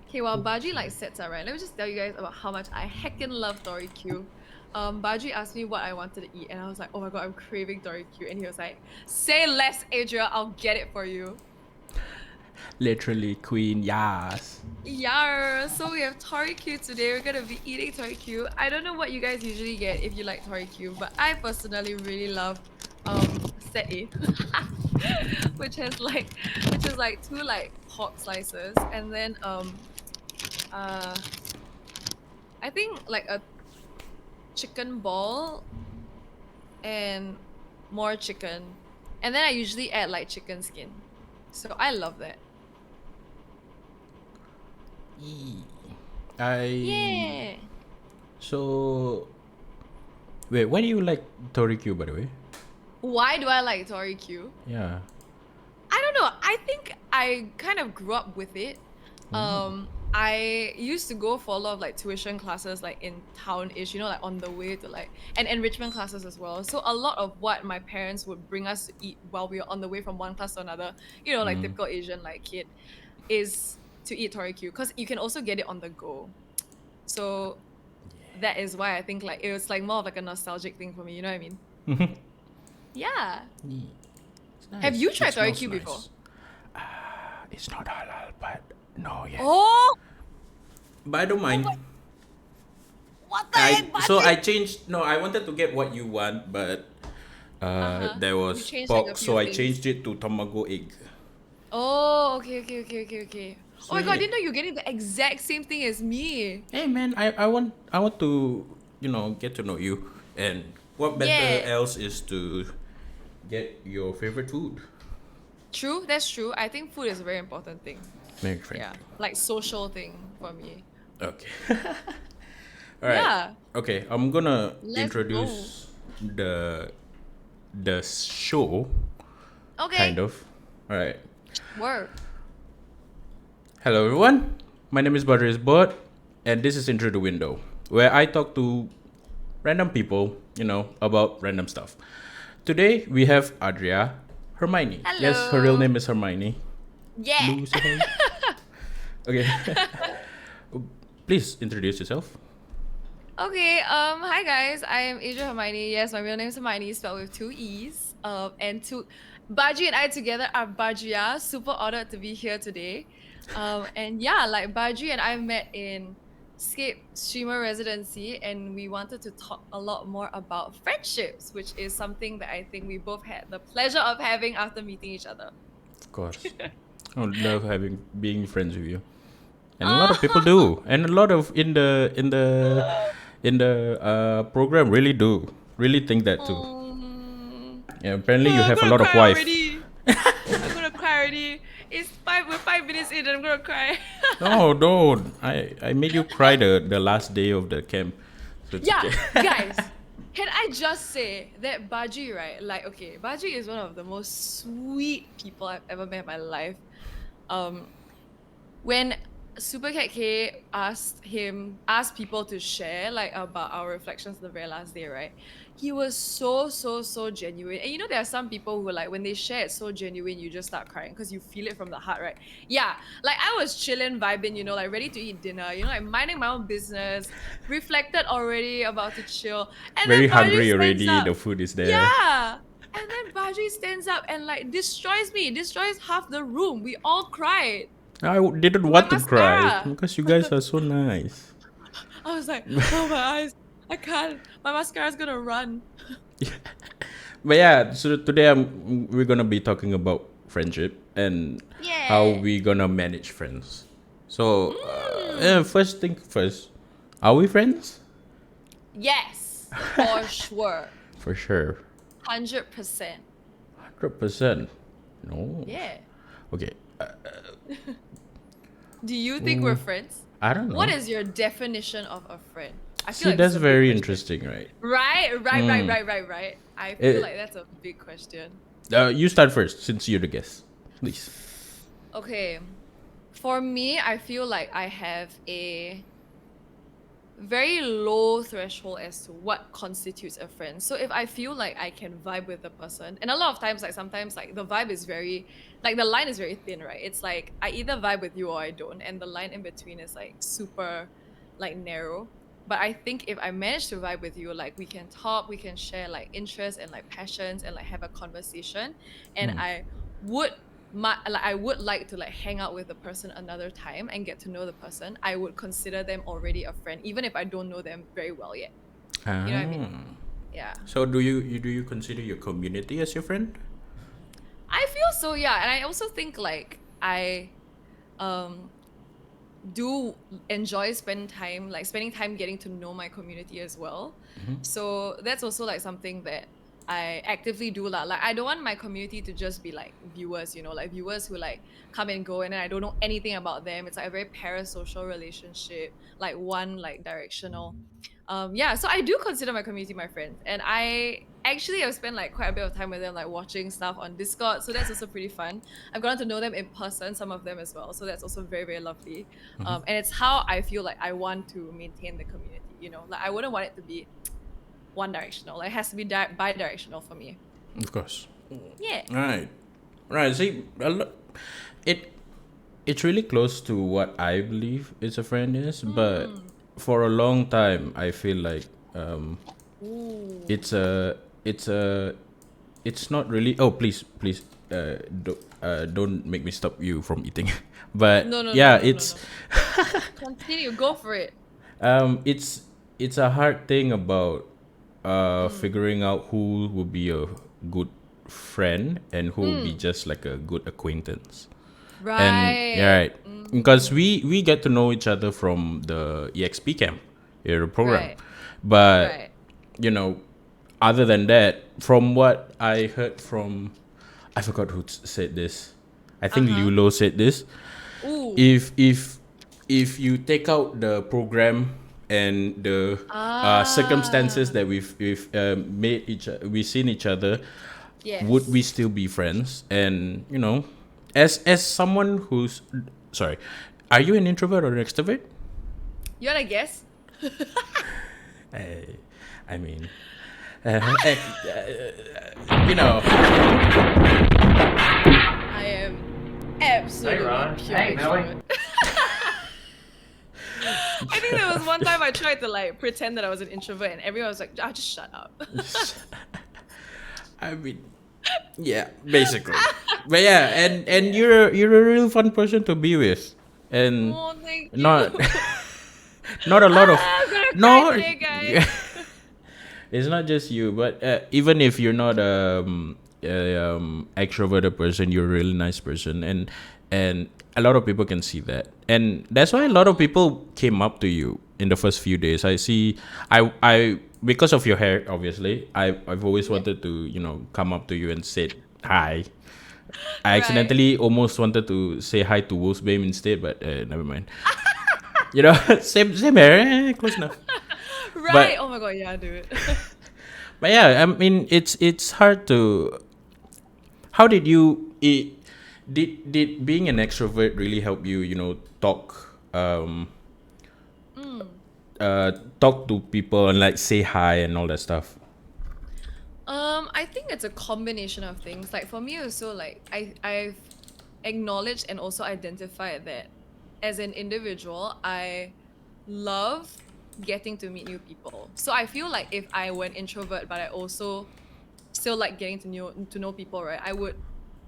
Okay, while Badri like sets up, right? Let me just tell you guys about how much I heckin' love Tori Q. Badri asked me what I wanted to eat, and I was like, oh my god, I'm craving Tori Q. And he was like, say less, Adria, I'll get it for you. Literally, queen, yes. Yeah, so we have Tori Q today. We're gonna be eating Tori Q. I don't know what you guys usually get if you like Tori Q, but I personally really love set A. which has like which is like two like pork slices and then uh I think like a chicken ball and more chicken. And then I usually add like chicken skin. So I love that. I Yeah. so wait. Why do you like Tori Q, by the way? Why do I like Tori Q? Yeah. I don't know. I think I kind of grew up with it. I used to go for a lot of like tuition classes like in town-ish, like on the way to like and enrichment classes as well. So a lot of what my parents would bring us to eat while we were on the way from one class to another, like typical Asian like kid, is to eat Tori Q because you can also get it on the go. So that is why I think like it was like more of like a nostalgic thing for me, you know what I mean? Yeah. It's Have nice. you It tried Tori smells Q before? nice. It's not halal, but no, yeah. Oh, But I don't oh mind. my, what the heck, Badri? I changed. No, I wanted to get what you want, but Uh-huh. there You was changed like a pork, few so I things. changed it to tamago egg. Oh, okay. Oh So my god, I yeah. didn't know you're getting the exact same thing as me. Hey man, I want to get to know you, and what better Yeah. else is to get your favorite food. True, that's true. I think food is a very important thing. Very friendly. Yeah. Like social thing for me. Okay. All right. Yeah. Okay. I'm gonna Let's go. introduce the show, kind Okay. of. All right. Work. Hello everyone. My name is Badri Isbored, and this is In-Thru The Window, where I talk to random people, about random stuff. Today we have Adria Hermione. Yes, her real Hello. name is Hermione. Yeah. Hello, say hi. Okay. Please introduce yourself. Okay, hi guys. I am Adria Hermione. Yes, my real name is Hermione, spelled with two E's. And two Badri and I together are Badria. Super honored to be here today. And yeah, like Badri and I met in Scape Streamer Residency, and we wanted to talk a lot more about friendships, which is something that I think we both had the pleasure of having after meeting each other. Of course. I would love being friends with you. And a lot of people Oh, do. And a lot of in the program really do. Really think that too. um, Yeah, apparently you I'm have a gonna lot of cry wife. already. I'm gonna cry already. We're 5 minutes in and I'm gonna cry. No, don't. I made you cry the last day of the camp. So it's Yeah, okay. guys. Can I just say that Baji, right? Like, okay, Baji is one of the most sweet people I've ever met in my life. Um, when Super Cat K asked people to share like about our reflections the very last day, right? He was so genuine. And there are some people who like when they share it's so genuine, you just start crying because you feel it from the heart, right? Yeah. Like I was chilling, vibing, like ready to eat dinner, like minding my own business, reflected already, about to chill. And Very then Baji hungry stands already. up. The food is there. Yeah. And then Baji stands up and like destroys half the room. We all cried. Didn't My want to cry mascara. because you guys are so nice. I was like, oh my eyes. I can't. My mascara's gonna run. But yeah, so today we're gonna be talking about friendship and how Yeah. we gonna manage friends. So, Mm. first thing first, are we friends? Yes, for sure. For sure, 100%. 100%. No, Yeah. okay. Do you think we're friends? I don't What know. is your definition of a friend? I feel See, like this is that's a big very question. interesting, right? Right. I feel It, like that's a big question. you start first since you're the guest, please. Okay. For me, I feel like I have a very low threshold as to what constitutes a friend. So if I feel like I can vibe with the person, and a lot of times, like sometimes, like the vibe is very, like the line is very thin, right? It's like I either vibe with you or I don't, and the line in between is like super, like narrow. But I think if I manage to vibe with you, like we can talk, we can share like interests and like passions and like have a conversation, and would I would like to like hang out with the person another time and get to know the person. I would consider them already a friend, even if I don't know them very well yet. You know what I mean? Ah. Yeah. So do you consider your community as your friend? I feel so, yeah. And I also think like I um do enjoy spending time getting to know my community as well. So that's also like something that I actively do lah. Like I don't want my community to just be like viewers, like viewers who like come and go and then I don't know anything about them. It's like a very parasocial relationship, like one like directional. Yeah, so I do consider my community my friends, and I actually have spent like quite a bit of time with them, like watching stuff on Discord, so that's also pretty fun. I've gotten to know them in person, some of them as well, so that's also very, very lovely. And it's how I feel like I want to maintain the community, like I wouldn't want it to be one directional, like it has to be bi-directional for me. Of course. Yeah. Right. Right. See, it it's really close to what I believe is a friend is, but Mm. for a long time I feel like Ooh. it's a it's a it's not really. Oh, please, don't make me stop you from eating. But No, no, no, yeah, no, no, it's no. Continue, go for it. it's a hard thing about Mm. figuring out who will be a good friend and who will be Mm. just like a good acquaintance. And yeah, Right. right, because Mm. we get to know each other from the EXP camp, the program, Right. but Right. you know, other than that, from what I heard from, I forgot who said this. I think Uh-huh. Liulo said this. Ooh. If you take out the program and the circumstances Ah. that we've made we seen each other, would we Yes. still be friends? And as someone who's sorry, are you an introvert or an extrovert? You wanna guess? I, I mean, you know, I am absolutely pure extrovert. I think there was one time I tried to like pretend that I was an introvert and everyone was like, just shut up. I mean, yeah, basically. But yeah, and Yeah. you're a real fun person to be with, and Oh, thank you. not not a lot of I'm gonna cry no. today, guys. It's not just you, but even if you're not extroverted person, you're a really nice person, and a lot of people can see that, and that's why a lot of Oh. people came up to you in the first few days. I see, I because of your hair, obviously, I've always Yeah. wanted to come up to you and say hi. I Right. accidentally almost wanted to say hi to Wolfsbane instead, but never mind. You know, same hair, close enough. Right. But Oh my god, yeah, dude. But yeah, I mean, it's hard to. How did you? Did being an extrovert really help you? Talk Mm. talk to people and like say hi and all that stuff. I think it's a combination of things. Like for me also, like I've acknowledged and also identified that as an individual, I love getting to meet new people. So I feel like if I were an introvert, but I also still like getting to know people, right? I would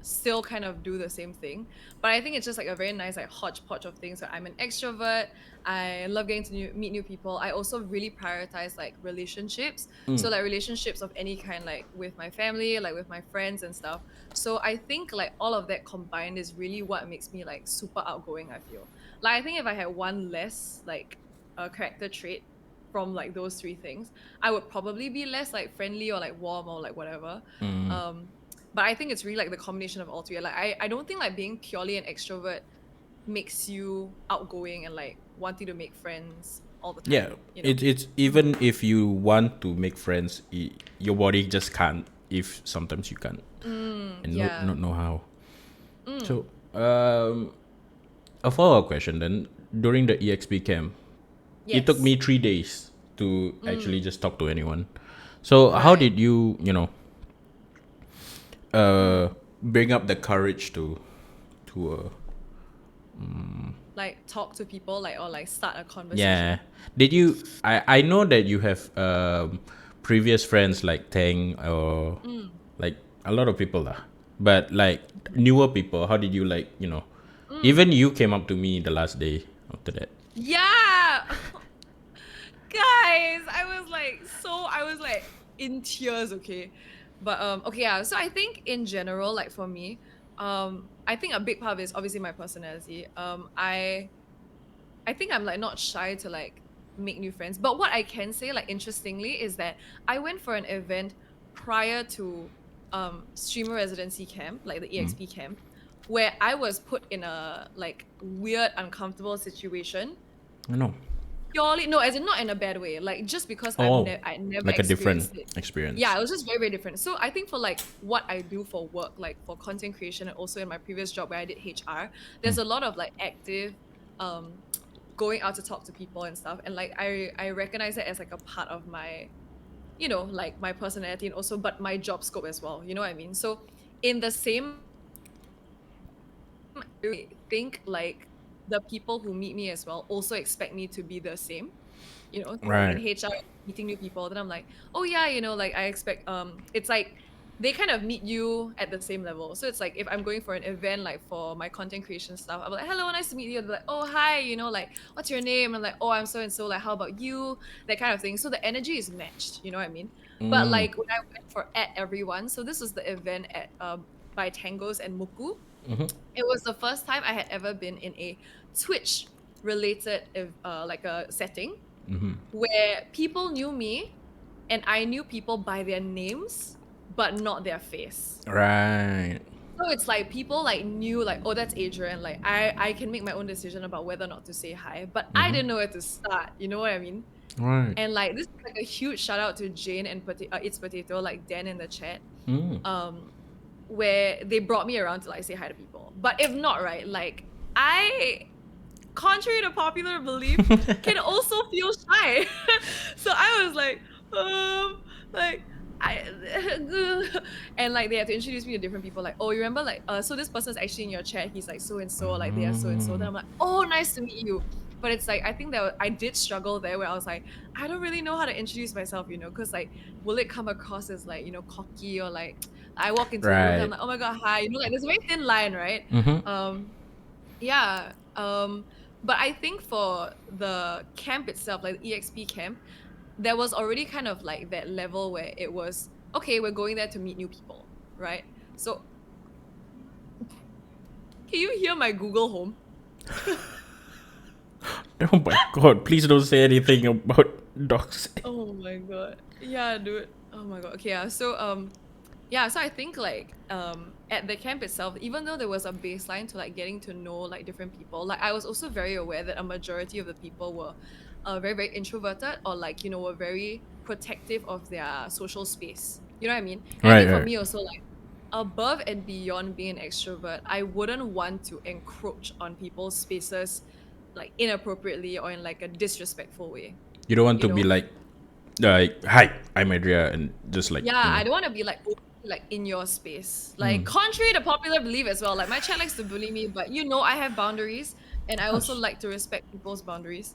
still kind of do the same thing. But I think it's just like a very nice like hodgepodge of things. So I'm an extrovert. I love getting to meet new people. I also really prioritize like relationships. So like relationships of any kind, like with my family, like with my friends and stuff. So I think like all of that combined is really what makes me like super outgoing, I feel. Like I think if I had one less like a character trait from like those three things, I would probably be less like friendly or like warm or like whatever. Um, but I think it's really like the combination of all three. Like I don't think like being purely an extrovert makes you outgoing and like wanting to make friends all the Yeah, time, you know? it's even if you want to make friends, your body just can't. If sometimes you can't, and Yeah. not know how. Mm. So, a follow up question then. During the EXP camp, it took Yes. me 3 days to actually just talk to anyone. So how Right. did you, bring up the courage to Like talk to people, like or like start a yeah. conversation. Did you? I know that you have previous friends like Tang or Mm. like a lot of people lah. But like newer people, how did you like Mm. even you came up to me the last day after that. Yeah. Guys, I was like in tears, okay. But okay, yeah. So I think in general, like for me, I think a big part of it is obviously my personality. I think I'm like not shy to like make new friends. But what I can say, like interestingly, is that I went for an event prior to streamer residency camp, like the EXP camp, where I was put in a like weird, uncomfortable situation. I know. Purely no, as in not in a bad way. Like just because Oh, I never like a different experienced it. Yeah, experience. it was just very, very different. So I think for like what I do for work, like for content creation and also in my previous job where I did HR, there's a lot of like active um going out to talk to people and stuff. And like I recognize it as like a part of my, like my personality and also but my job scope as well. You know what I mean? So in the same I think like the people who meet me as well also expect me to be the same. So like in Right. HR meeting new people, then I'm like, oh yeah, like I expect it's like they kind of meet you at the same level. So it's like if I'm going for an event like for my content creation stuff, I'm like, hello, nice to meet you. They're like, oh hi, like what's your name? I'm like, oh, I'm so and so, like how about you? That kind of thing. So the energy is matched, you know what I mean? But Mm. like when I went for at everyone, so this was the event at by Tangos and Muku. It was the first time I had ever been in a Twitch related like a setting where people knew me and I knew people by their names but not their face. Right. So it's like people like knew like, oh, that's Adrian. Like I can make my own decision about whether or not to say hi, but I didn't know where to start. You know what I mean? Right. And like this is like a huge shout out to Jane and It's Potato, like Dan in the chat. Mm. Um, where they brought me around to like say hi to people. But if not, right, like I, contrary to popular belief, can also feel shy. So I was like I and like they had to introduce me to different people, like, oh, you remember like so this person's actually in your chat, he's like so and so, like they are so and so. Then I'm like, oh, nice to meet you. But it's like I think that I did struggle there where I was like, I don't really know how to introduce myself, because like will it come across as like, cocky, or like I walk into a room and I'm Right. like, oh my god, hi, like there's a very thin line, right? Um yeah. But I think for the camp itself, like the EXP camp, there was already kind of like that level where it was okay, we're going there to meet new people, right? So can you hear my Google Home? Oh my god! Please don't say anything about dogs. Oh my god. Yeah, dude. Oh my god. Okay, yeah. So yeah, so I think like at the camp itself, even though there was a baseline to like getting to know like different people, like I was also very aware that a majority of the people were very, very introverted, or like, were very protective of their social space. You know what I mean? And I Right. think for Right. me also, like above and beyond being an extrovert, I wouldn't want to encroach on people's spaces like inappropriately or in like a disrespectful way. You don't want You to be know? like, hi, I'm Adria, and just like Yeah, I don't want to be like like in your space. Like Mm. contrary to popular belief as well. Like my chat likes to bully me, but I have boundaries and I also Yes. like to respect people's boundaries.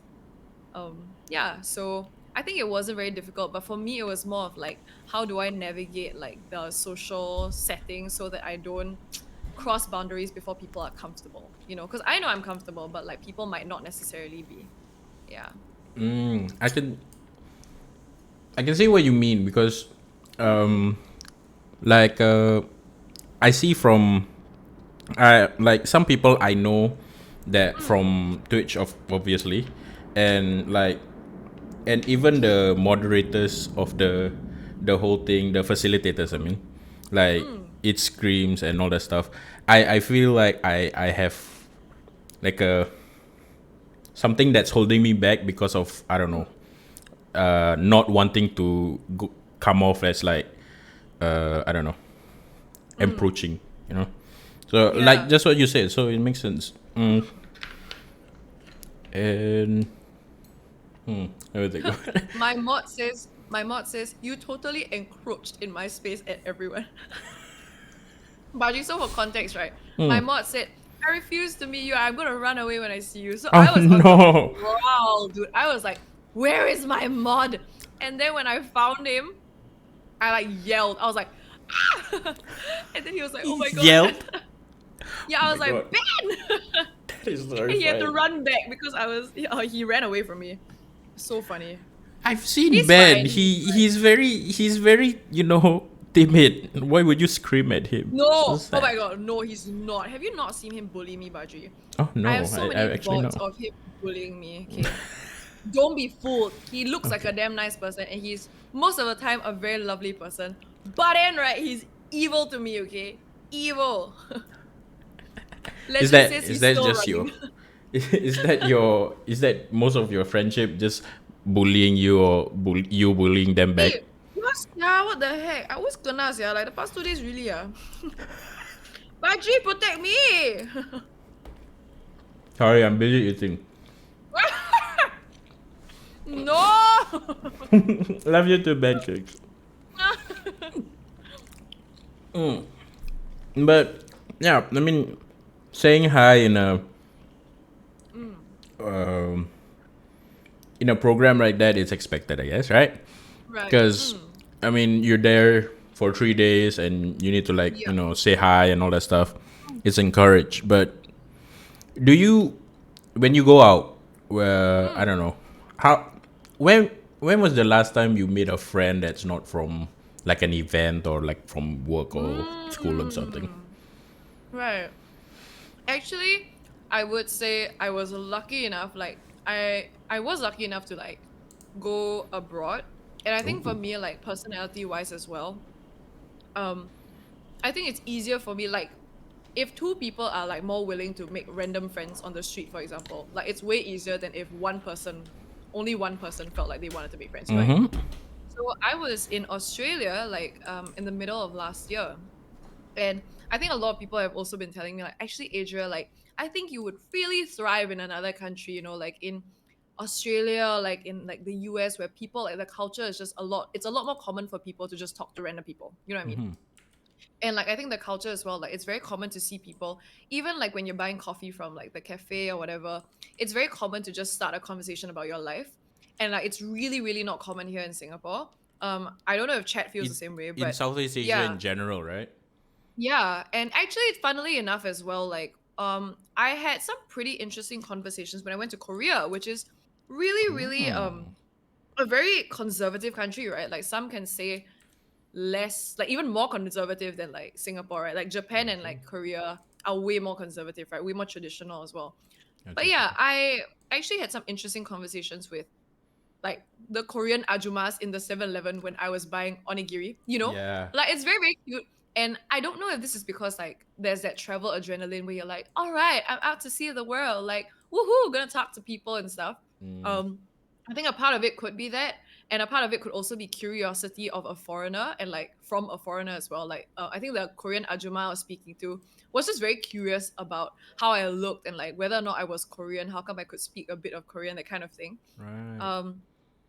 Yeah, so I think it wasn't very difficult, but for me it was more of like how do I navigate like the social setting so that I don't cross boundaries before people are comfortable, because I know I'm comfortable, but like people might not necessarily be. Yeah. I can see what you mean because, um, like I see from, like some people I know that Mm, from Twitch of obviously, and like and even the moderators of the whole thing, the facilitators. I mean, like mm, it screams and all that stuff. I feel like I have like a something that's holding me back because of I don't know, mm, not wanting to come off as like I don't know, mm. approaching, you know. So like Yeah. just what you said, so it makes sense. And I was like, my mod says, you totally encroached in my space at everyone. Badri, so for context, right? My mod said, I refuse to meet you. I'm gonna run away when I see you. So oh I was on the no. prowl, dude. I was like, where is my mod? And then when I found him, I like yelled. I was like, ah! And then he was like, oh my god. Yelled. Yeah, I was like, God. Ben! That is And very he had to funny. run back because he ran away from me. So funny. I've seen He's Ben. fine. He's very timid. Why would you scream at him? No, So oh my sad. god, no, he's not. Have you not seen him bully me, Badri? Oh no, I have so I many actually know. thoughts of him bullying me. Okay, don't be fooled. He looks like a Okay. damn nice person, and he's most of the time a very lovely person. But then, right, he's evil to me. Okay, evil. Is Legend that says is he's that still just running. your is that most of your friendship just bullying you or you bullying them back? Hey, yes, yeah, what the heck? I always kena, yeah. Like the past 2 days, really, yeah. Badri, protect me. Sorry, I'm busy eating. No. Love you too, Ben Chicks. But yeah, I mean, saying hi um, in a program like that is expected, I guess, right? Right. Because I mean, you're there for 3 days and you need to like Yeah. say hi and all that stuff. It's encouraged, but do you when you go out? Well, I don't know how when when was the last time you made a friend that's not from like an event or like from work or school or something? Right. Actually, I would say I was lucky enough. Like I was lucky enough to like go abroad, and I think for me, like personality wise as well, um, I think it's easier for me. Like if two people are like more willing to make random friends on the street, for example, like it's way easier than if only one person felt like they wanted to make friends, right? So I was in Australia, like in the middle of last year, and I think a lot of people have also been telling me, like, actually, Adria, like, I think you would really thrive in another country, like in Australia, like in like the US, where people like the culture is just it's a lot more common for people to just talk to random people. You know what I mean? And like I think the culture as well, like it's very common to see people, even like when you're buying coffee from like the cafe or whatever, it's very common to just start a conversation about your life. And like it's really, really not common here in Singapore. I don't know if Chat feels the same way, In but Southeast Asia yeah. in general, right? Yeah, and actually, funnily enough, as well, like I had some pretty interesting conversations when I went to Korea, which is really, really a very conservative country, right? Like some can say less, like even more conservative than like Singapore, right? Like Japan and Okay. like Korea are way more conservative, right? Way more traditional as well. But Okay. yeah, I actually had some interesting conversations with like the Korean ajumas in the 7-Eleven when I was buying onigiri, Yeah. Like it's very, very cute. And I don't know if this is because like there's that travel adrenaline where you're like, all right, I'm out to see the world, like, woohoo, gonna talk to people and stuff. Um, I think a part of it could be that, and a part of it could also be curiosity of a foreigner and like from a foreigner as well. Like I think the Korean ajuma I was speaking to was just very curious about how I looked and like whether or not I was Korean, how come I could speak a bit of Korean, that kind of thing. Right. Um,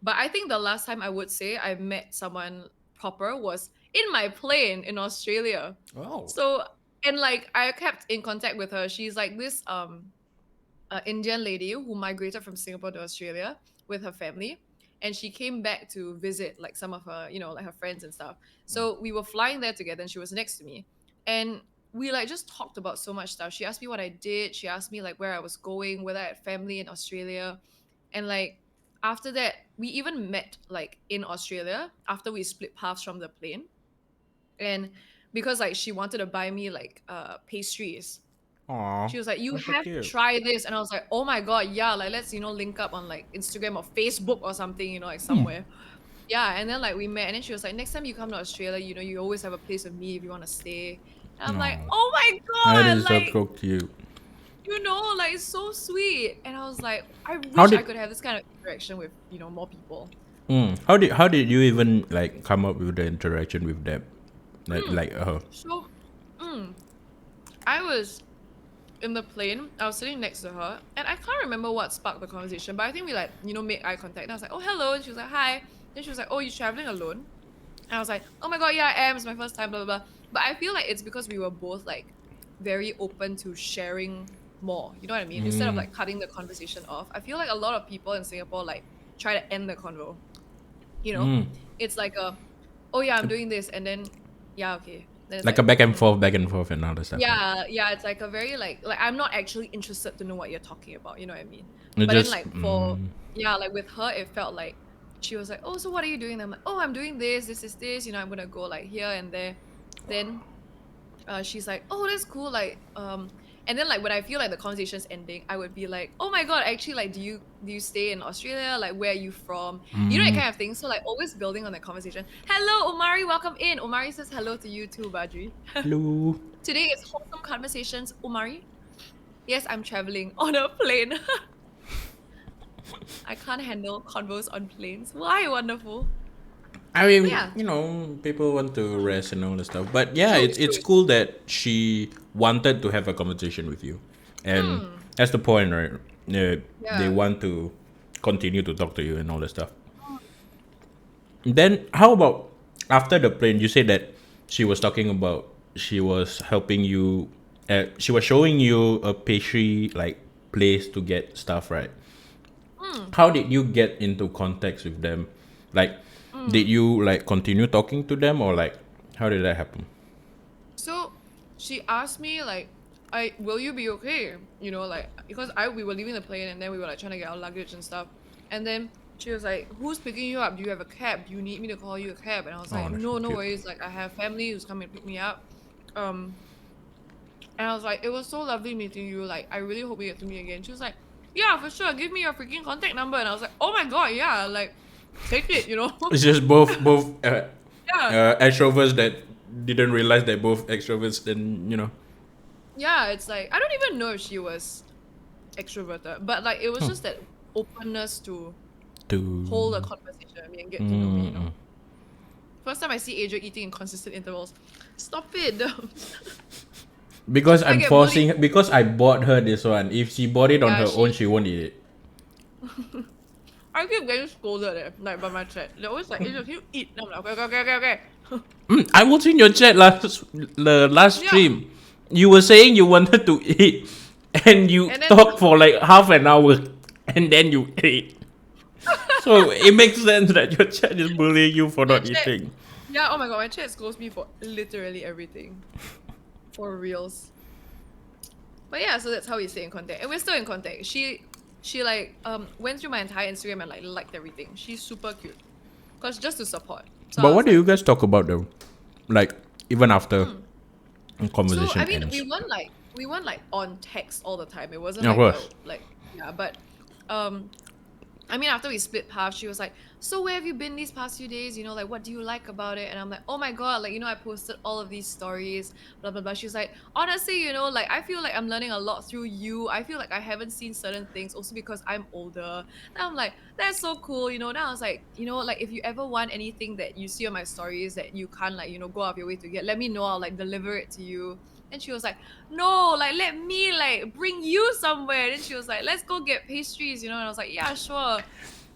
but I think the last time I would say I met someone proper was in my plane in Australia. Oh. So and like I kept in contact with her. She's like this Indian lady who migrated from Singapore to Australia with her family. And she came back to visit like some of her, like her friends and stuff. So we were flying there together and she was next to me. And we like just talked about so much stuff. She asked me what I did. She asked me like where I was going, whether I had family in Australia. And like after that, we even met like in Australia after we split paths from the plane. And because like she wanted to buy me like pastries, Aw. she was like, you That's so have to cute. try this. And I was like, oh my God, yeah, like let's, link up on like Instagram or Facebook or something, like somewhere. Yeah. And then like we met and then she was like, next time you come to Australia, you always have a place with me if you want to stay. And I'm like, No. oh my That God, is so like, so cute. like it's so sweet. And I was like, I How wish I did could have this kind of interaction with, more people. how did you even like come up with the interaction with them? Mm. Like So, mm, I was in the plane, I was sitting next to her, and I can't remember what sparked the conversation, but I think we like, made eye contact. And I was like, oh, hello. And she was like, hi. Then she was like, oh, you traveling alone? And I was like, oh my God, yeah, I am. It's my first time, blah, blah, blah. But I feel like it's because we were both like very open to sharing more. You know what I mean? Instead of like cutting the conversation off. I feel like a lot of people in Singapore like try to end the convo. It's like oh yeah, I'm doing this, and then yeah, okay. Then it's Like a back and forth and all that stuff. yeah, yeah, it's like a very like I'm not actually interested to know what you're talking about, you know what I mean? It But then just, like for yeah, like with her it felt like she was like, oh, so what are you doing? And I'm like, oh, I'm doing this is this, I'm gonna go like here and there. Then she's like, oh, that's cool, like and then like when I feel like the conversation's ending, I would be like, oh my God, actually, like do you stay in Australia? Like where are you from? That kind of thing. So like always building on that conversation. Hello, Omari, welcome in. Omari says hello to you too, Badri. hello. Today is wholesome conversations, Omari. Yes, I'm traveling on a plane. I can't handle convos on planes. Why? Wonderful. I mean, Yeah. people want to rest and all that stuff. But yeah, True, it's true. cool that she wanted to have a conversation with you, and that's the point, right? They Yeah. want to continue to talk to you and all that stuff. Then how about after the plane? You said that she was talking about she was helping you. She was showing you a pastry like place to get stuff, right? How did you get into contact with them? Like, did you like continue talking to them, or like how did that happen? So she asked me like, will you be okay? Like because we were leaving the plane and then we were like trying to get our luggage and stuff. And then she was like, who's picking you up? Do you have a cab? Do you need me to call you a cab? And I was Oh, like, that's no, so no cute. worries. Like I have family who's coming to pick me up. And I was like, it was so lovely meeting you. Like I really hope we get to meet again. She was like, yeah, for sure. Give me your freaking contact number. And I was like, oh my God, yeah, like take it. It's just both Yeah. extroverts that didn't realize they're both extroverts. Then Yeah, it's like I don't even know if she was extroverted, but like it was just that openness to hold a to conversation with me and get to know me. First time I see Adria eating in consistent intervals. Stop it. because I I'm get bullied. forcing because I bought her this one. If she bought it on Yeah, her own, she won't eat it. I keep getting scolded like by my chat. They're always like, Adria, can you eat? And I'm like, okay. I was in your chat the last Yeah. stream. You were saying you wanted to eat, and you And then talked for like half an hour, and then you ate. So it makes sense that your chat is bullying you for my not chat, eating. yeah, oh my God, my chat scolds me for literally everything. For reals. But yeah, so that's how we stay in contact. And we're still in contact. She like went through my entire Instagram and like liked everything. She's super cute. Cause just to support. So But I what was do like, you guys talk about though? Like even after so conversation I mean ends. we weren't like on text all the time. It wasn't Yeah, of like course. yeah, but I mean, after we split paths, she was like, so where have you been these past few days? Like, what do you like about it? And I'm like, oh my God, like, I posted all of these stories, blah, blah, blah. She's like, honestly, like, I feel like I'm learning a lot through you. I feel like I haven't seen certain things also because I'm older. And I'm like, that's so cool, Then I was like, like, if you ever want anything that you see on my stories that you can't, like, go out of your way to get, let me know. I'll, like, deliver it to you. And she was like, no, like, let me, like, bring you somewhere. Then she was like, let's go get pastries, And I was like, yeah, sure.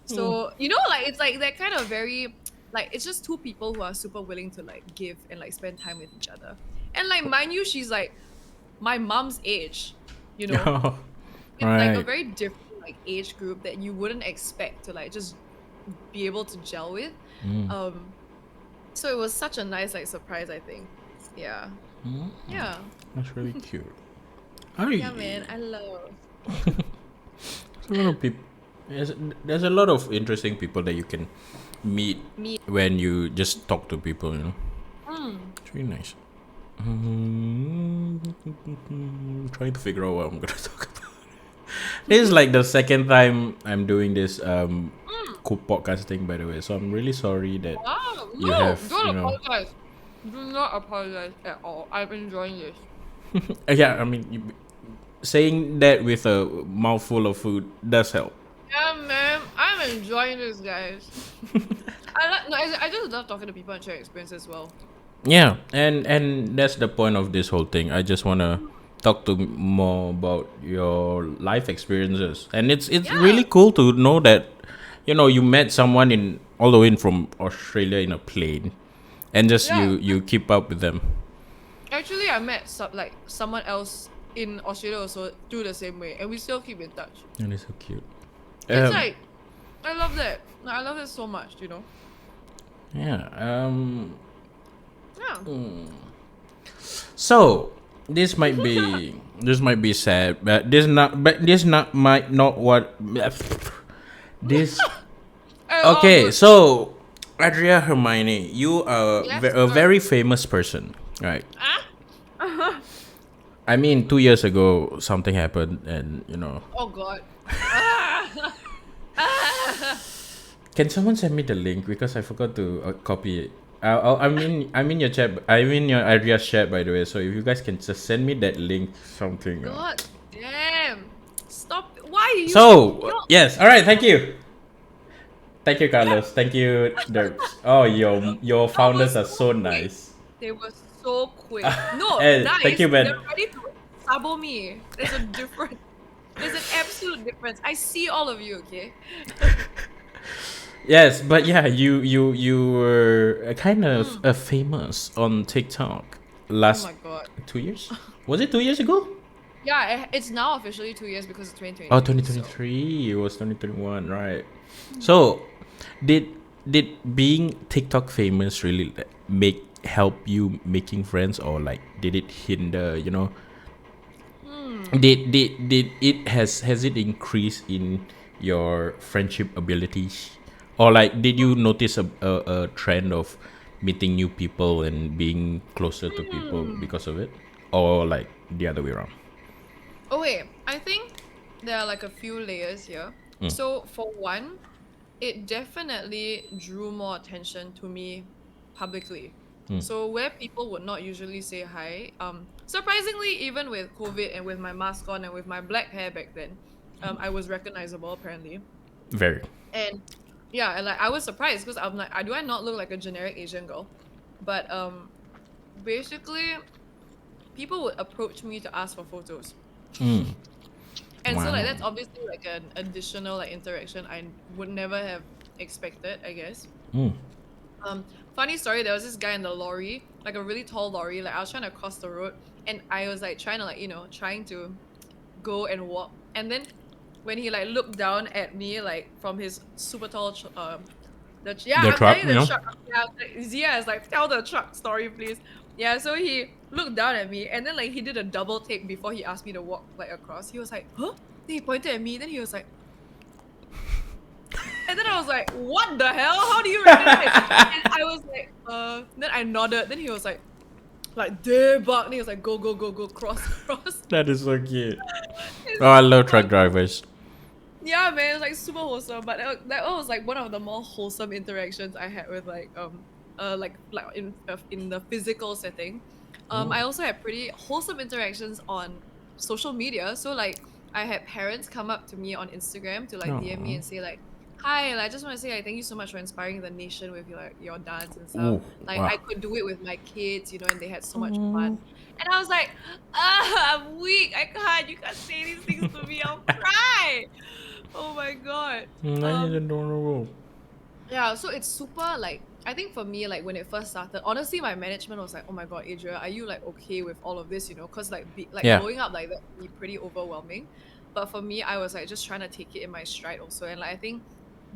So, like, it's like that kind of very, like, it's just two people who are super willing to, like, give and, like, spend time with each other. And, like, mind you, she's, like, my mom's age, It's, like, a Right. very different, like, age group that you wouldn't expect to, like, just be able to gel with. So it was such a nice, like, surprise, I think. Yeah. Yeah. That's really cute. Yeah, man. I love. A lot of people. There's a lot of interesting people that you can meet Me. when you just talk to people. It's really nice. Trying to figure out what I'm gonna talk about. This is like the second time I'm doing this cool podcasting, by the way. So I'm really sorry that Wow. you No, have, don't apologize. Do not apologize at all. I'm enjoying this. yeah. I mean, saying that with a mouthful of food does help. Yeah, man. I'm enjoying this, guys. I just love talking to people and sharing experience as well. Yeah, and that's the point of this whole thing. I just wanna talk to more about your life experiences, and it's Yeah, really cool to know that you met someone in all the way in from Australia in a plane, and just yeah. you keep up with them. Actually, I met someone else in Australia also through the same way, and we still keep in touch. And it's so cute. It's Um, like I love that. Like, I love it so much. yeah. Yeah. So this might be sad, but this not might not what this. All Okay, good. so Adria Hermione, you are Yes, a sir. very famous person, right? Ah. I mean, 2 years ago something happened, and Oh God. Ah. Ah. can someone send me the link because I forgot to copy it. I'm in your chat. I'm in your Adria's chat, by the way. So if you guys can just send me that link, something. God damn. Stop. Why you? So yes, all right. Thank you, Carlos. Thank you, Derps. Oh, your That was founders are so so quick. nice. They were so quick. No, Thank nice. you, They're Ben. ready to sabo me. There's a difference. There's an absolute difference. I see all of you, okay? Yes, but yeah, you were kind of Mm. famous on TikTok Oh last my God. 2 years. Was it 2 years ago? Yeah, it's now officially 2 years because it's Oh, 2023. So 2023. It was 2021, right? So, did did being TikTok famous really make help you making friends, or like did it hinder? hmm. Did it has it increased in your friendship abilities, or like did you notice a trend of meeting new people and being closer to people Hmm. because of it, or like the other way around? Oh wait, I think there are like a few layers here. So for one, it definitely drew more attention to me publicly. So where people would not usually say hi, surprisingly, even with COVID and with my mask on and with my black hair back then, I was recognizable apparently. Very. And yeah, and like I was surprised because I'm like, do I not look like a generic Asian girl? But basically, people would approach me to ask for photos. And so like Wow. that's obviously like an additional like interaction I would never have expected, I guess. Funny story, there was this guy in the lorry, like a really tall lorry, like I was trying to cross the road and I was like trying to like, trying to go and walk. And then when he like looked down at me like from his super tall The I'm telling truck, you the truck. Yeah, Zia is like, tell the truck story, please. Yeah, so he looked down at me and then like he did a double take before he asked me to walk like across. He was like, huh? Then he pointed at me, then he was like, and then I was like, what the hell? How do you recognize? And I was like, then I nodded. Then he was like, debug. And he was like, go, go, go, go, cross, cross. That is so cute. Oh, It's I so love truck funny. drivers. Yeah, man, it's like super wholesome. But that was like one of the more wholesome interactions I had with like in the physical setting. I also had pretty wholesome interactions on social media. So like I had parents come up to me on Instagram to like DM me Oh. and say like, hi, like, I just want to say like thank you so much for inspiring the nation with your dance and stuff. Ooh. Like Wow. I could do it with my kids, and they had so much fun. And I was like, I'm weak. I can't. You can't say these things to me. I'll cry. Oh my God. That is Um, adorable. yeah, so it's super like I think for me, like when it first started, honestly, my management was like, "Oh my God, Adria, are you like okay with all of this?" Because like Yeah. blowing up like that can be pretty overwhelming. But for me, I was like just trying to take it in my stride also, and like I think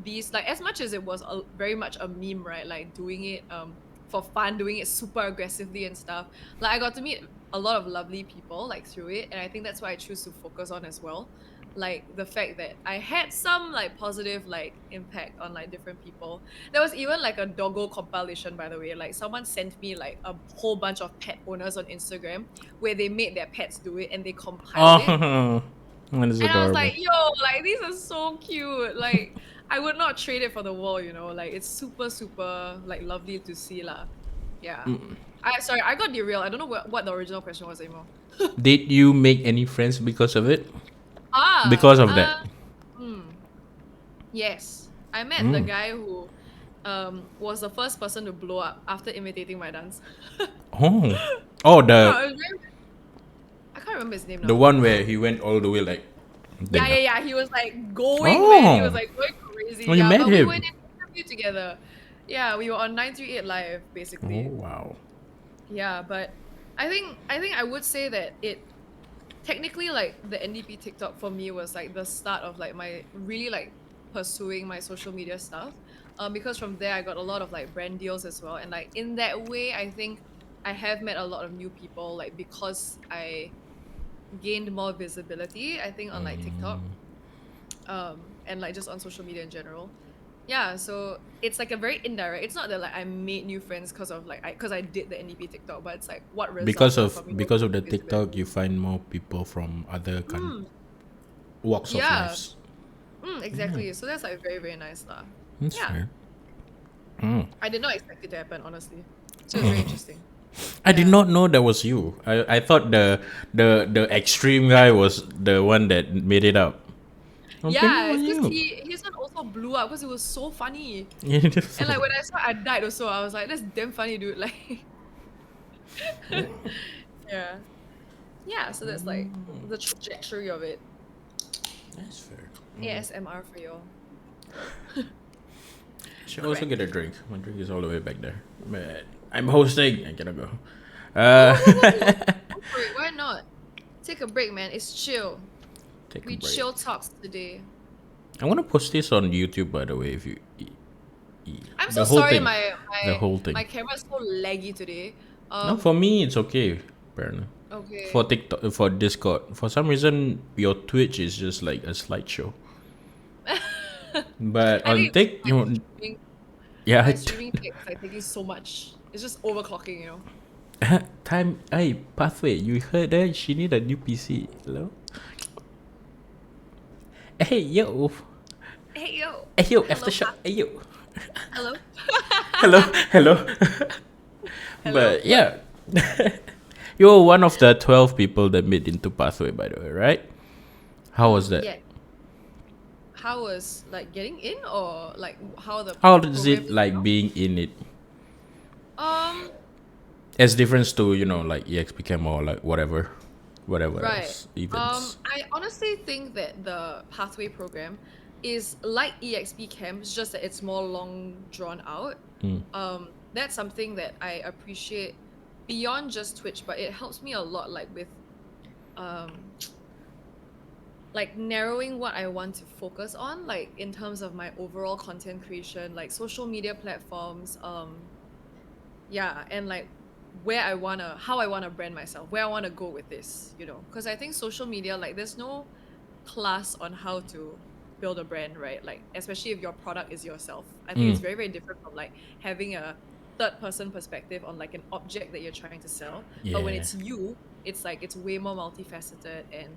these like as much as it was very much a meme, right? Like doing it for fun, doing it super aggressively and stuff. Like I got to meet a lot of lovely people like through it, and I think that's why I choose to focus on as well, like the fact that I had some like positive like impact on like different people. There was even like a doggo compilation, by the way. Like someone sent me like a whole bunch of pet owners on Instagram where they made their pets do it and they compiled it. Oh, that is And I was adorable. like, yo, like these are so cute. Like I would not trade it for the world. Like it's super, super like lovely to see lah. Yeah. Sorry, I got derailed. I don't know what the original question was anymore. Did you make any friends because of it? Ah, Because of that. hmm. Yes, I met the guy who was the first person to blow up after imitating my dance. Oh. Oh, No, the I can't remember his name The now. one where he went all the way like. Yeah. He was like going, man. He was Oh, like going crazy. oh, you Yeah, met but we went him. in interview together. Yeah, we were on 938 live Oh basically. wow. Yeah, but I think I would say that it technically like the NDP TikTok for me was like the start of like my really like pursuing my social media stuff. Because from there I got a lot of like brand deals as well. And like in that way, I think I have met a lot of new people like because I gained more visibility, I think on like TikTok, and like just on social media in general. Yeah, so it's like a very indirect. It's not that like I made new friends because of like I did the NDP TikTok, but it's like what Because resulted of from because of the TikTok, you visibility. find more people from other Mm, walks of yeah, lives. Yeah, exactly. So that's like very, very nice lah. that's Yeah. fair. I did not expect it to happen, honestly. So it's very interesting. I did Yeah. not know that was you. I thought the extreme guy was the one that made it up. Okay, Yeah, no, it's because you. his one also blew up because it was so funny. You just And like when I saw I died also, I was like, that's damn funny, dude. Like yeah. Yeah, so that's like the trajectory of it. That's fair. ASMR for you. Should also Correct. get a drink. My drink is all the way back there. But I'm hosting. I gotta go. Go, Uh, go, go, go. Go for it. Why not? Take a break, man. It's chill. take a We break. chill talks today. I'm gonna post this on YouTube, by the way. If you, I'm so the whole sorry thing, my the my whole my thing. camera is so laggy today. No, for me it's okay. Apparently, for Okay. TikTok, for Discord, for some reason your Twitch is just like a slideshow. But I on think it's Tik, my you, streaming yeah, my streaming tech is like taking so much. It's just overclocking, you know. time. Hey, pathway. You heard that? She need a new PC. Hello. Hey yo. Hey yo. Hey yo. Hello, Aftershock. Hey yo. hello. Hello. Hello. Hello. But yeah, you're one of the 12 people that made into pathway, by the way, right? How was that? Yeah. How was like getting in or like how the How is program it is like now? being in it? Um, As difference to like EXP Cam or like whatever right. else events. I honestly think that the pathway program is like EXP camps, just that it's more long drawn out. That's something that I appreciate beyond just Twitch, but it helps me a lot like with um like narrowing what I want to focus on, like in terms of my overall content creation, like social media platforms, yeah, and like how I wanna brand myself, where I wanna go with this, you know. Because I think social media, like there's no class on how to build a brand, right? Like especially if your product is yourself. I think it's very, very different from like having a third person perspective on like an object that you're trying to sell. But when Yeah. it's you, it's like it's way more multifaceted and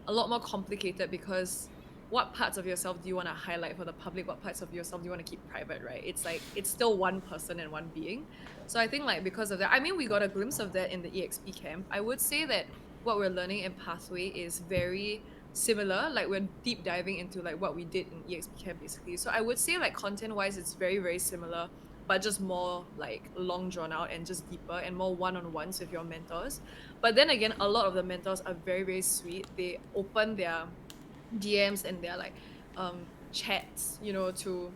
a lot more complicated because what parts of yourself do you want to highlight for the public? What parts of yourself do you want to keep private, right? It's like it's still one person and one being. So I think like because of that, I mean we got a glimpse of that in the EXP camp. I would say that what we're learning in Pathway is very similar. Like we're deep diving into like what we did in EXP camp basically. So I would say like content wise it's very, very similar, but just more like long drawn out and just deeper and more one-on-ones with your mentors. But then again, a lot of the mentors are very, very sweet. They open their DMs and their like chats, you know, to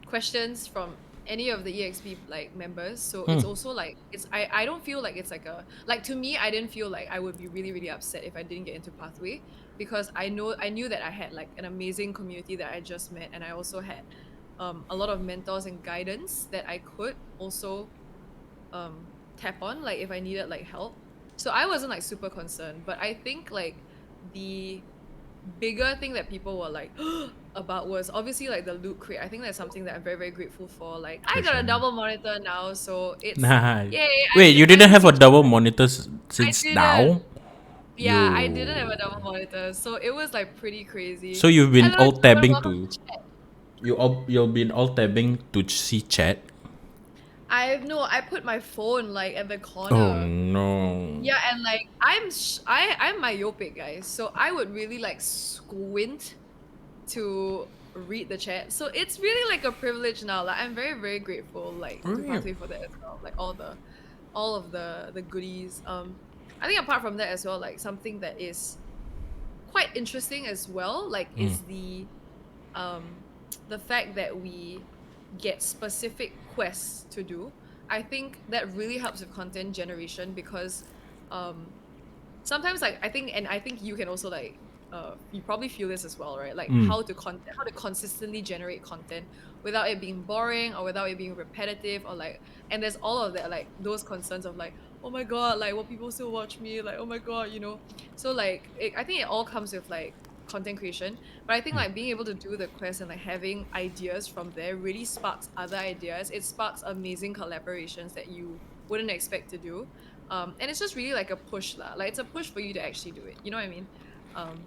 questions from any of the EXP like members. So it's also like I don't feel like it's like a like to me, I didn't feel like I would be really, really upset if I didn't get into Pathway because I knew that I had like an amazing community that I just met, and I also had a lot of mentors and guidance that I could also tap on like if I needed like help. So I wasn't like super concerned, but I think like the bigger thing that people were like about was obviously like the loot crate. I think that's something that I'm very, very grateful for. Like I For got a sure. double monitor now, so it's Nah. yay. Wait, you I didn't can have see a double chat. monitor I since didn't. now? Yeah, I didn't have a You. double monitor, so it was like pretty crazy. So you've been Hello, alt Jordan. tabbing Welcome to to chat. you've been alt tabbing to see chat. I put my phone like at the Oh corner. no. Yeah, and like I'm myopic, guys. So I would really like squint to read the chat. So it's really like a privilege now. Like I'm very, very grateful like to Really? Pathway for that as well. Like all of the goodies. I think apart from that as well, like something that is quite interesting as well, like is um the fact that we get specific quests to do. I think that really helps with content generation because um sometimes like I think you can also like you probably feel this as well, right? Like how to consistently generate content without it being boring or without it being repetitive or like, and there's all of that, like those concerns of like, oh my god, like will people still watch me, like oh my god, so like I think it all comes with like content creation. But I think like being able to do the quest and like having ideas from there really sparks other ideas. It sparks amazing collaborations that you wouldn't expect to do. And it's just really like a push lah. Like it's a push for you to actually do it. You know what I mean? Um,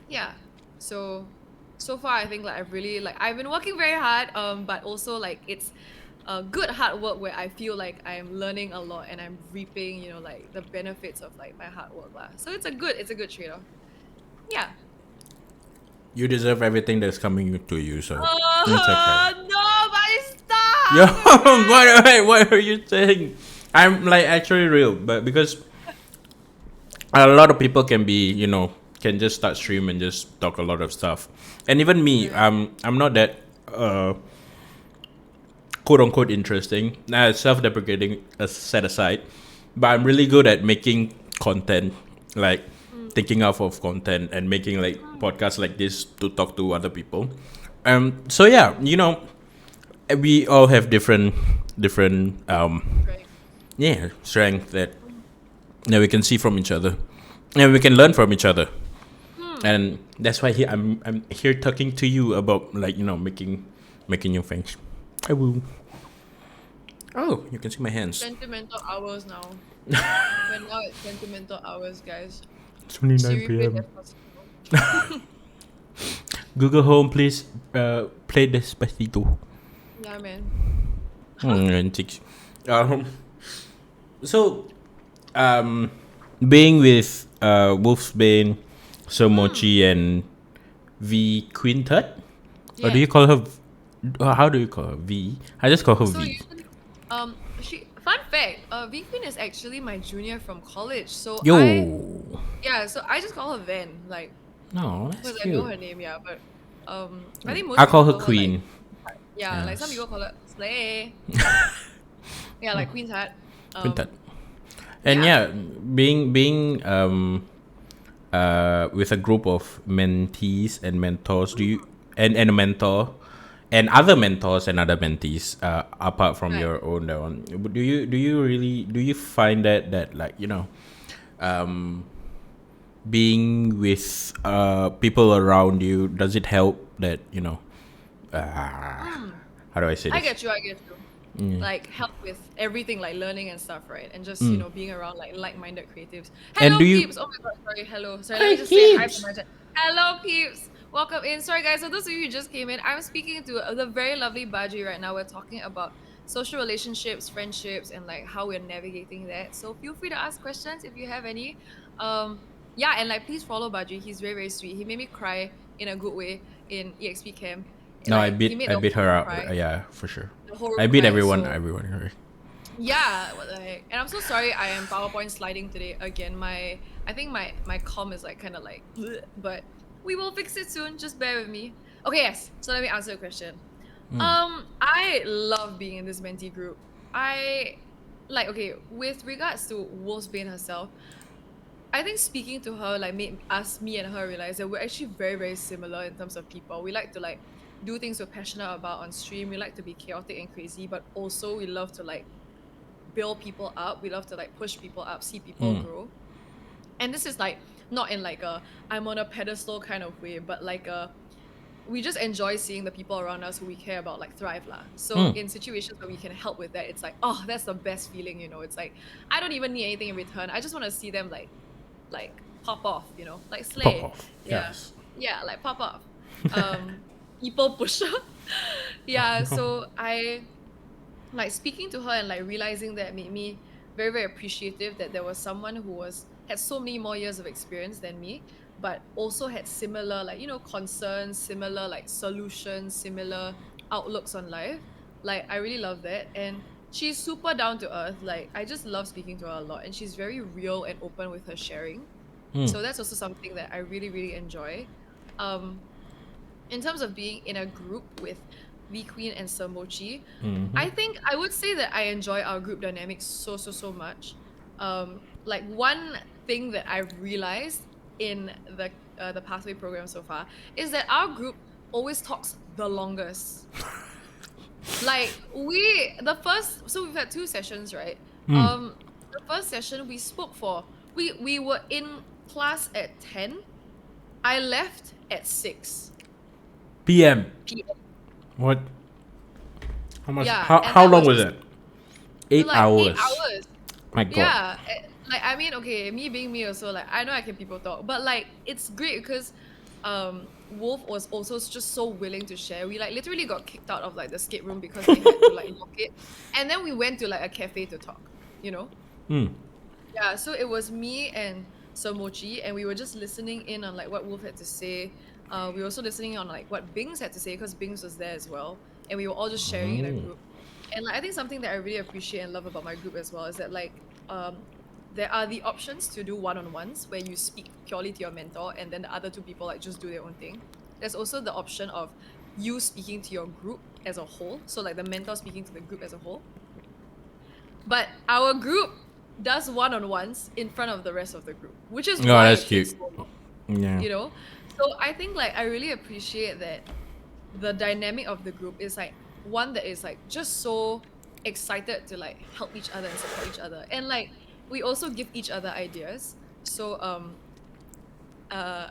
yeah. So far I think like I've been working very hard. But also like it's a good hard work where I feel like I'm learning a lot and I'm reaping, like the benefits of like my hard work lah. So it's a good trade-off. Yeah. You deserve everything that's coming to you, so it's okay. No, but Yo, stop. Okay. what are you saying? I'm like actually real, but because a lot of people can be, can just start stream and just talk a lot of stuff, and even me, Right. I'm not that quote unquote interesting. Nah, self-deprecating set aside, but I'm really good at making content, like Mm, thinking out of content and making like mm, podcasts like this to talk to other people. So yeah, we all have different right. yeah strength Mm, that we can see from each other, and we can learn from each other, hmm. and that's why I'm here talking to you about like making new things. I will. Oh, you can see my hands. Sentimental hours now. When now it's sentimental hours, guys. It's 29 Siri play p.m. Despacito. Google Home, please play Despacito. Yeah, man. And six. Um, so, um, being with Wolfsbane, Mm, Somochi, and V Quintet, or do you yes. call her? How do you call her? V. I just call her So V. usually, she fun fact, V Queen is actually my junior from college. So Yo, so I just call her Van, like, no, that's because I know cute. her name, yeah. But I think most I people call her call her like, Queen. yeah, like some Yes, people call her Slay. Yeah, like Queen's Heart. Quintet. Um, And yeah, yeah, being with a group of mentees and mentors, do you and a mentor and other mentors and other mentees apart from right. your own that one, do you really do you find that like um being with people around you, does it help that uh, Mm. how do I say I this? get you. I get you. Mm. Like help with everything, like learning and stuff, right? And just Mm. being around like like-minded creatives. And Hello, do you peeps. Oh my god, sorry. Hello. Sorry. Let hi me just say hi from kids? my chat. Hello, peeps. Welcome in. Sorry, guys. So those of you who just came in, I'm speaking to the very lovely Badri right now. We're talking about social relationships, friendships, and like how we're navigating that. So feel free to ask questions if you have any. Yeah, and like please follow Badri. He's very very sweet. He made me cry in a good way in EXP camp. No, I Like he beat made I the beat whole her room out. cry. Yeah, for sure. The whole I room beat cry. everyone. So Everyone. yeah, what the heck? And I'm so sorry I am PowerPoint sliding today again. I think my comm is like kind of like bleh, but we will fix it soon. Just bear with me. Okay, yes. So let me answer the question. I love being in this mentee group. I like okay, with regards to Wolfsbane herself, I think speaking to her like made me and her realize that we're actually very, very similar in terms of people. We like to like do things we're passionate about on stream. We like to be chaotic and crazy, but also we love to like build people up. We love to like push people up, see people grow. And this is like not in like a I'm on a pedestal kind of way, but like a we just enjoy seeing the people around us who we care about like thrive lah. So in situations where we can help with that, it's like, oh, that's the best feeling, It's like I don't even need anything in return. I just want to see them like pop off, like Pop slay. off. Yeah. Yes. Yeah, like pop off. People pusher. Yeah, so I like speaking to her and like realizing that made me very very appreciative that there was someone who had so many more years of experience than me, but also had similar like concerns, similar like solutions, similar outlooks on life. Like I really love that. And she's super down to earth. Like I just love speaking to her a lot, and she's very real and open with her sharing. So that's also something that I really really enjoy. Um, in terms of being in a group with V Queen and Sir Mochi, I think I would say that I enjoy our group dynamics so much. Like one thing that I've realized in the pathway program so far is that our group always talks the longest. Like we've had two sessions, right? The first session we spoke for we were in class at 10. I left at 6 PM. p.m. What? How much? Yeah, and How that long was was just that? 8 like eight hours. hours. My God. Yeah, like I mean, okay, me being me also, like I know I can people talk, but like it's great because Wolf was also just so willing to share. We like literally got kicked out of like the escape room because they had to like lock it, and then we went to like a cafe to talk. You know? Yeah. So it was me and Somochi, and we were just listening in on like what Wolf had to say. We were also listening on like what Bings had to say because Bings was there as well, and we were all just sharing in a group. And like I think something that I really appreciate and love about my group as well is that like there are the options to do one-on-ones where you speak purely to your mentor and then the other two people like just do their own thing. There's also the option of you speaking to your group as a whole, so like the mentor speaking to the group as a whole. But our group does one-on-ones in front of the rest of the group, which is Oh, why that's it takes cute. so long, Yeah. you know. So I think like I really appreciate that the dynamic of the group is like one that is like just so excited to like help each other and support each other, and like we also give each other ideas. So uh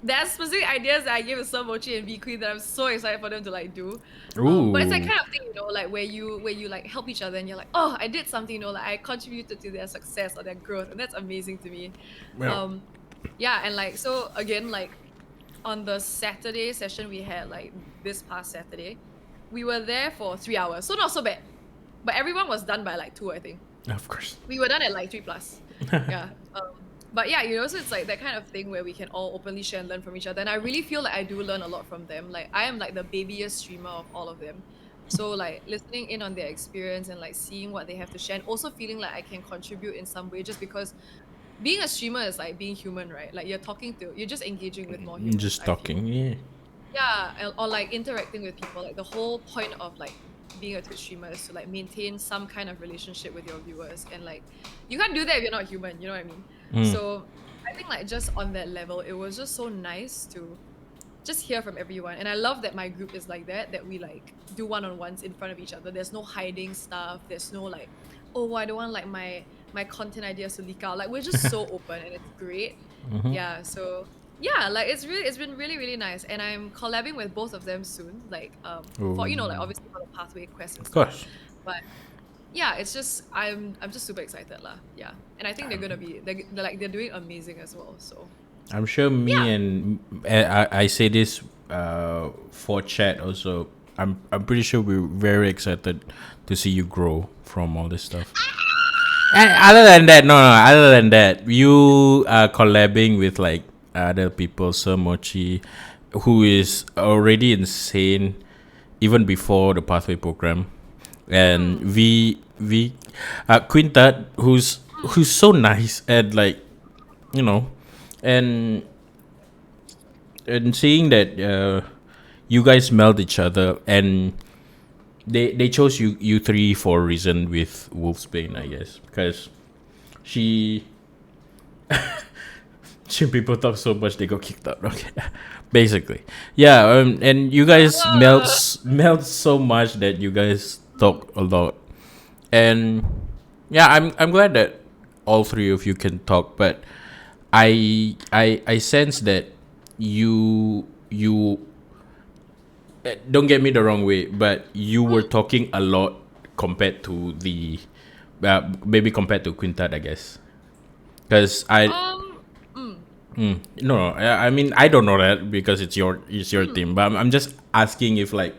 there are specific ideas that I give to Sir Mochi and V Queen that I'm so excited for them to like do. But it's like Ooh. kind of thing, like where you like help each other and you're like, oh, I did something, like I contributed to their success or their growth, and that's amazing to me. Yeah. Yeah, and like so again, like on the Saturday session we had like this past Saturday, we were there for 3 hours, so not so bad. But everyone was done by like 2, I think. Of course. We were done at like 3 plus. Yeah. But yeah, so it's like that kind of thing where we can all openly share and learn from each other. And I really feel like I do learn a lot from them. Like I am like the babyest streamer of all of them. So like listening in on their experience and like seeing what they have to share, and also feeling like I can contribute in some way, just because being a streamer is like being human, right? Like you're just engaging with more humans. Just I feel. talking. Yeah. Yeah, or like interacting with people. Like the whole point of like being a Twitch streamer is to like maintain some kind of relationship with your viewers, and like you can't do that if you're not human, you know what I mean? So I think like just on that level, it was just so nice to just hear from everyone. And I love that my group is like that we like do one-on-ones in front of each other. There's no hiding stuff. There's no like, oh, I don't want like my content ideas to leak out. Like we're just so open, and it's great. Yeah, so yeah, like it's been really really nice, and I'm collabing with both of them soon, like for like obviously for the pathway quest and Of stuff. course. But yeah, it's just I'm just super excited lah. Yeah, and I think they're gonna be they're doing amazing as well. So I'm sure me yeah. and I say this for chat also. I'm pretty sure we're very excited to see you grow from all this stuff. And other than that, no. Other than that, you are collabing with like other people, Sir Mochi, who is already insane, even before the pathway program, and Quintet, who's so nice and like, you know, and seeing that you guys meld each other, and they chose you three for a reason with Wolfsbane, I guess, because she people talk so much they got kicked out. Okay, basically, yeah. And you guys meld so much that you guys talk a lot, and yeah, I'm glad that all three of you can talk, but I sense that you don't get me the wrong way, but you were talking a lot compared to the maybe compared to Quintet, I guess, because no, I mean I don't know that because it's your team, but I'm just asking if like,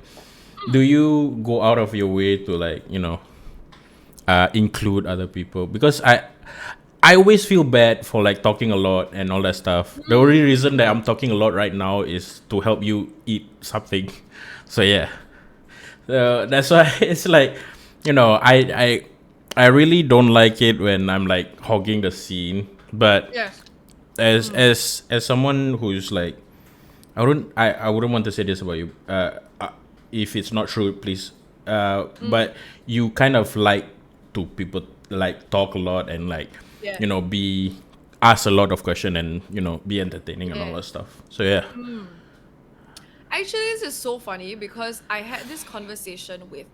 do you go out of your way to like include other people, because I always feel bad for like talking a lot and all that stuff. The only reason that I'm talking a lot right now is to help you eat something. So yeah, that's why it's like I really don't like it when I'm like hogging the scene, but Yes. as someone who's like, I wouldn't want to say this about you. If it's not true, please. But you kind of like to people like talk a lot and like, Yeah. be ask a lot of question and be entertaining and all Yeah. that stuff. So yeah. Actually, this is so funny because I had this conversation with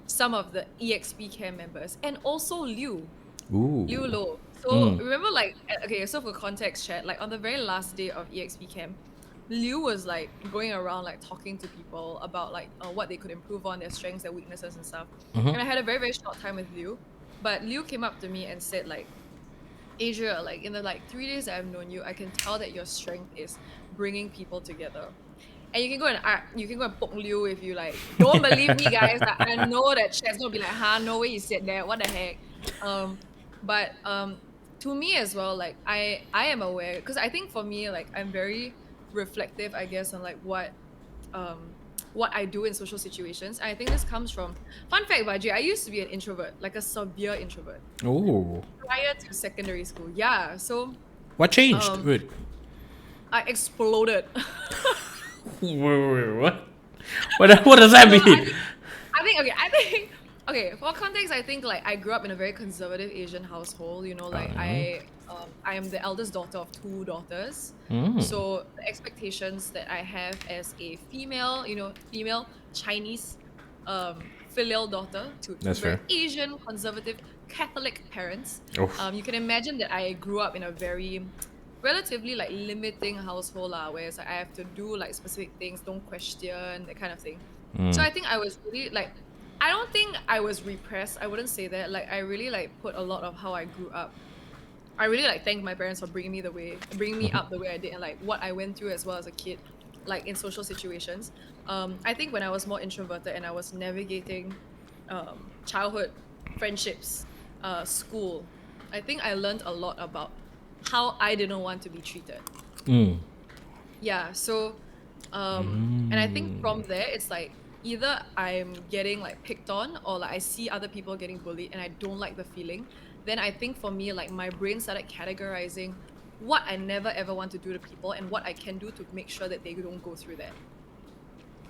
some of the EXP Care members and also Liu Ooh. Lo. So remember, like, okay, so for context, chat, like on the very last day of EXP camp, Liu was like going around like talking to people about like what they could improve on, their strengths, their weaknesses, and stuff. And I had a very very short time with Liu, but Liu came up to me and said like, Adria, like in the like 3 days that I've known you, I can tell that your strength is bringing people together. And you can go and poke Liu if you like. Don't believe me, guys. I know that chat's gonna be like, huh, no way you said that. What the heck? But to me as well, like I am aware because I think for me, like I'm very reflective, I guess, on like what I do in social situations. And I think this comes from fun fact, Badri, I used to be an introvert, like a severe introvert Ooh. prior to secondary school. Yeah. So What changed? um Wait. I exploded. Wait, what? What does that So mean? okay, for context, I think like I grew up in a very conservative Asian household, like I am the eldest daughter of two daughters. So the expectations that I have as a female, female Chinese filial daughter to two That's very fair. Asian conservative Catholic parents, Oof. you can imagine that I grew up in a very relatively like limiting household where it's like I have to do like specific things, don't question, that kind of thing. So I think I was really like, I don't think I was repressed. I wouldn't say that. Like I really like put a lot of how I grew up. I really like thank my parents for bringing me up the way I did, and like what I went through as well as a kid, like in social situations. I think when I was more introverted and I was navigating childhood friendships, school, I think I learned a lot about how I didn't want to be treated. Yeah, so and I think from there it's like either I'm getting like picked on or like I see other people getting bullied and I don't like the feeling. Then I think for me, like my brain started categorizing what I never ever want to do to people and what I can do to make sure that they don't go through that.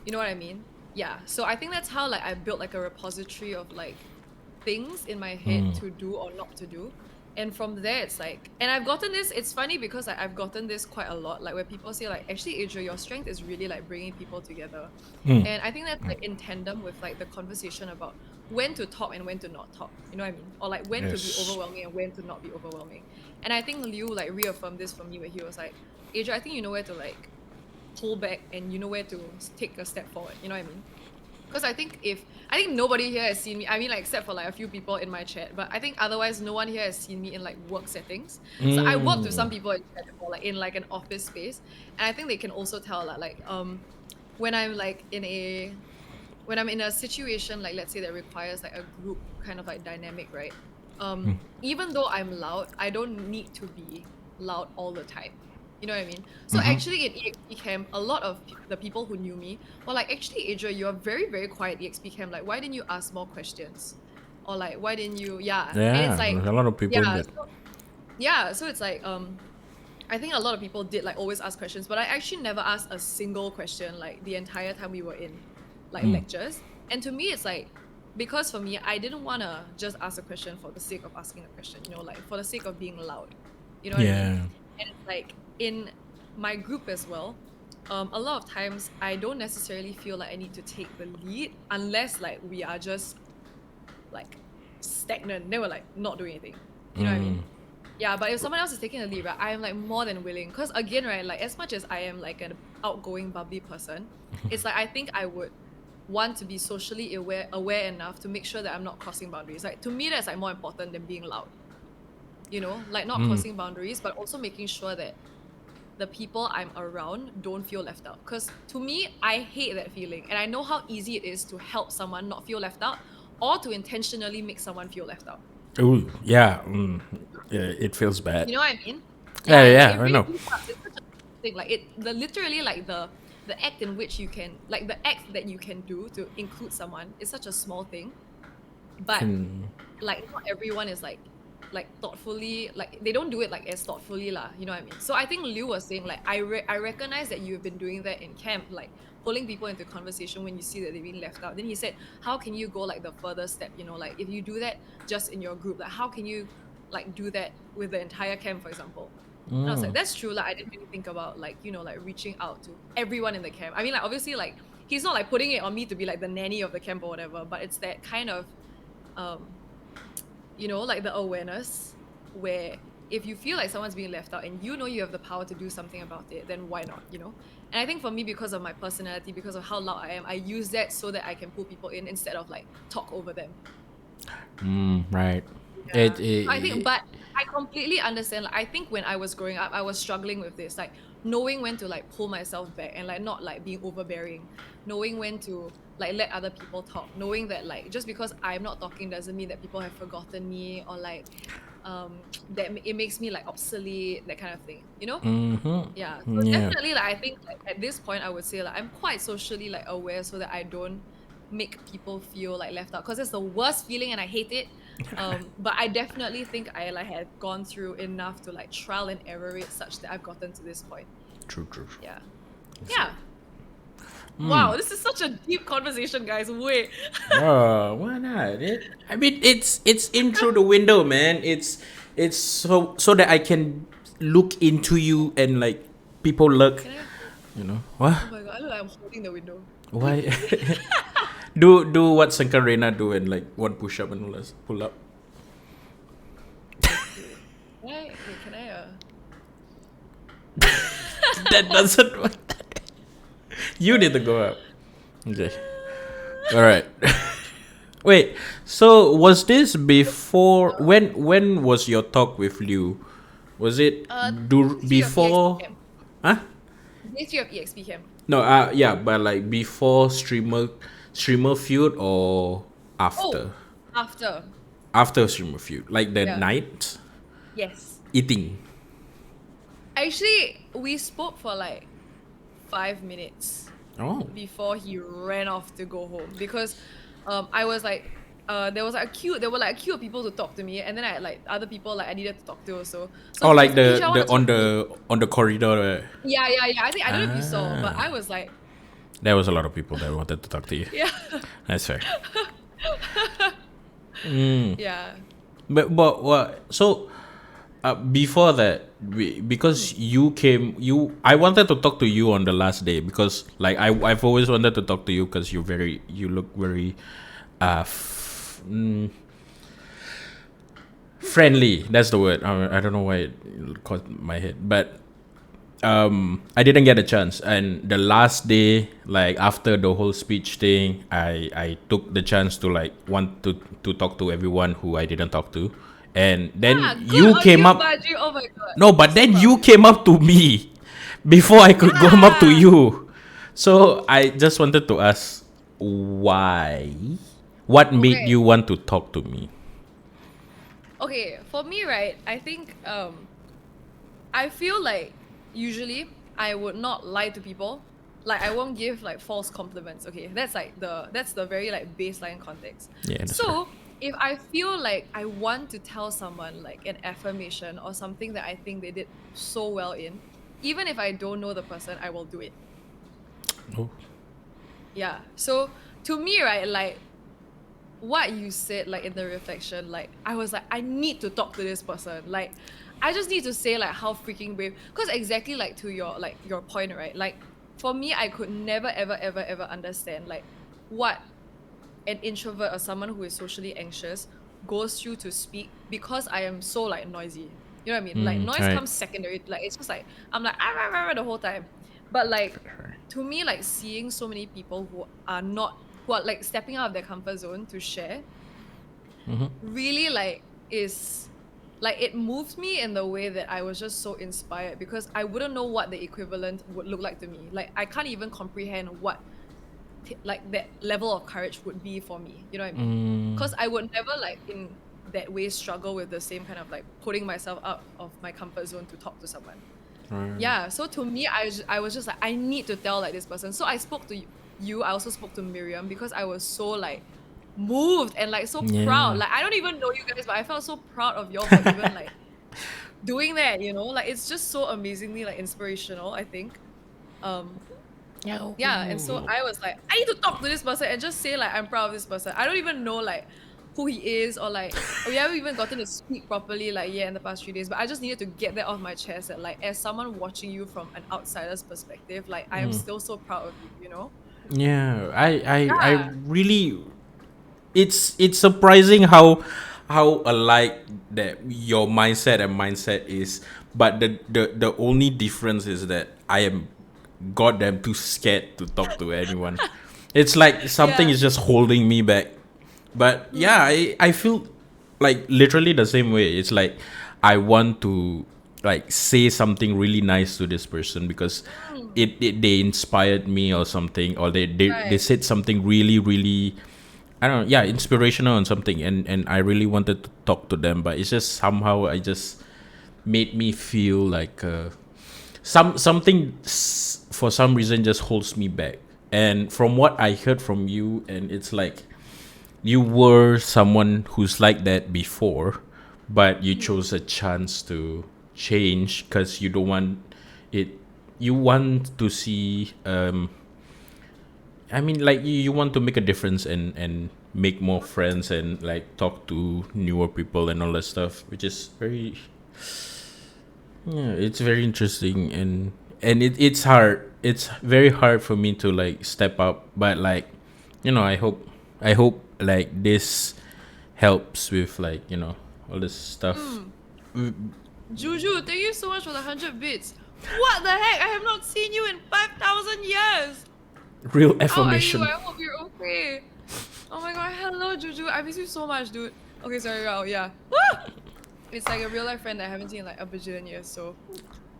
You know what I mean? Yeah. So I think that's how like I built like a repository of like things in my head to do or not to do. And from there, it's like, and I've gotten this, it's funny because like, I've gotten this quite a lot, like where people say like, actually, Adria, your strength is really like bringing people together. And I think that's like in tandem with like the conversation about when to talk and when to not talk. You know what I mean? Or like when to be Yes. overwhelming and when to not be overwhelming. And I think Liu like reaffirmed this for me where he was like, Adria, I think you know where to like pull back and you know where to take a step forward. You know what I mean? Because I think nobody here has seen me. I mean, like except for like a few people in my chat, but I think otherwise no one here has seen me in like work settings. So I worked with some people in chat before, like in like an office space, and I think they can also tell that like when I'm like when I'm in a situation like let's say that requires like a group kind of like dynamic, right? Even though I'm loud, I don't need to be loud all the time. You know what I mean? So actually in EXP camp, a lot of the people who knew me were like, actually, Adria, you are very, very quiet EXP camp. Like, why didn't you ask more questions? Or like, why didn't you? Yeah. And it's Yeah, like, a lot of people yeah. that. So it's like, I think a lot of people did like always ask questions, but I actually never asked a single question like the entire time we were in like lectures. And to me, it's like, because for me, I didn't want to just ask a question for the sake of asking a question, like for the sake of being loud. You know what I mean? Yeah. And it's like in my group as well, a lot of times I don't necessarily feel like I need to take the lead unless like we are just like stagnant. Then we're like not doing anything. You know what I mean? Yeah, but if someone else is taking the lead, right, I am like more than willing. Because again, right, like as much as I am like an outgoing, bubbly person, it's like I think I would want to be socially aware enough to make sure that I'm not crossing boundaries. Like to me, that's like more important than being loud. Like not crossing boundaries, but also making sure that the people I'm around don't feel left out. Because to me, I hate that feeling. And I know how easy it is to help someone not feel left out or to intentionally make someone feel left out. Ooh, yeah. Yeah, it feels bad. You know what I mean? Yeah, It's like yeah, it I really know. sucks. It's such a thing. Like literally like the act in which you can like the act that you can do to include someone is such a small thing. but like not everyone is like thoughtfully, like they don't do it like as thoughtfully lah, you know what I mean? So I think Liu was saying like I recognize that you've been doing that in camp, like pulling people into conversation when you see that they've been left out. Then he said, how can you go like the further step, you know, like if you do that just in your group, like how can you like do that with the entire camp, for example? And I was like, that's true, like I didn't really think about like, you know, like reaching out to everyone in the camp. I mean, like obviously like he's not like putting it on me to be like the nanny of the camp or whatever, but it's that kind of you know, like the awareness where if you feel like someone's being left out and you know you have the power to do something about it, then why not, you know? And I think for me, because of my personality, because of how loud I am, I use that so that I can pull people in instead of like talk over them. Right. Yeah. I think, but I completely understand. Like, I think when I was growing up, I was struggling with this, like knowing when to like pull myself back and like not like being overbearing, knowing when to like let other people talk, knowing that like just because I'm not talking doesn't mean that people have forgotten me or like that it makes me like obsolete, that kind of thing, you know? Yeah. So Yeah. definitely like I think like at this point I would say like I'm quite socially like aware so that I don't make people feel like left out, because it's the worst feeling and I hate it. But I definitely think I like had gone through enough to like trial and error it such that I've gotten to this point. True. Yeah. Yeah. Wow, this is such a deep conversation, guys. Wait. Oh, why not? I mean, it's in through the window, man. It's so that I can look into you and like people look, Can I you know. What? Oh my god, I look like I'm holding the window. Why? do what Sankarena do and like one push up and pull up. Can I That doesn't work. You need to go up. Okay. All right. Wait. So was this before? When was your talk with Liu? Was it before? Huh? Day 3 of EXP camp. No. Yeah, but like before streamer feud or after? After. After streamer feud, like the Yeah. night Yes. eating. Actually, we spoke for like 5 minutes Oh. before he ran off to go home, because I was like there were like a queue of people to talk to me, and then I had like other people like I needed to talk to also. So Oh, he like was like, "Isha, I the wanna talk to you." on the corridor. Right? Yeah. I think I don't know if you saw, but I was like, There was a lot of people that wanted to talk to you. yeah. That's fair. Yeah. But what? So before that, because I wanted to talk to you on the last day because like I've always wanted to talk to you because you look very friendly. That's the word. I don't know why it caught my head, but I didn't get a chance. And the last day, like after the whole speech thing, I took the chance to like want to talk to everyone who I didn't talk to. And then Good you on came you, up. Badri. Oh my god. No, but then So you proud. came up to me before I could come up to you. So I just wanted to ask why? What made Okay. you want to talk to me? Okay, for me, right, I think I feel like usually I would not lie to people. Like I won't give like false compliments. Okay, that's the very like baseline context. Yeah, that's So if I feel like I want to tell someone like an affirmation or something that I think they did so well in, even if I don't know the person, I will do it. Oh. Yeah. So to me, right, like what you said, like in the reflection, like I was like, I need to talk to this person. Like I just need to say like how freaking brave. Because exactly like to your point, right? Like for me, I could never ever understand like what an introvert or someone who is socially anxious goes through to speak, because I am so like noisy. You know what I mean? Like noise right. comes secondary. Like it's just like I'm like "Ah, rah, rah, rah," the whole time. But like to me, like seeing so many people who are like stepping out of their comfort zone to share really like is like it moved me in the way that I was just so inspired, because I wouldn't know what the equivalent would look like to me. Like I can't even comprehend what like that level of courage would be for me, you know what I mean? Because I would never like in that way struggle with the same kind of like putting myself out of my comfort zone to talk to someone. Yeah, so to me, I was just like, I need to tell like this person. So I spoke to you. I also spoke to Miriam, because I was so like moved and like so proud. Yeah. Like I don't even know you guys, but I felt so proud of y'all for even like doing that, you know? Like it's just so amazingly like inspirational, I think. Um yeah, and so I was like, I need to talk to this person and just say like I'm proud of this person. I don't even know like who he is or like we haven't even gotten to speak properly like in the past few days. But I just needed to get that off my chest that like as someone watching you from an outsider's perspective, like I am still so proud of you, you know? Yeah, I Yeah. really, it's surprising how alike that your mindset is, but the only difference is that I am goddamn too scared to talk to anyone. It's like something Yeah. is just holding me back. But yeah, Mm, I feel like literally the same way. It's like I want to like say something really nice to this person because mm, they inspired me or something, or they right. said something really, I don't know, yeah, inspirational and something, and I really wanted to talk to them, but it's just somehow I just made me feel like for some reason just holds me back. And from what I heard from you, and it's like you were someone who's like that before, but you Mhm. chose a chance to change because you don't want it. You want to see. I mean, like you want to make a difference and make more friends and like talk to newer people and all that stuff, which is very, yeah, it's very interesting. And it's hard. It's very hard for me to like step up, but like, I hope like this helps with like all this stuff. Mm. Juju, thank you so much for the 100 bits. What the heck? I have not seen you in 5,000 years. Real How are you? affirmation. I hope you're okay. Oh my god, hello Juju. I miss you so much, dude. Okay, sorry, wow, yeah. Ah! It's like a real life friend that I haven't seen in like a bajillion years, so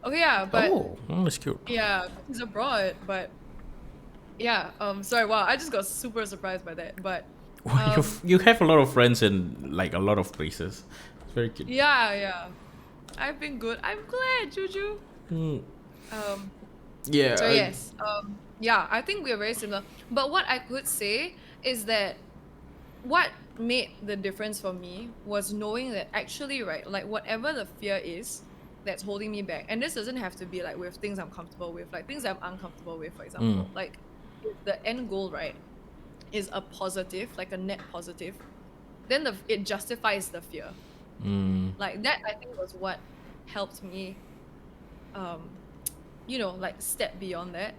okay, yeah, but Oh, that's cute. yeah, he's abroad, but yeah, sorry, wow, I just got super surprised by that. But Well, you have a lot of friends in like a lot of places. It's very cute. yeah, yeah. I've been good. I'm glad, Juju. Um Yeah. So yes, yeah, I think we're very similar. But what I could say is that what made the difference for me was knowing that actually, right, like whatever the fear is that's holding me back, and this doesn't have to be like with things I'm comfortable with, like things I'm uncomfortable with, for example. Like if the end goal, right, is a positive, like a net positive, then it justifies the fear. Like that, I think was what helped me um like step beyond that.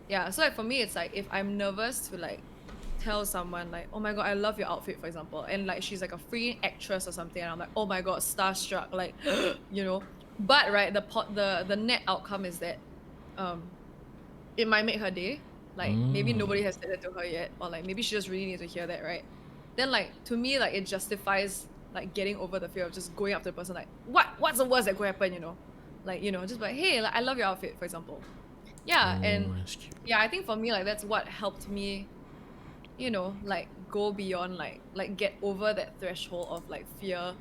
Yeah, so like for me it's like if I'm nervous to like tell someone like, oh my god, I love your outfit, for example, and like she's like a free actress or something, and I'm like, oh my god, starstruck, like but right, the net outcome is that um it might make her day. Like maybe nobody has said it to her yet, or like maybe she just really needs to hear that, right? Then like to me, like it justifies like getting over the fear of just going up to the person like, what's the worst that could happen, like just like, hey, like I love your outfit, for example. Yeah, and Oh, that's cute. yeah, I think for me like that's what helped me, like go beyond like get over that threshold of like fear.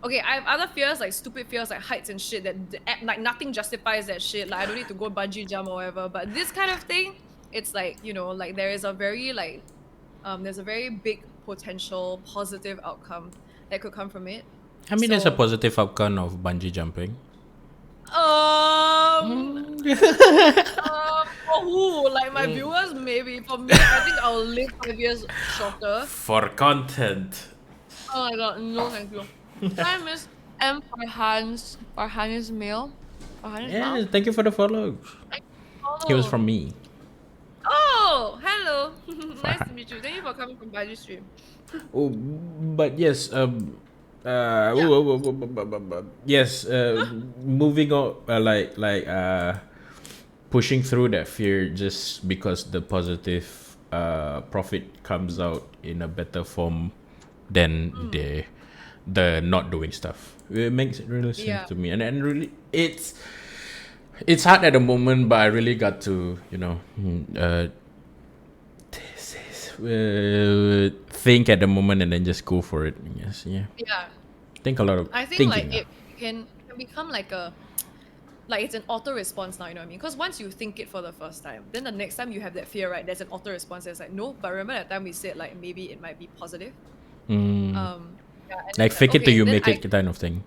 Okay, I have other fears, like stupid fears like heights and shit like nothing justifies that shit. Like I don't need to go bungee jump or whatever. But this kind of thing, it's like, like there is a very like there's a very big potential positive outcome that could come from it. I mean, there's a So positive outcome of bungee jumping. um for who? Like my viewers, maybe. For me, I think I'll live 5 years shorter. For content. Oh my god, no thank you. Hi, Miss M. Farhan's mail. Farhan's Yeah, mail? thank you for the follow. He was Oh. from me. Oh, hello. Nice to Farhan. meet you. Thank you for coming from Badri stream. Oh, but yes, Yeah. yes, moving on, pushing through that fear just because the positive profit comes out in a better form than Mm. the not doing stuff. It makes it really sense Yeah. to me, and really it's hard at the moment, but I really got to think at the moment and then just go for it. Yes, yeah. Yeah. Think a lot of I think like thinking. it can become like like it's an auto response now, you know what I mean? Because once you think it for the first time, then the next time you have that fear, right? There's an auto response that's like, no, but remember that time we said like maybe it might be positive. Yeah, and then Like it's fake it till okay, you then make it kind of thing.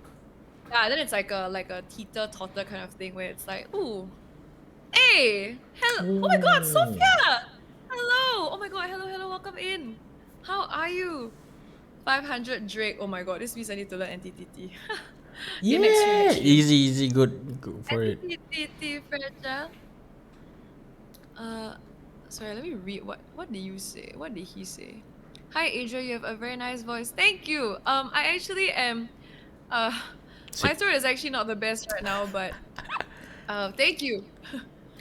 yeah, then it's like a teeter totter kind of thing where it's like, ooh, hey, hello, oh my god, Sophia, hello, oh my god, hello, welcome in. How are you? 500 Drake. Oh my god, this means I need to learn NTTT. Okay, next stream. Easy, good. Go for it. NTTT fragile. Sorry, let me read what did you say? What did he say? Hi Adria, you have a very nice voice. Thank you. I actually am my throat is actually not the best right now, but thank you.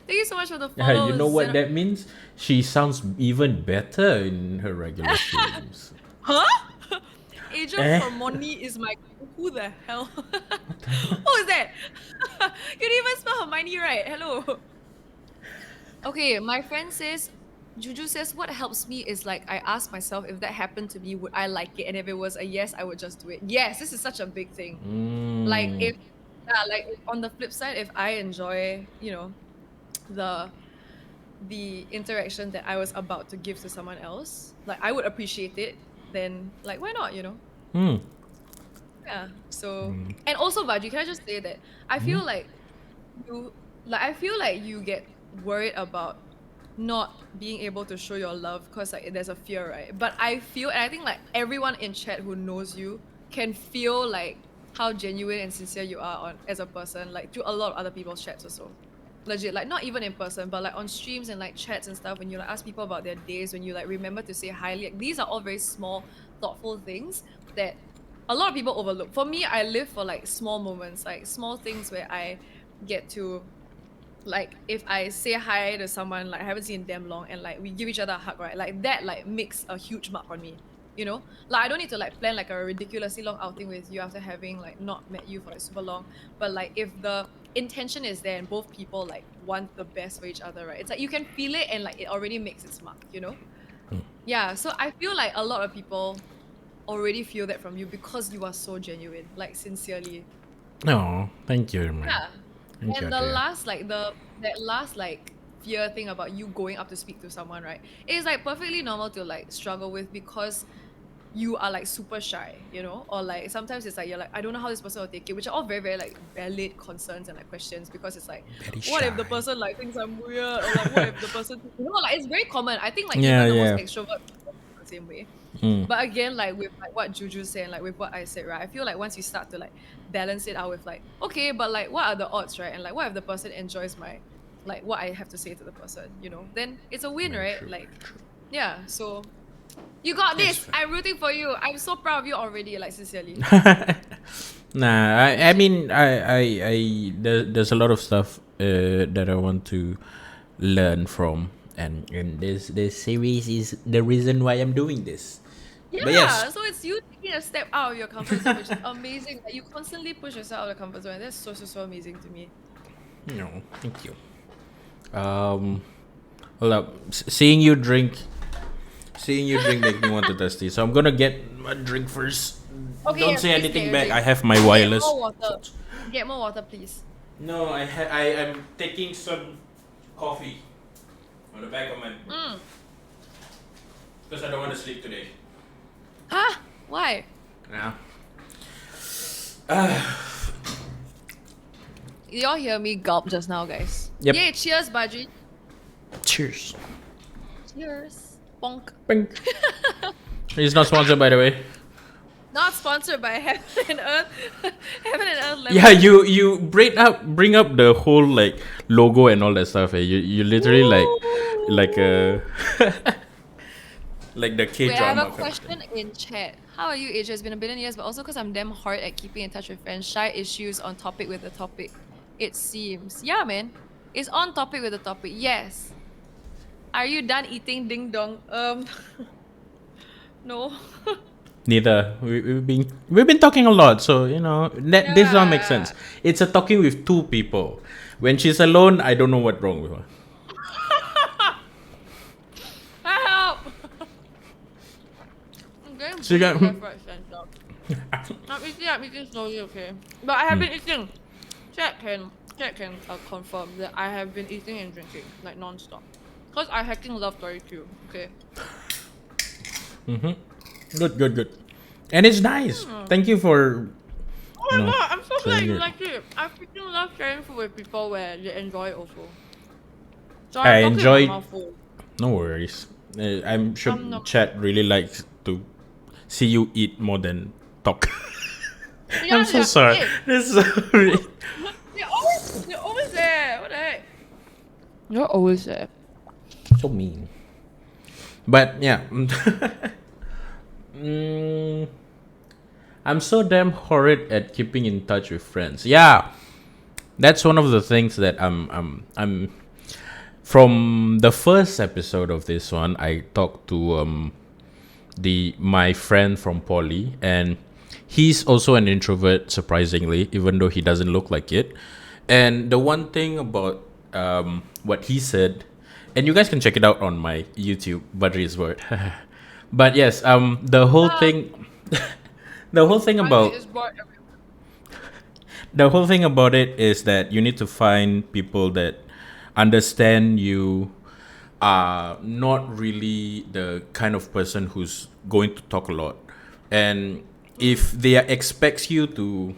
Thank you so much for the Yeah, you know follows. what that means? She sounds even better in her regular streams. Huh? Adria Eh? Hermione is my who the hell? Who is that? You didn't even spell Hermione right. Hello. Okay, my friend says, Juju says, what helps me is like I ask myself if that happened to me, would I like it? And if it was a yes, I would just do it. Yes, this is such a big thing. Like if yeah, like on the flip side, if I enjoy, you know, the interaction that I was about to give to someone else, like I would appreciate it, then like why not, you know? Yeah. So and also Badri, can I just say that I feel like I feel like you get worried about not being able to show your love because like there's a fear, right? But I feel and I think like everyone in chat who knows you can feel like how genuine and sincere you are on as a person, like through a lot of other people's chats also. Legit, like not even in person, but like on streams and like chats and stuff, when you like ask people about their days, when you like remember to say hi, like these are all very small, thoughtful things that a lot of people overlook. For me, I live for like small moments, like small things where I get to like if I say hi to someone like I haven't seen them long and like we give each other a hug, right? Like that like makes a huge mark on me. You know? Like I don't need to like plan like a ridiculously long outing with you after having like not met you for like super long. But like if the intention is there and both people like want the best for each other, right? It's like you can feel it and like it already makes its mark, you know? Yeah. So I feel like a lot of people already feel that from you because you are so genuine, like sincerely. Oh, thank you, man. Yeah. Thank you, And the Adria. last like that last like fear thing about you going up to speak to someone, right? It is like perfectly normal to like struggle with because you are like super shy, you know? Or like sometimes it's like you're like, I don't know how this person will take it, which are all very, very like valid concerns and like questions because it's like, Very what if the shy. person like thinks I'm weird? Or like what if the person you know, like it's very common. I think like Yeah, even the most yeah. extrovert people feel the same way. But again, like with like what Juju said, like with what I said, right? I feel like once you start to like balance it out with like, okay, but like what are the odds, right? And like what if the person enjoys my like what I have to say to the person, you know? Then it's a win, Very right? true, Like, very true. yeah. So you got Yes, this. fair. I'm rooting for you. I'm so proud of you already, like sincerely. Nah, I mean, there's a lot of stuff that I want to learn from, and this series is the reason why I'm doing this. But yes, Yeah. So it's you taking a step out of your comfort zone, which is amazing. Like you constantly push yourself out of the comfort zone. And that's so amazing to me. no, thank you. Hold up, seeing you drink make me want to test this. So I'm gonna get a drink first. Okay, Don't yes, say please get anything your back. drink. I have my Get wireless. more water. Get more water, please. No, I'm taking some coffee on the back of my because I don't want to sleep today. Huh? Why? Yeah. Y'all hear me gulp just now, guys. Yep. Yay, cheers, Badri. Cheers. Cheers. Bonk. Bing. It's not sponsored, by the way. Not sponsored by Heaven and Earth. Heaven and Earth lemon. Yeah, you bring up the whole like logo and all that stuff. You literally like a like the K Wait, I have drama a kind of question thing. in chat. How are you, Asia? It's been a billion years, but also because I'm damn hard at keeping in touch with friends. Shy issues on topic with the topic. It seems. Yeah, man. It's on topic with the topic. Yes. Are you done eating ding dong? No. Neither. We've been talking a lot, so you know this all makes Yeah. sense. It's a talking with two people. When she's alone, I don't know what's wrong with her. Help! I'm getting So you got- bullied left, right, center. I'm eating slowly, okay? But I have been eating. Chat can Cat can confirm that I have been eating and drinking like non-stop. Because I hecking love Tori Q, okay? Good. And it's nice. Thank you for, Oh you my know, god, I'm so glad sharing you it. like it. I freaking love sharing food with people where they enjoy it also. So I'm I talking with my enjoyed. mouth full. No worries. I'm sure I'm not. chat really likes to see you eat more than talk. I'm Yeah, so yeah. sorry. Hey, This is sorry. they're always there. What the heck? You're always there. So mean. But yeah. Mm, I'm so damn horrid at keeping in touch with friends. Yeah, that's one of the things that I'm from the first episode of this one. I talked to the my friend from poly, and he's also an introvert, surprisingly, even though he doesn't look like it. And the one thing about what he said, and you guys can check it out on my YouTube, Badri's word. But yes, the whole thing Badri about is bored. the whole thing about it is that you need to find people that understand you are not really the kind of person who's going to talk a lot, and if they expects you to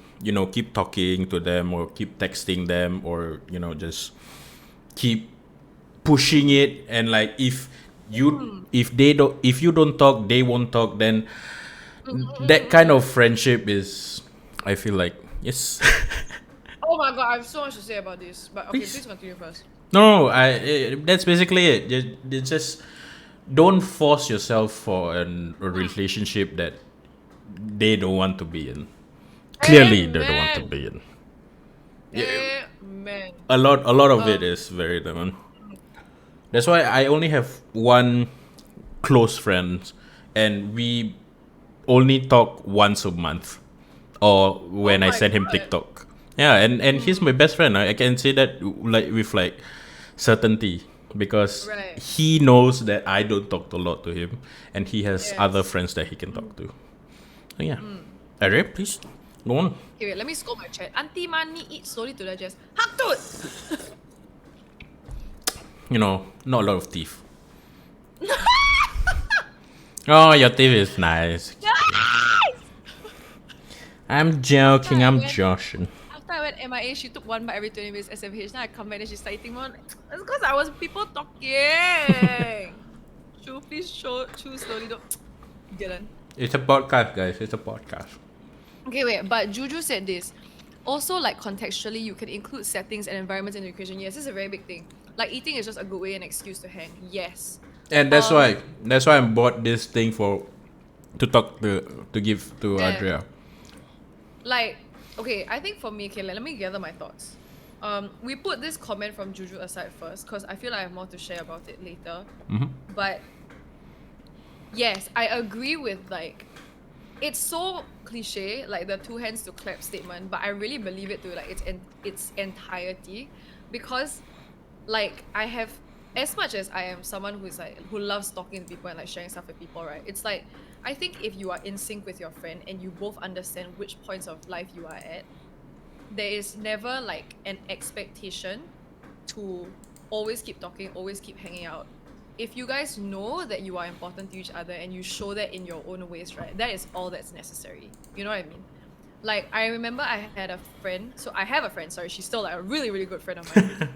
keep talking to them or keep texting them or just keep pushing it, and like if you don't talk they won't talk, then that kind of friendship is, I feel like, yes. Oh my god, I have so much to say about this. But okay, Please. please continue first. No, that's basically it. Just don't force yourself for a relationship that they don't want to be in. Clearly, they don't want to Amen. be in. Yeah, Amen. a lot of it Um, is very demon. That's why I only have one close friend, and we only talk once a month, or oh when I my send him god. TikTok. Yeah, and he's my best friend. I can say that like with like certainty, because Right. he knows that I don't talk a lot to him, and he has other Yes. friends that he can talk to. So yeah, Arya, please go on. Okay, wait, let me scroll my chat. Auntie Mani eat slowly to digest. Hak tut! Not a lot of teeth. Oh, your teeth is nice. Guys! I'm After joking. I I'm went joshing. after I went MIA, she took one bite every 20 minutes SMH. Then I come back and she started eating more. It's because I was people talking. Shoo, please chew slowly. Don't. Dylan. It's a podcast, guys. It's a podcast. Okay, wait, but Juju said this. Also, like contextually, you can include settings and environments in the equation. Yes, this is a very big thing. Like eating is just a good way and excuse to hang. Yes. And Um, that's why I bought this thing for to talk to give to yeah. Adria. Like, okay, I think for me, okay, let me gather my thoughts. We put this comment from Juju aside first, because I feel like I have more to share about it later. But yes, I agree with like it's so cliche, like the two hands to clap statement, but I really believe it to like its entirety, because like I have, as much as I am someone who's like who loves talking to people and like sharing stuff with people, right? It's like I think if you are in sync with your friend and you both understand which points of life you are at, there is never like an expectation to always keep talking, always keep hanging out. If you guys know that you are important to each other and you show that in your own ways, right? That is all that's necessary. You know what I mean? Like I remember I had a friend, so I have a friend, sorry, she's still like a really, really good friend of mine.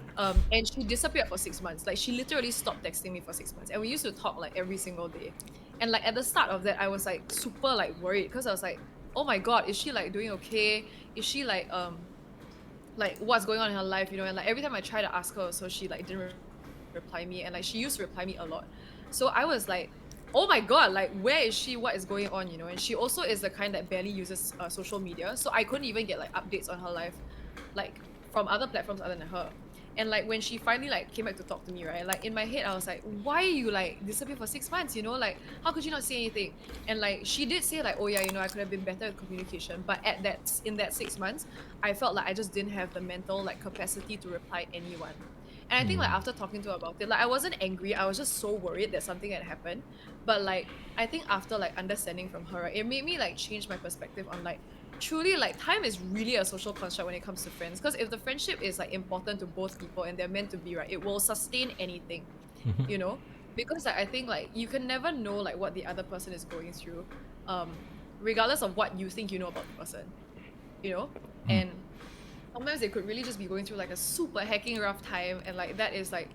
And she disappeared for 6 months. Like she literally stopped texting me for 6 months. And we used to talk like every single day. And like at the start of that, I was like super like worried because I was like, oh my god, is she like doing okay? Is she like what's going on in her life, you know? And like every time I try to ask her, so she like didn't reply me, and like she used to reply me a lot. So I was like, oh my god, like where is she, what is going on, you know? And she also is the kind that barely uses social media, so I couldn't even get like updates on her life like from other platforms other than her. And like when she finally like came back to talk to me, right, like in my head I was like, why you like disappear for 6 months, you know? Like how could you not say anything? And like she did say like, oh yeah, you know, I could have been better at communication, but at that in that 6 months I felt like I just didn't have the mental like capacity to reply anyone. And I think like after talking to her about it, like I wasn't angry, I was just so worried that something had happened. But like I think after like understanding from her, right, it made me like change my perspective on like truly like time is really a social construct when it comes to friends. Because if the friendship is like important to both people and they're meant to be, right, it will sustain anything, you know? Because like, I think like you can never know like what the other person is going through, regardless of what you think you know about the person, you know? And sometimes they could really just be going through like a super hecking rough time, and like that is like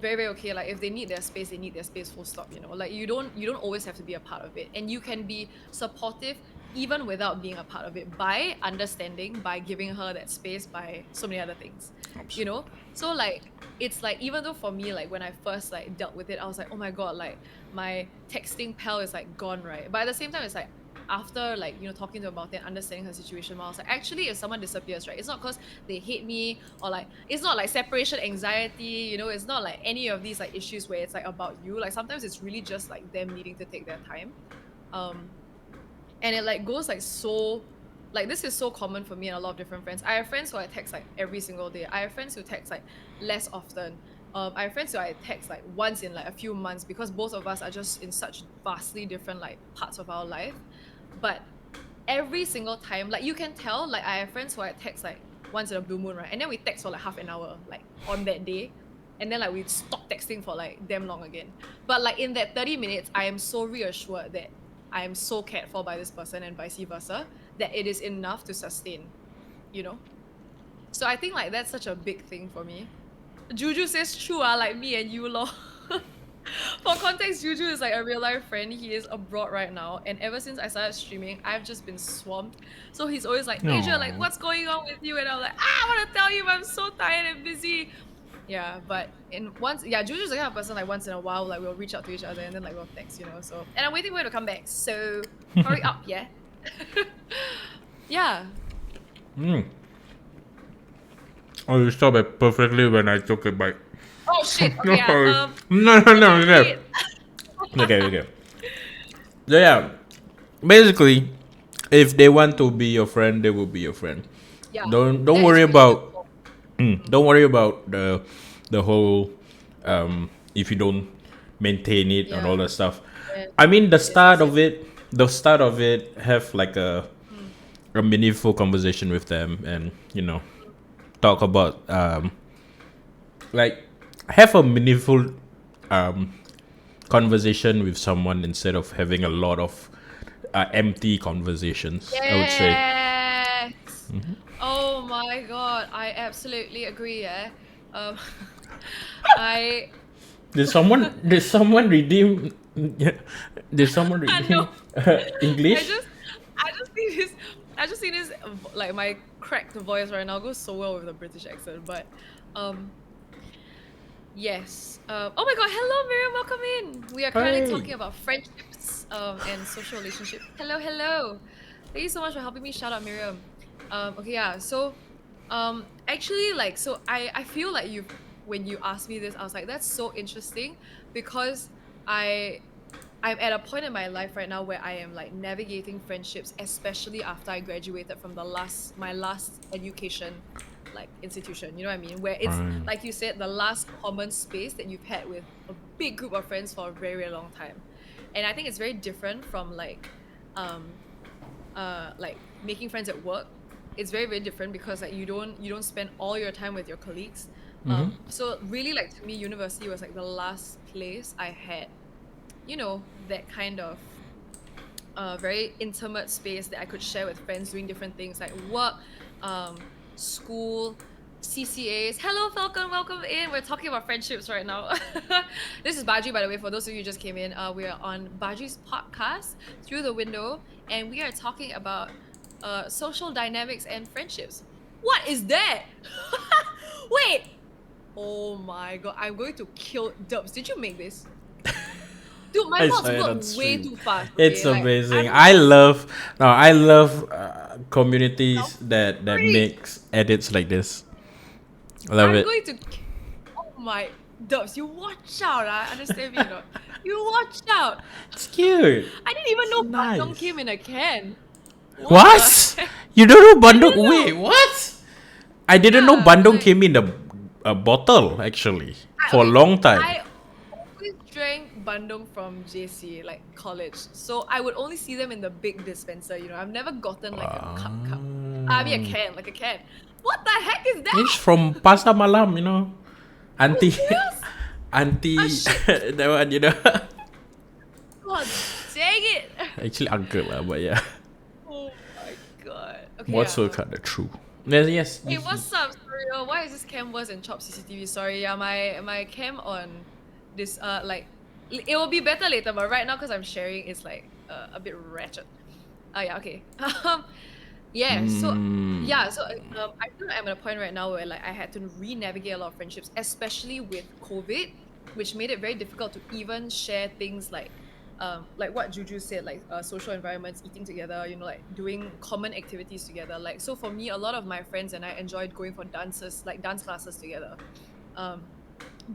very, very okay. Like if they need their space, they need their space, full stop, you know? Like you don't always have to be a part of it. And you can be supportive even without being a part of it, by understanding, by giving her that space, by so many other things. You know? So like it's like, even though for me, like when I first like dealt with it, I was like, oh my god, like my texting pal is like gone, right? But at the same time, it's like after like, you know, talking to her about it, understanding her situation, I was like, actually if someone disappears, right, it's not because they hate me, or like it's not like separation anxiety, you know, it's not like any of these like issues where it's like about you. Like sometimes it's really just like them needing to take their time. And it like goes like so, like this is so common for me and a lot of different friends. I have friends who I text like every single day. I have friends who text like less often. I have friends who I text like once in like a few months, because both of us are just in such vastly different like parts of our life. But every single time, like you can tell, like I have friends who I text like once in a blue moon, right? And then we text for like half an hour, like on that day. And then like we stop texting for like damn long again. But like in that 30 minutes, I am so reassured that I am so cared for by this person, and vice versa, that it is enough to sustain, you know? So I think like that's such a big thing for me. Juju says true, like me and you, lor. For context, Juju is like a real life friend. He is abroad right now, and ever since I started streaming, I've just been swamped. So he's always like, Asia, like what's going on with you? And I'm like, I want to tell you, I'm so tired and busy. Yeah, but Juju's the kind of person like once in a while, like we'll reach out to each other and then like we'll text, you know. So, and I'm waiting for him to come back. So hurry up, yeah. Yeah. Oh, you stopped it perfectly when I took a bite. Oh shit. Okay. Yeah, No. Okay. Okay. So yeah, basically, if they want to be your friend, they will be your friend. Yeah. Don't That is worry really about simple. don't worry about the whole if you don't maintain it and Yeah. all that stuff. Yeah. I mean, Yes, the start of it, have like a meaningful conversation with them, and you know, talk about like have a meaningful conversation with someone instead of having a lot of empty conversations, I would say. Yes. Oh my god, I absolutely agree. Yeah. I Did someone redeem did someone I redeem know. English? I just see this like my cracked voice right now goes so well with the British accent. But yes. Oh my god, hello Miriam, welcome in. We are currently Hey. talking about friendships and social relationships. Hello. Thank you so much for helping me shout out Miriam. Okay, yeah. So actually like, so I feel like when you asked me this, I was like, that's so interesting, because I'm at a point in my life right now where I am like navigating friendships, especially after I graduated from my last education like institution, you know what I mean? Where it's Right. like you said, the last common space that you've had with a big group of friends for a very, very long time. And I think it's very different from like making friends at work. It's very, very different, because like you don't spend all your time with your colleagues. So really, like to me, university was like the last place I had, you know, that kind of very intimate space that I could share with friends doing different things like work, school, CCAs. Hello, Falcon, welcome in. We're talking about friendships right now. This is Badri, by the way, for those of you who just came in. We are on Badri's podcast, Through the Window, and we are talking about social dynamics and friendships. What is that? Wait! Oh my god, I'm going to kill Dubs. Did you make this? Dude, my I mouse saw it on work way stream. too fast. It's Okay? Like, amazing. I'm I love communities so that freak. makes edits like this. I love I'm it. going to. Oh my, Dubs, you watch out. I understand me, you know. You watch out. It's cute. I didn't even know Bandung Nice. came in a can. What the What? heck? You don't know I Bandung? didn't know. Wait, what? I didn't know Yeah, Bandung like came in a bottle actually for a okay. long time. I always drank Bandung from JC, like college. So I would only see them in the big dispenser, I've never gotten like a cup. I mean a can, like a can. What the heck is It's that? from Pasar Malam, Are you Auntie, serious? Ah, auntie, shit. that one, God dang it. Actually, uncle lah, but yeah. Oh my god. Okay, What's so yeah. kind of true? Yes. Hey, what's up, Surreal? Why is this cam worse than Chop CCTV? Sorry, yeah, my cam on this it will be better later, but right now because I'm sharing, it's like a bit ratchet. Yeah, okay. Yeah, so I feel like I'm at a point right now where like I had to re-navigate a lot of friendships, especially with COVID, which made it very difficult to even share things like what Juju said, like social environments, eating together, like doing common activities together. Like, so for me, a lot of my friends and I enjoyed going for dances, like dance classes together.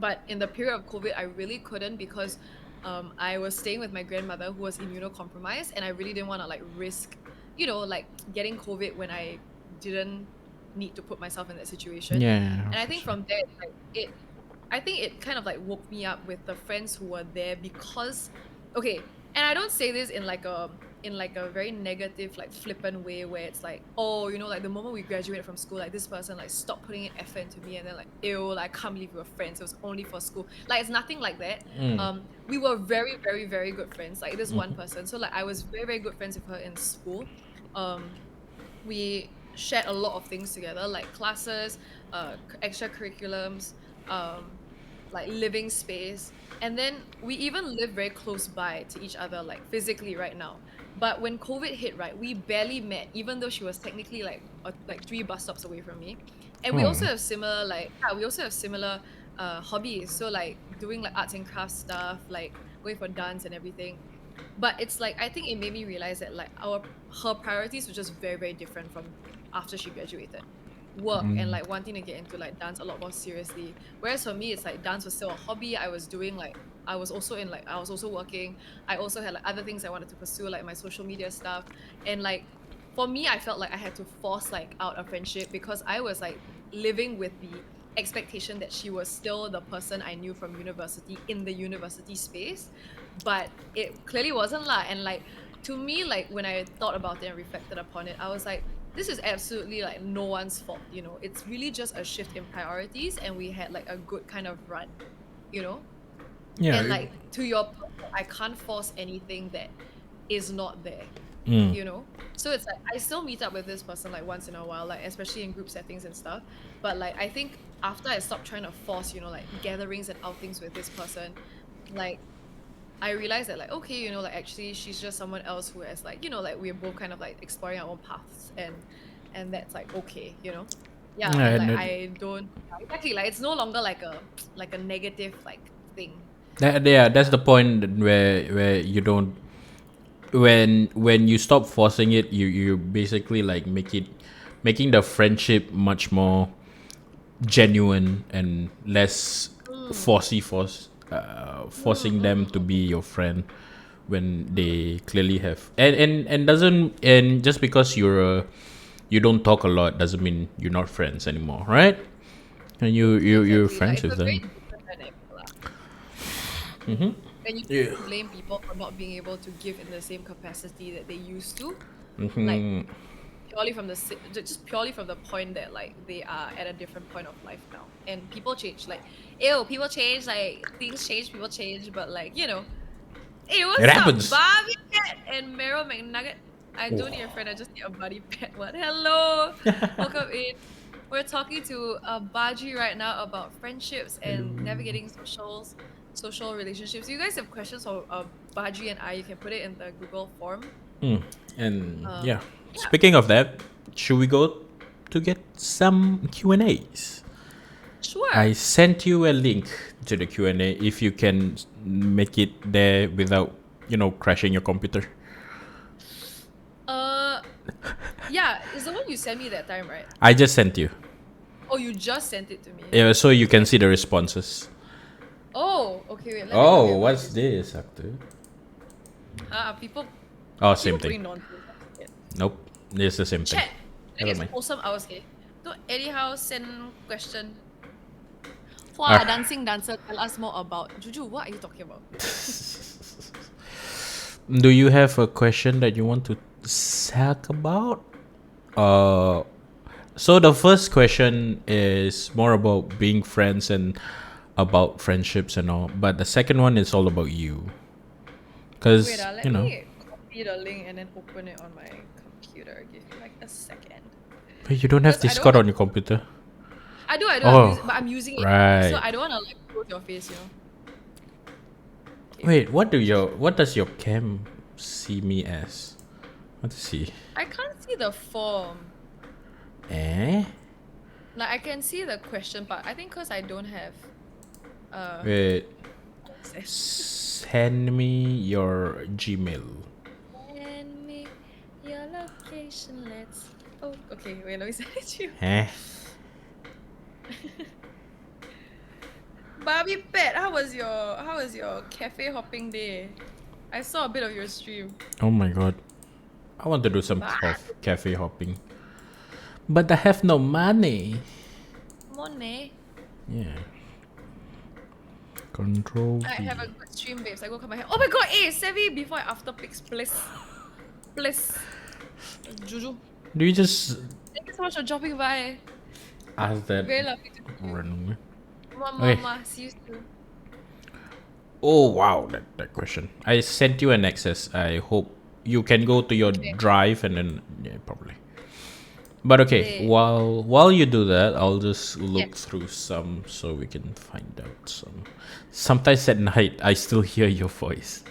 But in the period of COVID, I really couldn't because I was staying with my grandmother who was immunocompromised, and I really didn't want to like risk, like getting COVID when I didn't need to put myself in that situation. Yeah. And I think from there, I think it kind of like woke me up with the friends who were there because, okay, and I don't say this in like a very negative, like flippant way where it's like, oh, like the moment we graduated from school, like this person like stopped putting in effort into me, and then like, ew, like, I can't believe we were friends. It was only for school. Like, it's nothing like that. We were very, very, very good friends. Like this one person. So like I was very, very good friends with her in school. We shared a lot of things together, like classes, extracurriculums, like living space. And then we even live very close by to each other, like physically right now. But when COVID hit, right, we barely met, even though she was technically like 3 bus stops away from me. And we also have similar hobbies. So like doing like arts and crafts stuff, like going for dance and everything. But it's like I think it made me realize that like her priorities were just very, very different from after she graduated. Work and like wanting to get into like dance a lot more seriously. Whereas for me, it's like dance was still a hobby. I was also working. I also had like other things I wanted to pursue, like my social media stuff. And like for me, I felt like I had to force like out a friendship because I was like living with the expectation that she was still the person I knew from university in the university space. But it clearly wasn't lah. And like to me, like when I thought about it and reflected upon it, I was like, this is absolutely like no one's fault, it's really just a shift in priorities, and we had like a good kind of run, Yeah. and like to your point, I can't force anything that is not there, so it's like I still meet up with this person like once in a while, like especially in group settings and stuff. But like I think after I stopped trying to force like gatherings and outings with this person, like I realized that like, okay, like actually she's just someone else who has like, like we're both kind of like exploring our own paths, and that's like okay, Yeah, Yeah, and like and I don't exactly, like it's no longer like a negative like thing. that's the point where you don't, when you stop forcing it, you basically like making the friendship much more genuine and less forcing them to be your friend when they clearly have, and doesn't, and just because you don't talk a lot doesn't mean you're not friends anymore, right? And you're Exactly, like friends it's with a very them. different dynamic lah. Mm-hmm. And you Yeah. can't blame people for not being able to give in the same capacity that they used to, like Mm-hmm. purely from just purely from the point that like they are at a different point of life now, and people change. Like, ew, people change. Like things change, people change. But like hey, It what's up, happens. Bobby Cat and Meryl McNugget? I don't need a friend. I just need a buddy pet. What? Hello, welcome in. We're talking to Badri right now about friendships Hello. and navigating social relationships. You guys have questions for Badri and I, you can put it in the Google form. And Um, yeah, yeah, speaking of that, should we go to get some Q&As? I sure. sent you a link to the Q&A if you can make it there without, crashing your computer. Uh, yeah, it's the one you sent me that time, right? I just sent you. Oh, you just sent it to me. Yeah, so you can Okay. see the responses. Oh, okay. Wait, let me look Oh, at what's Badri's. this, Actor? People Oh, people same thing. putting nonsense. Yeah. Nope, it's the same thing. Chat. I think Never it's mind. wholesome hours, okay? Don't anyhow send question. Dancing dancer, tell us more about Juju. What are you talking about? Do you have a question that you want to talk about? Uh, so the first question is more about being friends and about friendships and all, but the second one is all about you, Wait, because let me copy the link and then open it on my computer. Give me like a second. But you don't have Because I don't Discord on want your computer. I do, Oh, but I'm using it. So right. I don't want to like close your face, you know. Okay, Wait, what does your cam see me as? What to see? I can't see the form. Eh? Like I can see the question part. I think because I don't have Wait, access. send me your Gmail. Send me your location. Let's. Oh, okay. Wait, let me send it to you. Eh? Barbie Pet, how was your cafe hopping day? I saw a bit of your stream. Oh my god. I want to do some Bah, cafe hopping. But I have no money. Monet. Yeah. Control I V. have a good stream, babes. I go cut my hair. Oh my god, send me before and after pics, please. Please. Juju. Do you just Thank you so much for dropping by. ask that Very lovely to meet you. randomly? Okay. Mama, see you soon. Oh wow, that question. I sent you an access. I hope you can go to your Okay. drive and then yeah, probably. But okay, There. while you do that, I'll just look Yes. through some so we can find out some. Sometimes at night, I still hear your voice.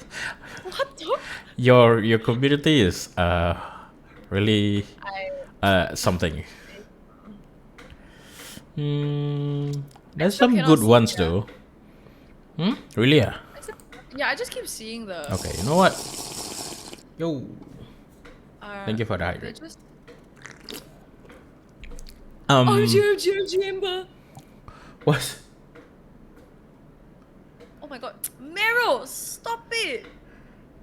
What the? Your community is really I something. There's still some cannot good see ones it. though. Really? Yeah. Yeah, I just keep seeing the. Okay. You know what? Yo. Thank you for the They hydrate. just. Um. Amber. What? Oh my god. Meryl, stop it!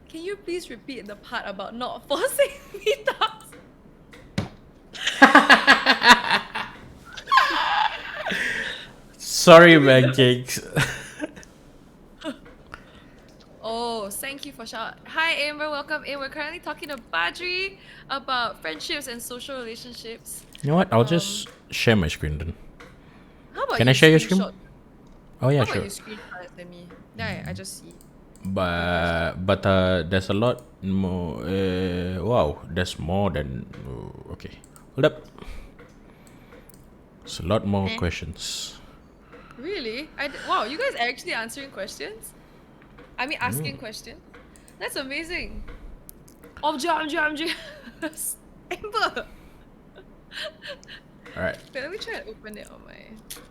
Can you please repeat the part about not forcing meetups? Sorry, pancakes. Oh, thank you for shout. Hi Amber, welcome in. We're currently talking to Badri about friendships and social relationships. You know what? I'll just share my screen then. How about Can you I share your screen? screenshot? Oh yeah, How about sure. you screenshot it to me? Then I just see. But there's a lot more. Wow, there's more than. Okay, hold up. It's a lot more Eh. questions. Really? Wow, you guys are actually answering questions? I mean asking questions? That's amazing. OMG. Amber! All right. Wait, let me try and open it on my.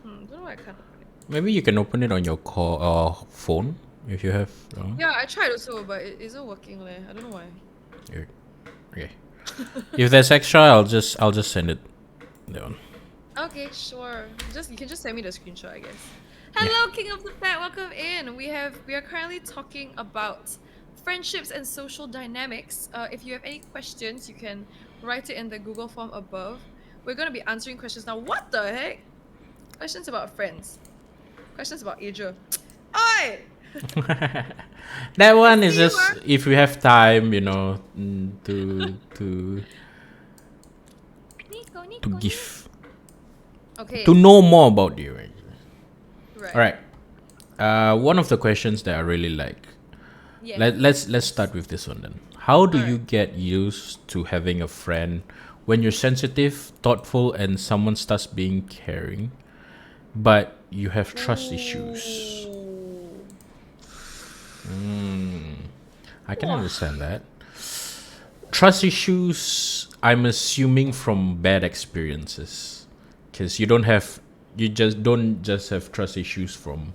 Don't know why I can't open it. Maybe you can open it on your phone if you have. Yeah, I tried also, but it isn't working. I don't know why. Here. Okay. If there's extra, I'll just send it. Down. Okay, sure. You can just send me the screenshot, I guess. Hello, King of the Fat. Welcome in. We are currently talking about friendships and social dynamics. If you have any questions, you can write it in the Google form above. We're gonna be answering questions now. What the heck? Questions about friends. Questions about Adria. Oi! That one is See you, just if we have time, to Nico. give Okay. to know more about you. Right. All right. One of the questions that I really like. Yeah. Let's start with this one then. How do you Alright. get used to having a friend when you're sensitive, thoughtful, and someone starts being caring, but you have trust issues? Ooh. I can understand that. Trust issues, I'm assuming from bad experiences, because you just don't just have trust issues from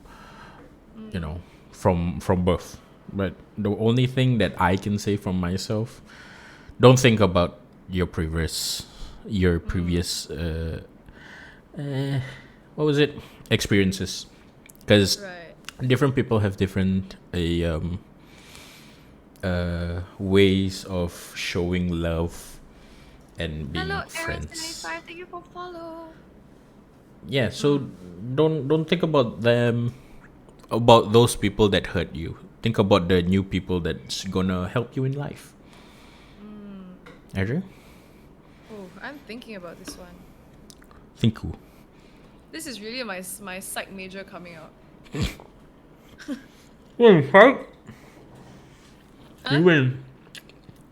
from birth. But the only thing that I can say from myself, don't think about your previous what was it, experiences, because Right. different people have different ways of showing love and being Hello, friends. Aaron75. Thank you for follow. Yeah, so don't think about them, about those people that hurt you. Think about the new people that's gonna help you in life. Mm. Adria? Oh, I'm thinking about this one. Think who? This is really my psych major coming out. Right? Huh?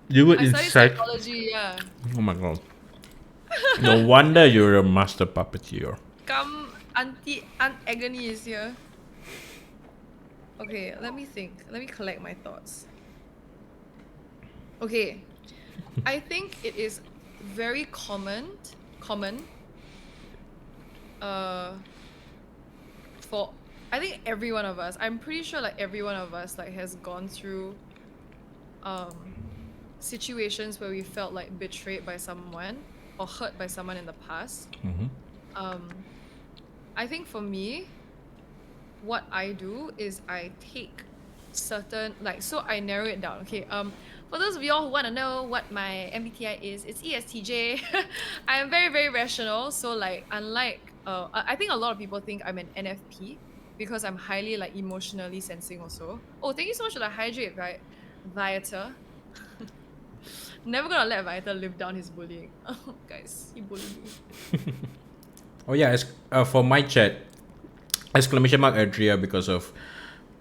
You were I in studied psych. psychology, yeah. Oh my god. No wonder you're a master puppeteer. Come, Aunt Agony is here. Okay, let me think. Let me collect my thoughts. Okay, I think it is very common, uh, for I think every one of us. I'm pretty sure like every one of us like has gone through um situations where we felt like betrayed by someone or hurt by someone in the past. Um, I think for me, what I do is I take certain like so I narrow it down. Okay. For those of y'all who want to know what my MBTI is, it's ESTJ. I am very, very rational. So like unlike I think a lot of people think I'm an NFP because I'm highly like emotionally sensing also. Oh, thank you so much for the hydrate, right? Viator. Never gonna let Viator live down his bullying. Oh, guys, he bullied me. Oh yeah, for my chat, exclamation mark Adria because of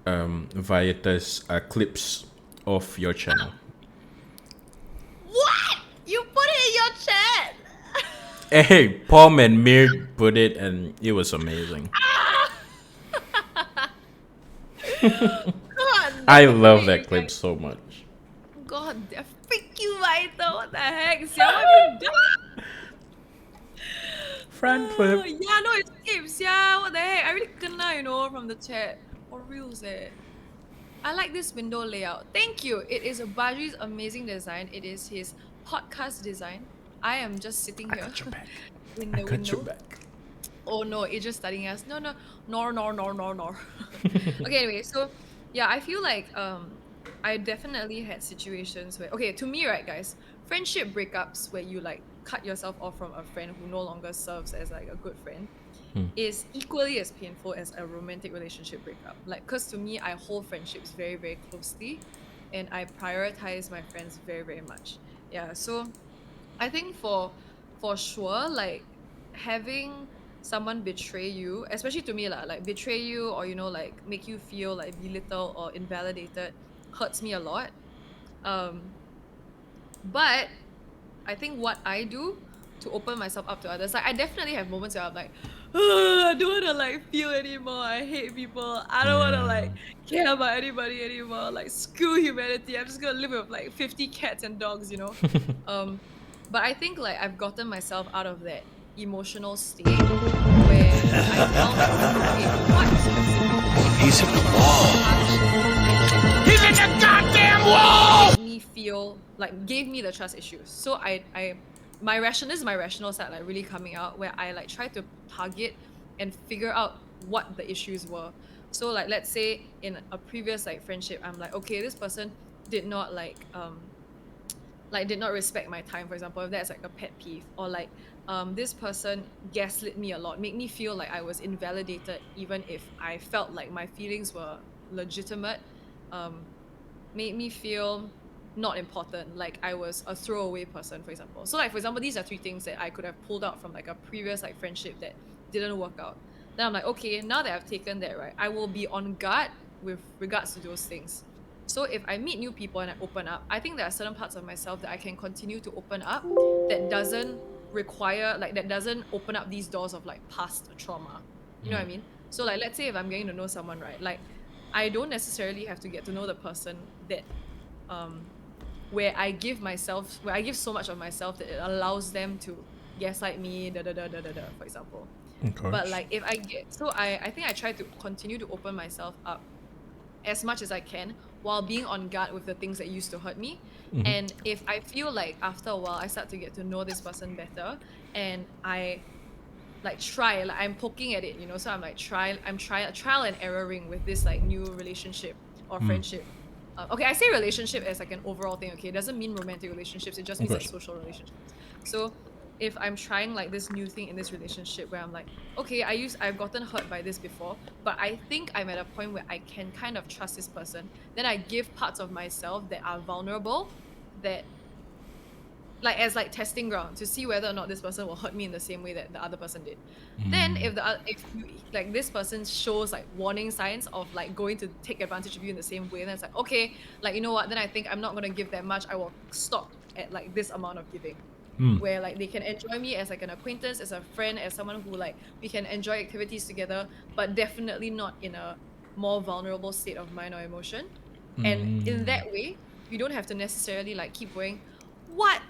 Viator's clips of your channel. What? You put it in your chat? Hey, Pom and Mir put it and it was amazing. God I damn love it, you that clip guys. so much. God damn. Freak you, Vita. What the heck? Sia, what have you done? Front flip. Yeah, no, it's skips. Yeah, what the heck? I really kena, from the chat. For reals, eh. I like this window layout. Thank you. It is Badri's amazing design. It is his podcast design. I am just sitting I here got your back. in I the got your window. back. Oh no, it's just studying us. No, no, nor. Okay, anyway, so yeah, I feel like I definitely had situations where okay, to me, right, guys, friendship breakups where you like cut yourself off from a friend who no longer serves as like a good friend is equally as painful as a romantic relationship breakup. Like, cause to me, I hold friendships very, very closely and I prioritize my friends very, very much. Yeah. So I think for sure, like having someone betray you, especially to me, like betray you or like make you feel like belittled or invalidated, hurts me a lot. Um, but I think what I do to open myself up to others, like I definitely have moments where I'm like, "Ugh, I don't want to like feel anymore. I hate people. I don't want to Yeah. like care about anybody anymore. Like screw humanity. I'm just gonna live with like 50 cats and dogs. Um, but I think like I've gotten myself out of that emotional state where I felt like, okay, what specifically He's in from the the wall. past He's in the goddamn wall! made me feel like gave me the trust issues. So my rational is my rational side like really coming out where I like try to target and figure out what the issues were. So like let's say in a previous like friendship, I'm like, okay, this person did not like did not respect my time, for example, if that's like a pet peeve, or like this person gaslit me a lot, make me feel like I was invalidated even if I felt like my feelings were legitimate, um made me feel not important, like I was a throwaway person, for example. So like for example, these are three things that I could have pulled out from like a previous like friendship that didn't work out. Then I'm like, okay, now that I've taken that, right, I will be on guard with regards to those things. So if I meet new people and I open up, I think there are certain parts of myself that I can continue to open up that doesn't require like that doesn't open up these doors of like past trauma. You know what I mean? So like let's say if I'm getting to know someone, right? Like I don't necessarily have to get to know the person that where I give so much of myself that it allows them to gaslight me, for example. But Gosh. like if I get so I think I try to continue to open myself up as much as I can while being on guard with the things that used to hurt me. And if I feel like after a while I start to get to know this person better and I like try like I'm poking at it, so I'm like trial and erroring with this like new relationship or friendship. Okay, I say relationship as like an overall thing. Okay, it doesn't mean romantic relationships, it just means like Gosh. social relationships. So if I'm trying like this new thing in this relationship where I'm like, okay, I've gotten hurt by this before, but I think I'm at a point where I can kind of trust this person. Then I give parts of myself that are vulnerable, that like as like testing ground to see whether or not this person will hurt me in the same way that the other person did. Then if you, like this person shows like warning signs of like going to take advantage of you in the same way, then it's like, okay, like you know what, then I think I'm not going to give that much. I will stop at like this amount of giving, where like they can enjoy me as like an acquaintance, as a friend, as someone who like we can enjoy activities together, but definitely not in a more vulnerable state of mind or emotion. And in that way, you don't have to necessarily like keep going, what,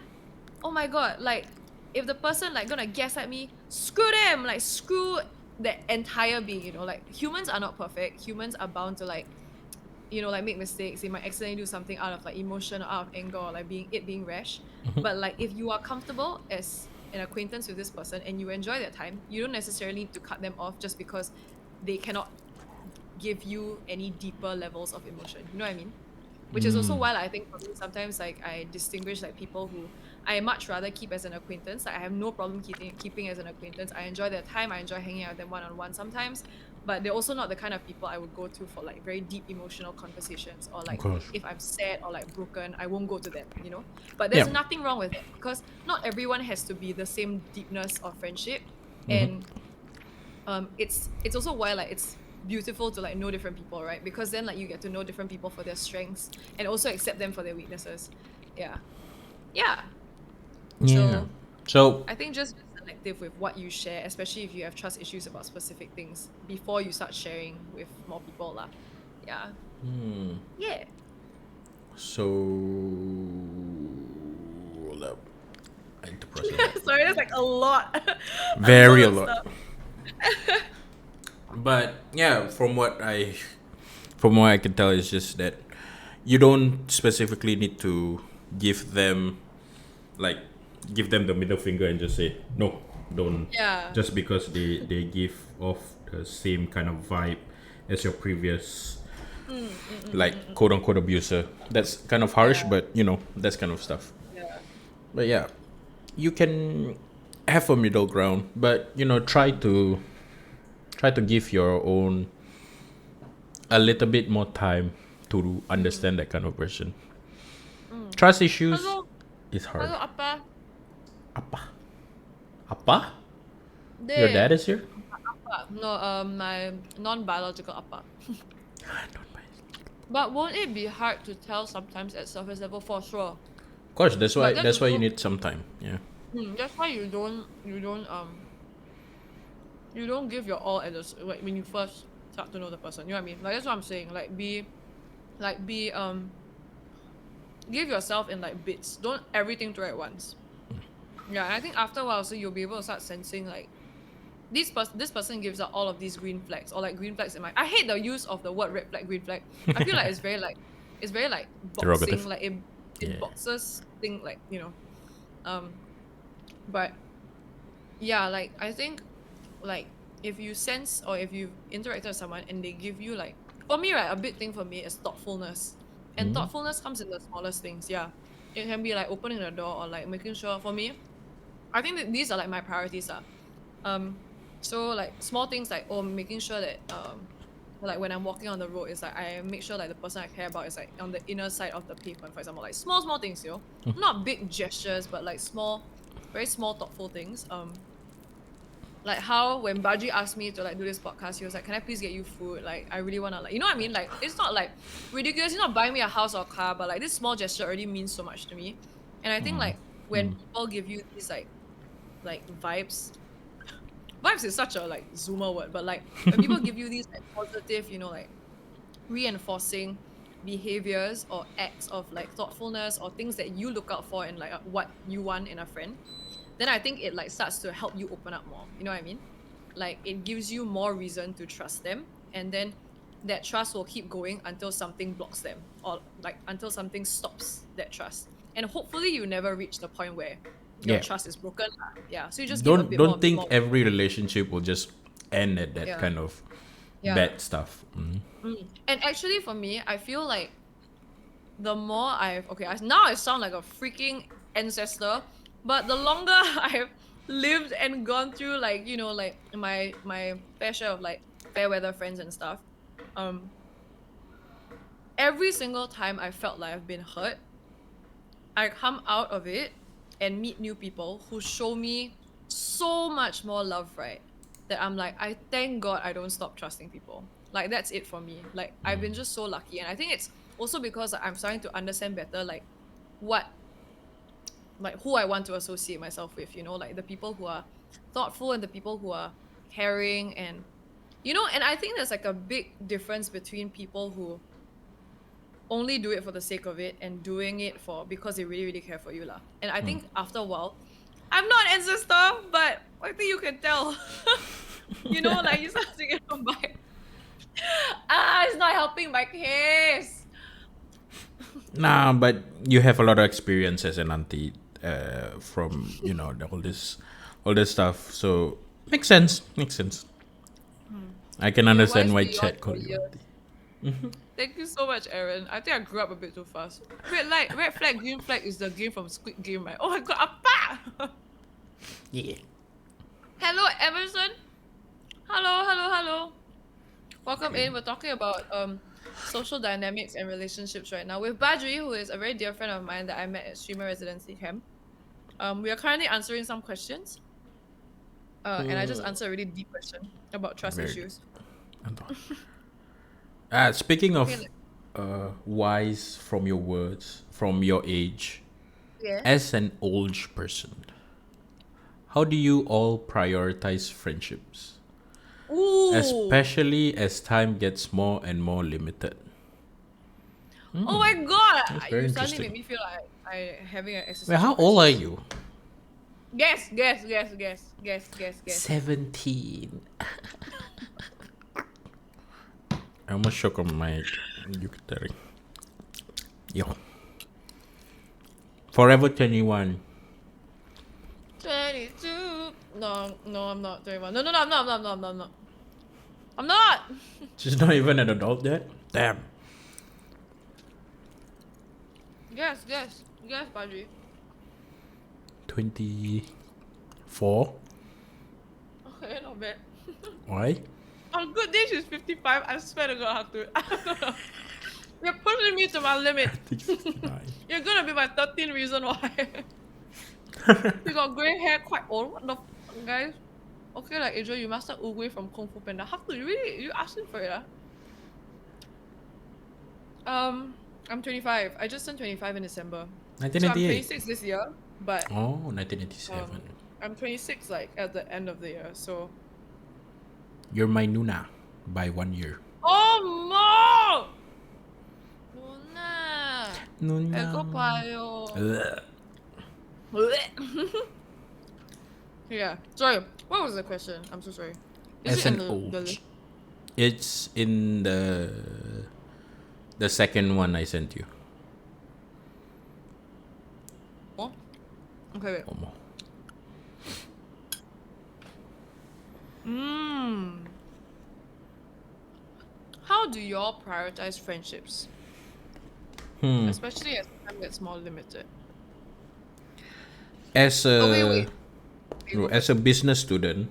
oh my god, like if the person like gonna guess at me, screw them, like screw the entire being, you know, like humans are not perfect. Humans are bound to like, you know, like make mistakes. They might accidentally do something out of like emotion or out of anger or like being rash. But like if you are comfortable as an acquaintance with this person and you enjoy their time, you don't necessarily need to cut them off just because they cannot give you any deeper levels of emotion. You know what I mean? Which is also why like, I think for me sometimes like I distinguish like people who I much rather keep as an acquaintance. Like I have no problem keeping as an acquaintance. I enjoy their time. I enjoy hanging out with them one-on-one sometimes, but they're also not the kind of people I would go to for like very deep emotional conversations, or like course. if I'm sad or like broken, I won't go to them, you know. But there's Yeah. nothing wrong with it because not everyone has to be the same deepness of friendship, and it's also why like it's beautiful to like know different people, right? Because then like you get to know different people for their strengths and also accept them for their weaknesses. Yeah. Yeah. So I think just be selective with what you share, especially if you have trust issues about specific things before you start sharing with more people lah. Yeah. Yeah. so hold up. I need to process that. Sorry, that's like a lot. Very a of lot. stuff. But yeah, from what I can tell is just that you don't specifically need to give them the middle finger and just say no, don't. Yeah. Just because they give off the same kind of vibe as your previous like quote unquote abuser. That's kind of harsh, Yeah. but you know, that's kind of stuff. Yeah. But yeah, you can have a middle ground, but you know, try to give your own a little bit more time to understand that kind of person. Trust issues Hello, is hard. hello, apa? Apa? Your There. dad is here? Apa. No, my non-biological apa. But won't it be hard to tell sometimes at surface level? For sure. Of course, that's why But that's you also- need some time. Yeah. That's why you don't give your all at like when you first start to know the person. You know what I mean? Like that's what I'm saying. Give yourself in like bits. Don't everything throw at once. Yeah, and I think after a while, so you'll be able to start sensing like this person gives out all of these green flags, or like green flags in my. I hate the use of the word red flag, green flag. I feel like it's very boxing, Derogative. like it Yeah. boxes thing, like you know, but yeah, like I think like if you sense or if you interacted with someone and they give you like, for me right, a big thing for me is thoughtfulness, and thoughtfulness comes in the smallest things. Yeah, it can be like opening the door or like making sure. For me, I think that these are like my priorities so like small things like making sure that like when I'm walking on the road, it's like I make sure like the person I care about is like on the inner side of the pavement, for example, like small things, you know, not big gestures, but like small, very small thoughtful things. Like how when Badri asked me to like do this podcast, he was like, can I please get you food? Like I really wanna, like, you know what I mean? Like it's not like ridiculous, he's not buying me a house or a car, but like this small gesture already means so much to me. And I think like when people give you these like vibes is such a like zoomer word, but like when people give you these like positive, you know, like reinforcing behaviors or acts of like thoughtfulness or things that you look out for in like what you want in a friend, then I think it like starts to help you open up more. You know what I mean? Like it gives you more reason to trust them, and then that trust will keep going until something blocks them, or like until something stops that trust. And hopefully you never reach the point where your Yeah. trust is broken. Yeah. So you just give a bit Don't think more. every relationship will just end at that Yeah. kind of Yeah. bad stuff. And actually, for me, I feel like the more now I sound like a freaking ancestor, But the longer I've lived and gone through, like, you know, like my fair share of like fair weather friends and stuff, um, every single time I felt like I've been hurt, I come out of it and meet new people who show me so much more love, right? That I'm like, I thank God I don't stop trusting people. Like that's it for me. Like I've been just so lucky. And I think it's also because I'm starting to understand better like what like who I want to associate myself with, you know, like the people who are thoughtful and the people who are caring and you know, and I think there's like a big difference between people who only do it for the sake of it and doing it for because they really, really care for you lah. And I think after a while, I'm not an ancestor, but I think you can tell. You know, like you start to get on by. It's not helping my case. Nah, but you have a lot of experience as an auntie from, all this stuff. So, makes sense. I can understand why Wise chat beyond called your you years. auntie. Thank you so much, Aaron. I think I grew up a bit too fast. Red flag, green flag is the game from Squid Game, right? Oh my god, apa! Yeah. Hello, Emerson. Hello. Welcome Okay. in. We're talking about social dynamics and relationships right now with Badri, who is a very dear friend of mine that I met at streamer residency camp. We are currently answering some questions. And I just answered a really deep question about trust Very issues. Speaking Okay, of wise from your words, from your age, yeah. as an old person, how do you all prioritize friendships? Ooh. Especially as time gets more and more limited. Oh my god! That's very You suddenly interesting. made me feel like I having an Wait, existential how old are crisis. you? Guess. 17. I almost shook on my ukulele. Yo. Forever 21. 22. No, I'm not 21. No, I'm not. I'm not! She's not even an adult yet? Damn. Guess, Badri. 24? Okay, not bad. Why? On good days, she's 55. I swear to God, I don't know. You're pushing me to my limit. 59. You're gonna be my 13th reason why. You got grey hair, quite old. What the fuck, guys? Okay, like Adria, you mastered Uguay from Kung Fu Panda. How could you really? You asking for it, I'm 25. I just turned 25 in December. So I'm 1988. 26 this year, but Oh, 1987. I'm 26 like at the end of the year. So You're my Nuna by 1 year. oh mo, Nuna, ego Nuna. payo. Ugh. Yeah. Sorry. What was the question? I'm so sorry. As Is it an in the old. list? It's in the second one I sent you. Oh? Okay, wait. Omo. How do y'all prioritize friendships? Especially as time gets more limited. As a Wait. no, as a business student,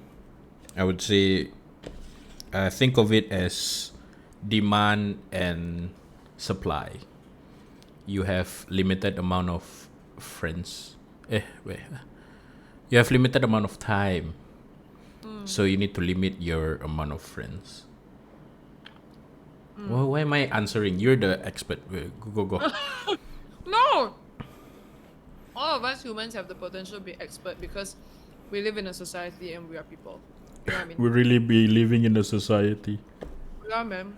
I would say think of it as demand and supply. You have limited amount of friends. You have limited amount of time. So you need to limit your amount of friends. Well, why am I answering? You're the expert. Go. No! All of us humans have the potential to be expert because we live in a society and we are people. You know what I mean? We really be living in a society. Yeah, man.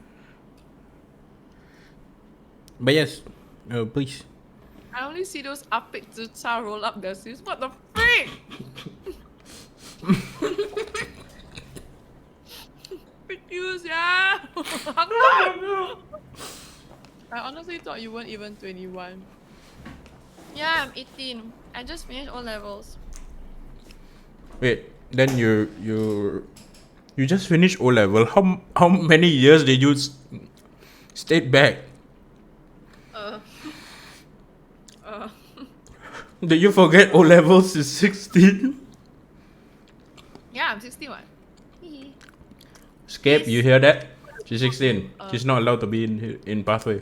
But yes, please. I only see those apik zi roll up their sleeves. What the freak? Confused, yeah. I honestly thought you weren't even 21. Yeah, I'm 18. I just finished O levels. Wait, then you just finished O level. How many years did you stayed back? Did you forget O levels is 16? Yeah, I'm 61. Scape, Yes. you hear that? She's 16. Uh, She's not allowed to be in pathway.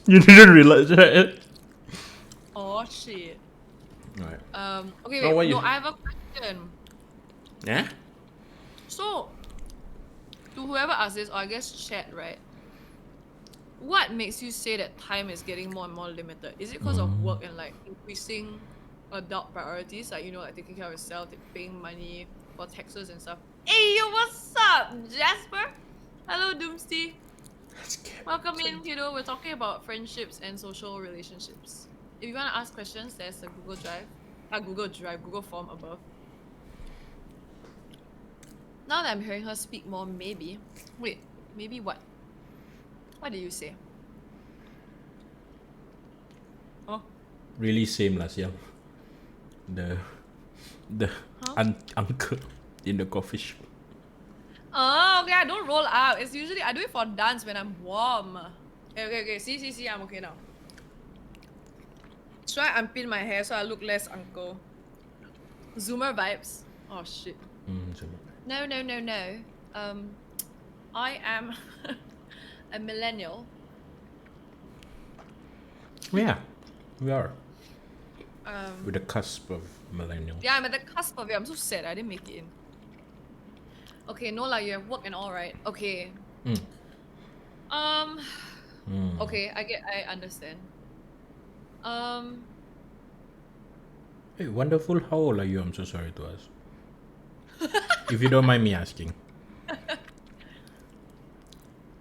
You didn't realize, right? Oh shit. Right. Okay, Oh, wait. what No, you- I have a question. Yeah? So, to whoever asked this, or I guess chat, right? What makes you say that time is getting more and more limited? Is it because of work and like increasing adult priorities, like like taking care of yourself, paying money for taxes and stuff? Hey, yo, what's up, Jasper? Hello, Doomsday. Welcome in. We're talking about friendships and social relationships. If you want to ask questions, there's a Google form above. Now that I'm hearing her speak more, maybe. Wait, maybe what? What did you say? Oh, Really same last year. The Huh? uncle in the coffee shop. Oh, okay. I don't roll out. It's usually I do it for dance when I'm warm. Okay. See. I'm okay now. Should I unpin my hair so I look less uncle? Zoomer vibes. Oh shit. No. I am a millennial. Yeah, we are. Um, With the cusp of millennial. yeah, I'm at the cusp of it. I'm so sad I didn't make it in. Okay, no lah, you have work and all, right? Okay. Mm. Okay, I understand. Hey, wonderful. How old are you? I'm so sorry to ask. If you don't mind me asking.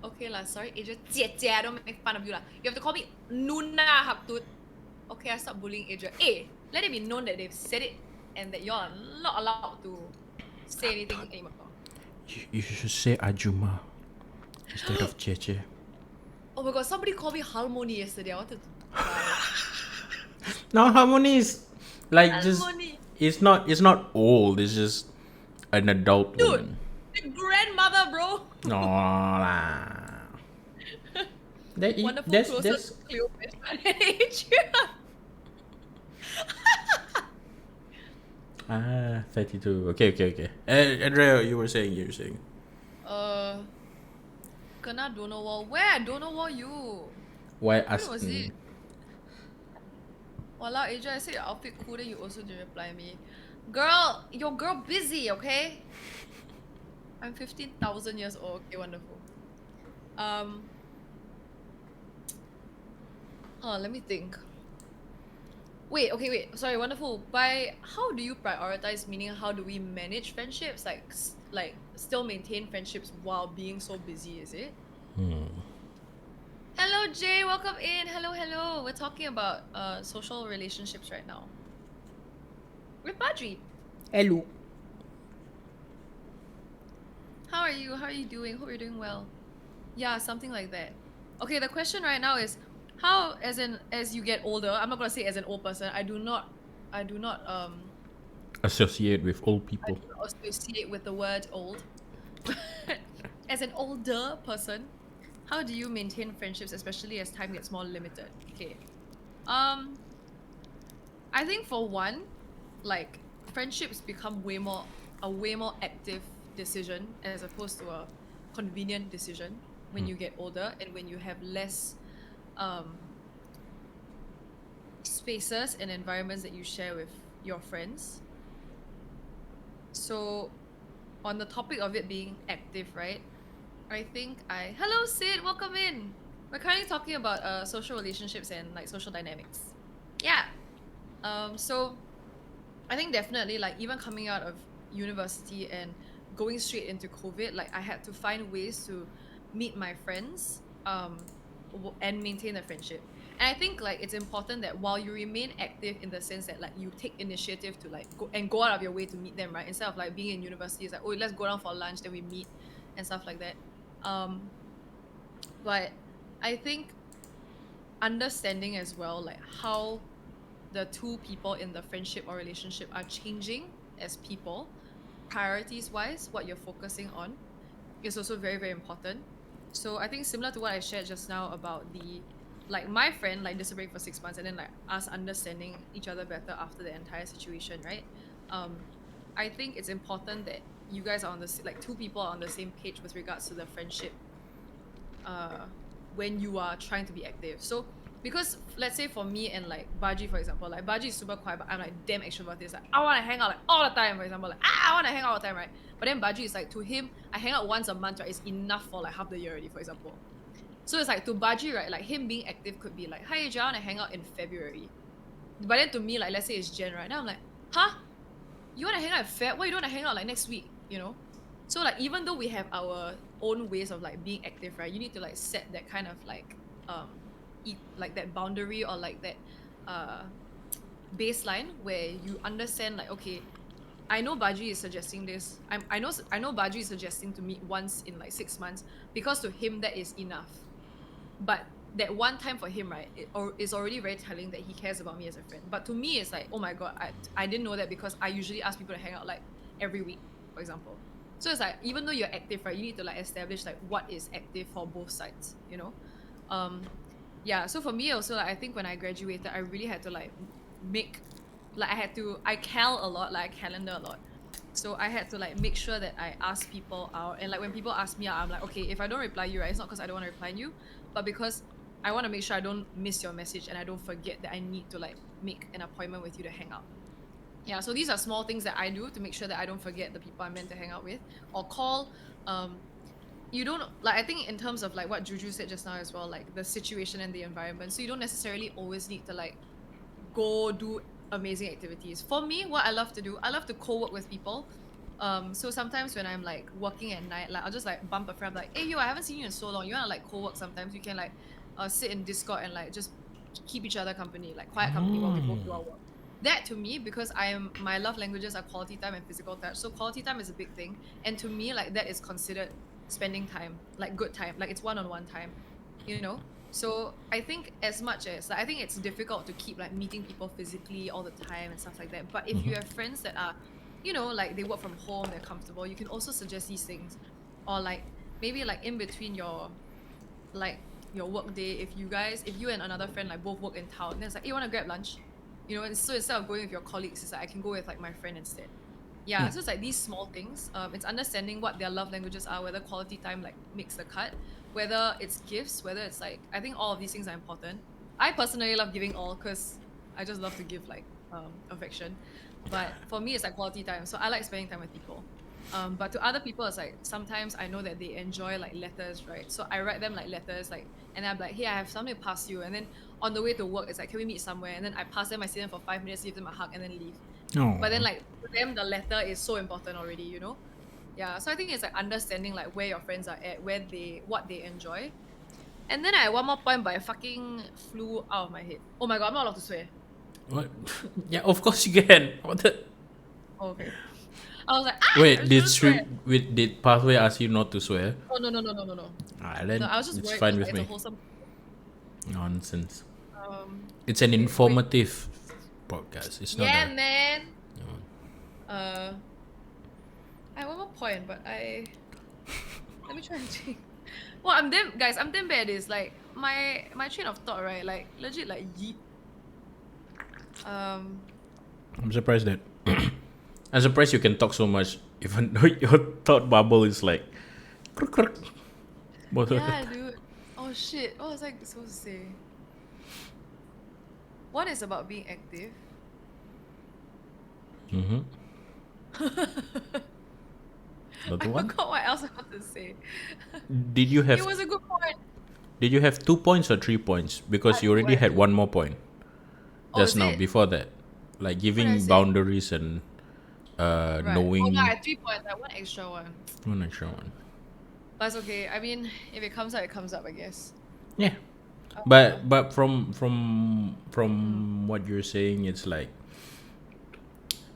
Okay lah, sorry, Adria. I don't make fun of you lah. You have to call me Nuna Haktut. Okay, I stop bullying Adria. Hey, let it be known that they've said it and that you're not allowed to say anything anymore. You should say Ajuma instead of Cheche. Oh my god, somebody called me Harmony yesterday. I wanted to die. No, Harmony is like just Harmony. it's not old. It's just an adult Dude, woman. the grandmother, bro. No lah. Wonderful That's closer to Cleopatra than Adria. 32. Okay. Andrea, you were saying. Kena don't know what. Where? Don't know what you. Why When ask? was it? Walao, Adria, I said your outfit cool, then you also didn't reply me. Girl, your girl busy, okay? I'm 15,000 years old. Okay, wonderful. Let me think. Wait. Sorry, wonderful. By how do you prioritize? Meaning, how do we manage friendships? Like still maintain friendships while being so busy? Is it? Hello, Jay. Welcome in. Hello. We're talking about social relationships right now. With Badri. Hello. How are you? How are you doing? Hope you're doing well. Yeah, something like that. Okay, the question right now is how, as you get older, I'm not gonna say as an old person. I do not Associate with old people. associate with the word old. As an older person, how do you maintain friendships, especially as time gets more limited? Okay. I think for one, like friendships become a way more active decision as opposed to a convenient decision when you get older and when you have less spaces and environments that you share with your friends. So on the topic of it being active, right? I think hello Sid, welcome in. We're currently talking about social relationships and like social dynamics. Yeah. So I think definitely like even coming out of university and going straight into COVID, like I had to find ways to meet my friends and maintain a friendship. And I think like it's important that while you remain active in the sense that like you take initiative to like go out of your way to meet them, right? Instead of like being in university, it's like, oh, let's go down for lunch, then we meet and stuff like that. But I think understanding as well like how the two people in the friendship or relationship are changing as people, priorities wise, what you're focusing on is also very, very important. So I think similar to what I shared just now about the like my friend like disappearing for 6 months and then like us understanding each other better after the entire situation, right? I think it's important that you guys are on the like two people are on the same page with regards to the friendship when you are trying to be active. So because let's say for me and like Badri, for example, like Badri is super quiet, but I'm like damn extroverted. Like I want to hang out like all the time, for example, like I want to hang out all the time, right? But then Badri is like, to him, I hang out once a month, right? It's enough for like half the year already, for example. So it's like to Badri, right? Like him being active could be like, hi, Adria, I want to hang out in February. But then to me, like let's say it's Jan, right? Now I'm like, huh? You want to hang out in Feb? Why you don't want to hang out like next week? You know? So like even though we have our own ways of like being active, right? You need to like set that kind of like like that boundary or like that baseline where you understand like, okay, I know Badri is suggesting this. I know Badri is suggesting to meet once in like 6 months because to him that is enough. But that one time for him, right, is already very telling that he cares about me as a friend. But to me, it's like, oh my god, I didn't know that because I usually ask people to hang out like every week, for example. So it's like, even though you're active, right, you need to like establish like what is active for both sides, you know? Yeah, so for me also, like, I think when I graduated, I really had to like make, like I cal a lot, like I calendar a lot. So I had to like make sure that I ask people out, and like when people ask me out, I'm like, okay, if I don't reply you, right, it's not because I don't want to reply you, but because I want to make sure I don't miss your message and I don't forget that I need to like make an appointment with you to hang out. Yeah, so these are small things that I do to make sure that I don't forget the people I'm meant to hang out with or call. You don't like, I think in terms of like what Juju said just now as well, like the situation and the environment. So you don't necessarily always need to like go do amazing activities. For me, what I love to do, I love to co-work with people. So sometimes when I'm like working at night, like I'll just like bump a friend like, hey yo, I haven't seen you in so long. You wanna like co-work sometimes? You can like sit in Discord and like just keep each other company, like quiet company while we both do our work. That to me, because my love languages are quality time and physical touch. So quality time is a big thing. And to me, like that is considered spending time, like good time, like it's one-on-one time, you know? So I think as much as like, I think it's difficult to keep like meeting people physically all the time and stuff like that. But if you have friends that are, you know, like they work from home, they're comfortable, you can also suggest these things. Or like maybe like in between your work day, if you and another friend like both work in town, then it's like, hey, you wanna grab lunch? You know, and so instead of going with your colleagues, it's like I can go with like my friend instead. Yeah, so it's like these small things. It's understanding what their love languages are, whether quality time like makes the cut, whether it's gifts, whether it's like, I think all of these things are important. I personally love giving all because I just love to give like affection. But for me, it's like quality time. So I like spending time with people. But to other people, it's like sometimes I know that they enjoy like letters, right? So I write them like letters, like, and I'm like, hey, I have something to pass you. And then on the way to work, it's like, can we meet somewhere? And then I pass them, I see them for 5 minutes, give them a hug, and then leave. But then like for them, the letter is so important already, you know? Yeah, so I think it's like understanding like where your friends are at, what they enjoy. And then I had one more point, but I fucking flew out of my head. Oh my god, I'm not allowed to swear. What? Yeah, of course you can. What the? Oh, okay. I was like, Wait, did Pathway ask you not to swear? Oh no. Then No, I was just it's worried fine like, with it's a me. wholesome. Nonsense. It's Okay, an wait. informative podcast. It's not Yeah, a... man. No. I have one more point, but let me try and think. Well, I'm damn bad at this. Like my train of thought, right? Like legit, like yeet. I'm surprised that... I'm surprised you can talk so much even though your thought bubble is like... Yeah, dude. Oh shit. What was I supposed to say? One is about being active. Another I one? forgot what else I wanted to say. Did you have... It was a good point. Did you have 2 points or 3 points? Because you already had one more point just is now it? before that, like What did I giving say? boundaries and Right. knowing. Oh no, I had 3 points. I one extra one. One extra one. But it's okay. I mean, if it comes up, it comes up, I guess. Yeah, but from what you're saying, it's like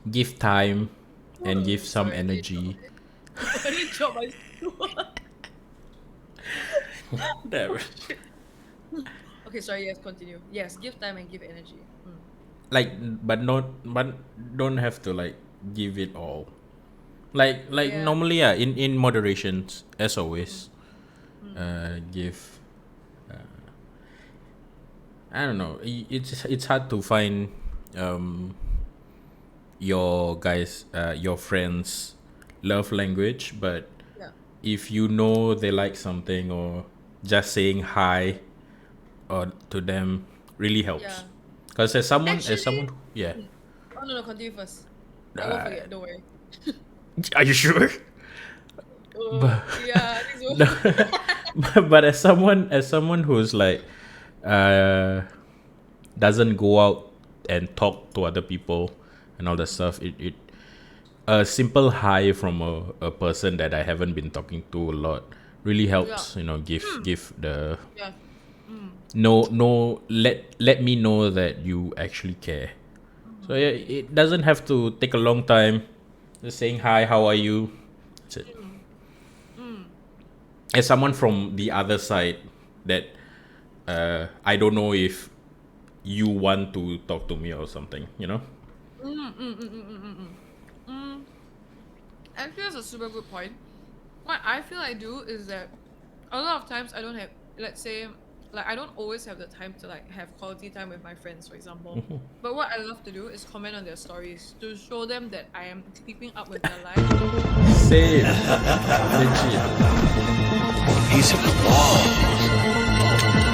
give time and give some Sorry, energy. I didn't drop my stool. That- Okay, sorry. Yes, continue. Yes, give time and give energy. like, but don't have to like give it all. Like Yeah. normally, yeah, in moderations as always. Give I don't know. It's hard to find your guys your friends love language, but Yeah. if you know they like something, or just saying hi or to them really helps. Yeah. Because as someone, Actually, yeah. oh no, continue first. I won't forget. Don't worry. Are you sure? But Yeah, I think no, so. but as someone who's like uh doesn't go out and talk to other people and all that stuff, it a simple hi from a person that I haven't been talking to a lot really Yeah. helps, give the Yeah. Mm. no let me know that you actually care. So yeah, it doesn't have to take a long time. Just saying hi, how are you? That's it. Mm. Mm. As someone from the other side, that I don't know if you want to talk to me or something, you know? Mm. Mm. Mm. Mm. Mm. Mm. Mm. Mm. Actually, that's a super good point. What I feel I do is that a lot of times I don't have, let's say, like I don't always have the time to like have quality time with my friends, for example. But what I love to do is comment on their stories to show them that I am keeping up with their lives. Same. Legit. He's in the wall.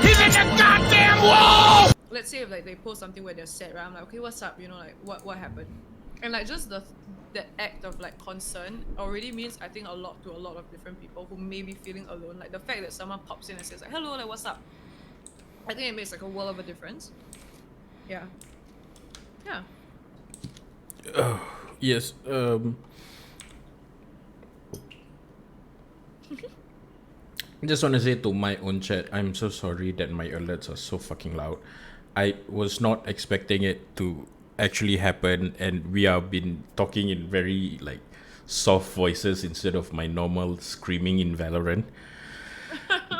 He's in the goddamn wall! Let's say if like they post something where they're sad, right? I'm like, okay, what's up? You know, like what happened? And like just the act of like concern already means I think a lot to a lot of different people who may be feeling alone. Like the fact that someone pops in and says like, hello, like what's up? I think it makes like a world of a difference. Yeah. Yeah. Yes. I just want to say to my own chat, I'm so sorry that my alerts are so fucking loud. I was not expecting it to actually happen, and we have been talking in very like soft voices instead of my normal screaming in Valorant.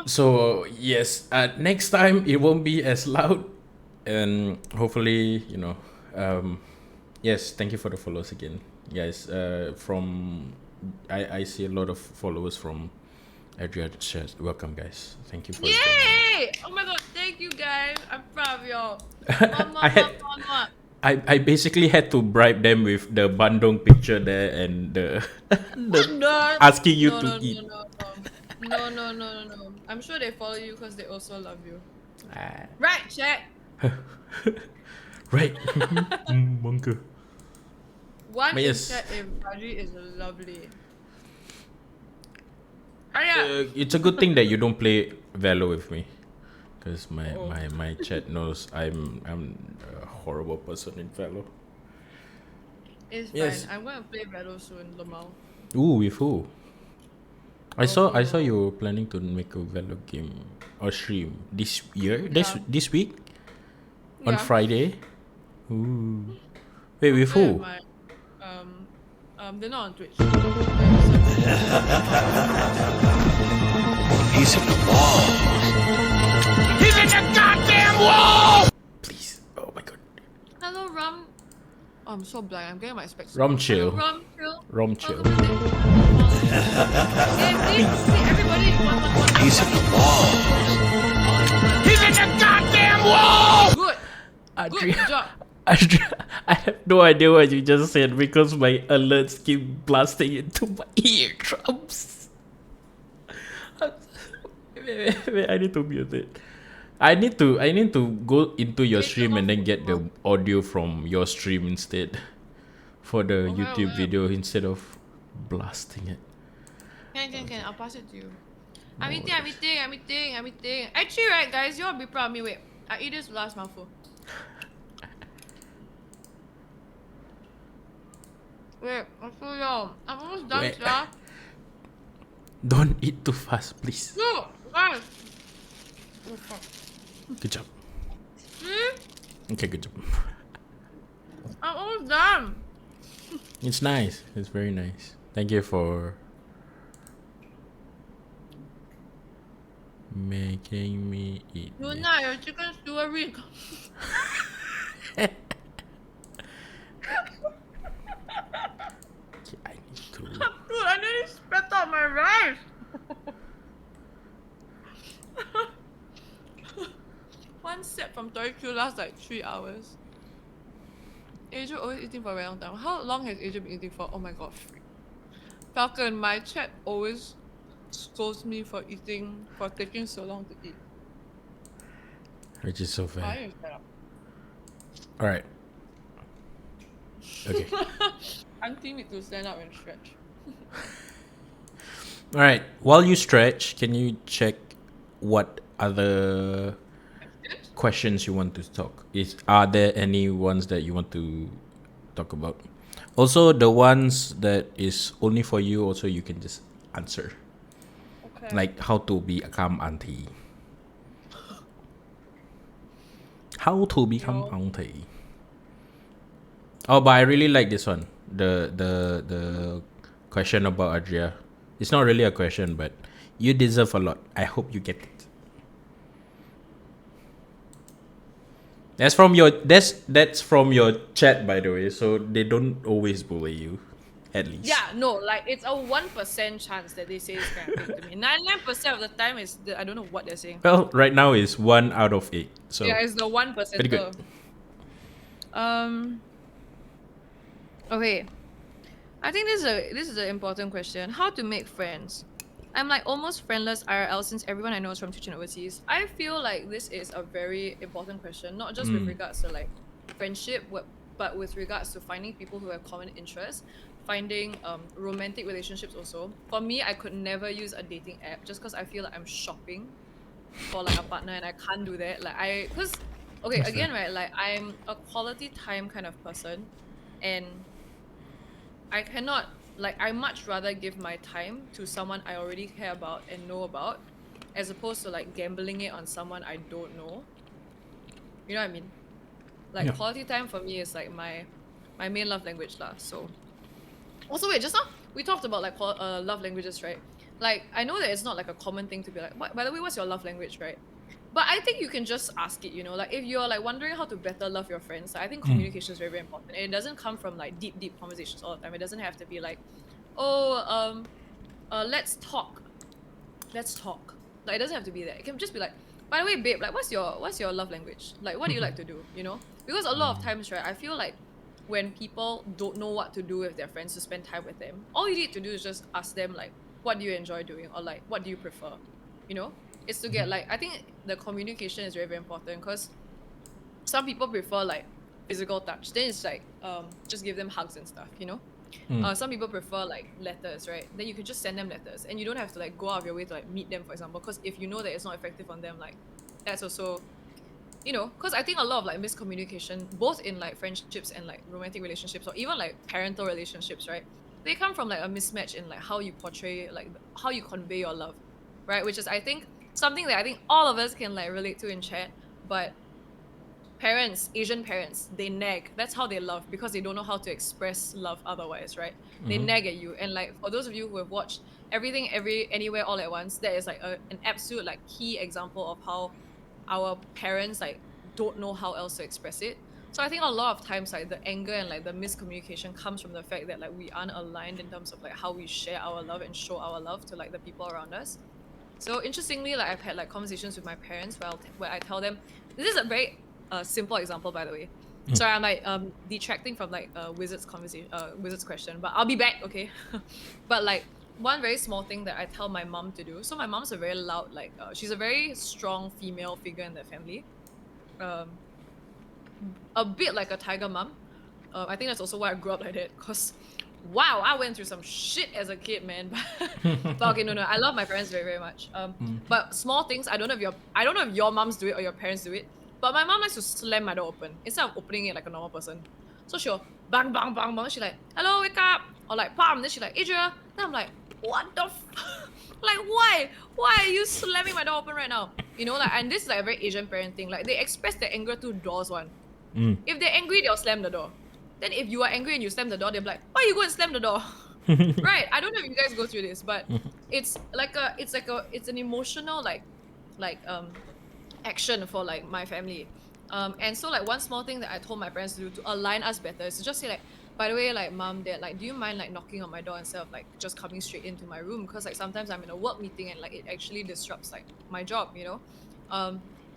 So yes, next time it won't be as loud, and hopefully, yes, thank you for the follows again, guys. From I see a lot of followers from Adria. Welcome, guys. Thank you for joining. Yay! Oh my god, thank you guys. I'm proud of y'all. I had I basically had to bribe them with the bandung picture there and the No, asking you no, to no, no, eat. no, no, no, no, no, no. I'm sure they follow you because they also love you. Ah, Right, chat. right. Bunker. One But in yes, chat if Badri is lovely. Oh yeah. it's a good thing that you don't play Valo with me, because my, Oh. my, my chat knows I'm a horrible person in Valo. It's Yes. fine. I'm gonna play Battle soon, Lamau. Ooh, with who? I saw Oh. you were planning to make a Valo game or stream this year. This Yeah. this week on Yeah. Friday. Ooh. Wait, I'll with play with who? my they're not on Twitch. He's in the wall. He's in the goddamn wall! Please. Oh my god. Hello, Rum. Oh, I'm so blind. I'm getting my specs. Rom Hello, chill. Rum Chill. Rom chill. Welcome to the Hey, please see everybody. One. He's in the wall. He's in the goddamn wall! Good. Adria. Good job. I have no idea what you just said because my alerts keep blasting into my eardrums. Wait, I need to mute it. I need to go into your Wait, stream and then get off. the audio from your stream instead for the YouTube Okay. video instead of blasting it. Can. I'll pass it to you. I'm eating. Actually, right, guys, you'll be proud of me. Wait, I eat this last mouthful. Wait, I'll show y'all. I'm almost done, Wait. sir. Don't eat too fast, please. No, guys. Oh, fuck. Good job. See? Okay, good job. I'm almost done. It's nice. It's very nice. Thank you for making me eat. Luna, your chicken stewardry. I need to. Dude, I nearly spat out my rice. 1 one set from Tori Q lasts like 3 hours. Adria always eating for a very long time. How long has Adria been eating for? Oh my god, freak. Falcon, my chat always scolds me for taking so long to eat. Which is so fair. I need to shut up. All right. Okay. Auntie need to stand up and stretch. All right. While you stretch, can you check what other questions you want to talk? Are there any ones that you want to talk about? Also, the ones that is only for you, also you can just answer. Okay. Like how to become auntie. How to become Yo. auntie. Oh, but I really like this one. The question about Adria. It's not really a question, but you deserve a lot. I hope you get it. That's from your chat, by the way. So they don't always bully you, at least. Yeah, no, like it's a 1% chance that they say this kind of thing to me. 99% of the time is I don't know what they're saying. Well, right now is 1 out of 8. So Yeah, it's the 1%. pretty good. Okay. I think this is an important question. How to make friends? I'm like almost friendless IRL since everyone I know is from teaching overseas. I feel like this is a very important question, not just with regards to like friendship, but with regards to finding people who have common interests, finding romantic relationships also. For me, I could never use a dating app just because I feel like I'm shopping for like a partner and I can't do that. Okay, That's again, fair. right, like I'm a quality time kind of person and I cannot, like, I much rather give my time to someone I already care about and know about, as opposed to like gambling it on someone I don't know. You know what I mean? Like, Yeah. quality time for me is like my main love language lah. So, also wait, just now we talked about like love languages, right? Like, I know that it's not like a common thing to be like, by the way, what's your love language, right? But I think you can just ask it, you know, like if you're like wondering how to better love your friends, I think communication is very, very important. And it doesn't come from like deep conversations all the time. It doesn't have to be like, oh, let's talk. Let's talk. Like it doesn't have to be that. It can just be like, by the way, babe, like what's your love language? Like what do you like to do? You know? Because a lot of times, right, I feel like when people don't know what to do with their friends to spend time with them, all you need to do is just ask them like, what do you enjoy doing? Or like, what do you prefer? You know? It's to get like, I think the communication is very, very important because some people prefer like physical touch. Then it's like, just give them hugs and stuff, you know? Some people prefer like letters, right? Then you can just send them letters and you don't have to like go out of your way to like meet them, for example, because if you know that it's not effective on them, like that's also, you know, because I think a lot of like miscommunication, both in like friendships and like romantic relationships or even like parental relationships, right? They come from like a mismatch in like how you portray, like how you convey your love, right? Which is, I think, something that I think all of us can like relate to in chat, but parents, Asian parents, they nag. That's how they love because they don't know how to express love otherwise, right? They nag at you. And like for those of you who have watched Everything Anywhere All at Once, that is like an absolute like key example of how our parents like don't know how else to express it. So I think a lot of times like the anger and like the miscommunication comes from the fact that like we aren't aligned in terms of like how we share our love and show our love to like the people around us. So interestingly, like I've had like conversations with my parents where I tell them, this is a very simple example, by the way. Sorry, I'm like detracting from like Wizard's conversation, Wizard's question, but I'll be back, okay? But like one very small thing that I tell my mom to do. So my mom's a very loud, like she's a very strong female figure in the family, a bit like a tiger mom. I think that's also why I grew up like that, cause wow, I went through some shit as a kid, man. But okay, no, I love my parents very, very much. But small things, I don't know if your moms do it or your parents do it. But my mom likes to slam my door open instead of opening it like a normal person. So she'll bang, bang, bang, bang. She's like, hello, wake up. Or like, bam. Then she's like, Adria. Then I'm like, what the like, why? Why are you slamming my door open right now? You know, like, and this is like a very Asian parent thing. Like, they express their anger through doors, one. If they're angry, they'll slam the door. Then if you are angry and you slam the door, they'll be like, why you go and slam the door? Right? I don't know if you guys go through this, but it's an emotional action for like my family. And so like one small thing that I told my parents to do to align us better is to just say like, by the way, like mom, dad, like do you mind like knocking on my door instead of like just coming straight into my room? Because like sometimes I'm in a work meeting and like it actually disrupts like my job, you know?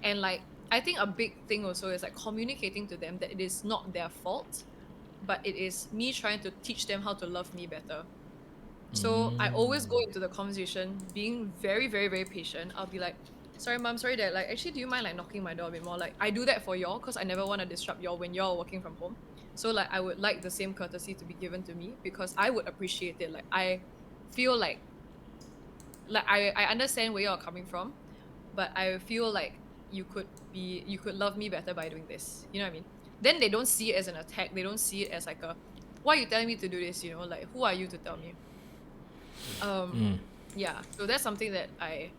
And like I think a big thing also is like communicating to them that it is not their fault, but it is me trying to teach them how to love me better. So I always go into the conversation being very, very, very patient. I'll be like, sorry, mom, sorry, dad. Like, actually, do you mind like knocking my door a bit more? Like, I do that for y'all because I never want to disrupt y'all when y'all are working from home. So like, I would like the same courtesy to be given to me because I would appreciate it. Like, I feel like I understand where you're coming from, but I feel like you could love me better by doing this. You know what I mean? Then they don't see it as an attack. They don't see it as like a, why are you telling me to do this? You know, like who are you to tell me? Yeah. So that's something that I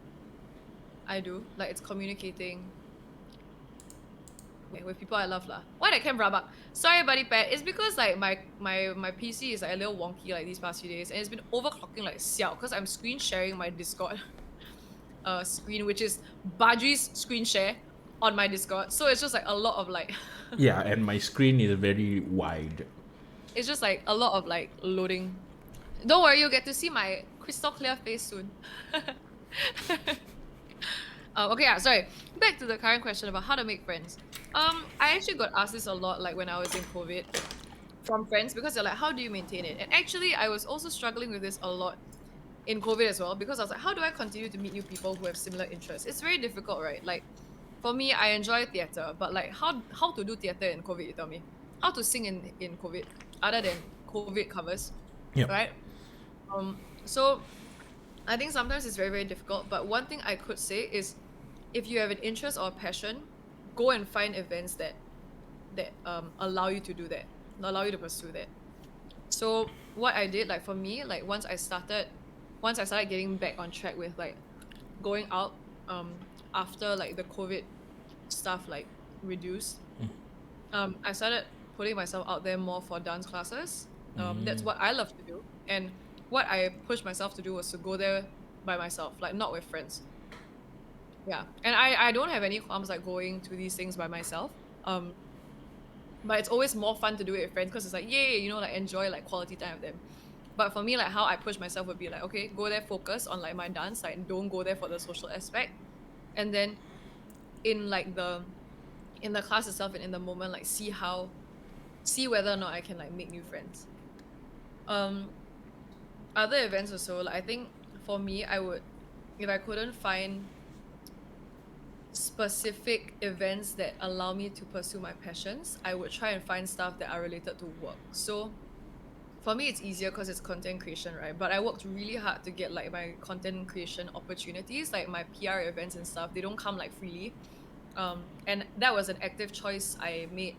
do. Like it's communicating with people I love lah. Why I can't rabak? Sorry, buddy pet. It's because like my PC is like a little wonky like these past few days, and it's been overclocking like siao because I'm screen sharing my Discord screen, which is Badri's screen share on my Discord. So it's just like a lot of like Yeah, and my screen is very wide. it's just like a lot of like loading. Don't worry, you'll get to see my crystal clear face soon. Okay, yeah, sorry. Back to the current question about how to make friends. I actually got asked this a lot like when I was in COVID from friends because they're like, how do you maintain it? And actually I was also struggling with this a lot in COVID as well because I was like, how do I continue to meet new people who have similar interests? It's very difficult, right? Like for me, I enjoy theatre, but like how to do theatre in COVID, you tell me? How to sing in COVID other than COVID covers, Yep. right? So I think sometimes it's very, very difficult, but one thing I could say is if you have an interest or a passion, go and find events that allow you to do that, allow you to pursue that. So what I did, like for me, like once I started getting back on track with like going out after like the COVID stuff like reduced, I started putting myself out there more for dance classes. That's what I love to do, and what I pushed myself to do was to go there by myself, like not with friends. Yeah, and I don't have any qualms like going to these things by myself. But it's always more fun to do it with friends because it's like yay, you know, like enjoy like quality time with them. But for me, like how I push myself would be like, okay, go there, focus on like my dance, like don't go there for the social aspect, and then in like in the class itself and in the moment, like see whether or not I can like make new friends. Other events also, like I think for me, I would, if I couldn't find specific events that allow me to pursue my passions, I would try and find stuff that are related to work. So for me, it's easier because it's content creation, right? But I worked really hard to get like my content creation opportunities, like my PR events and stuff. They don't come like freely. And that was an active choice I made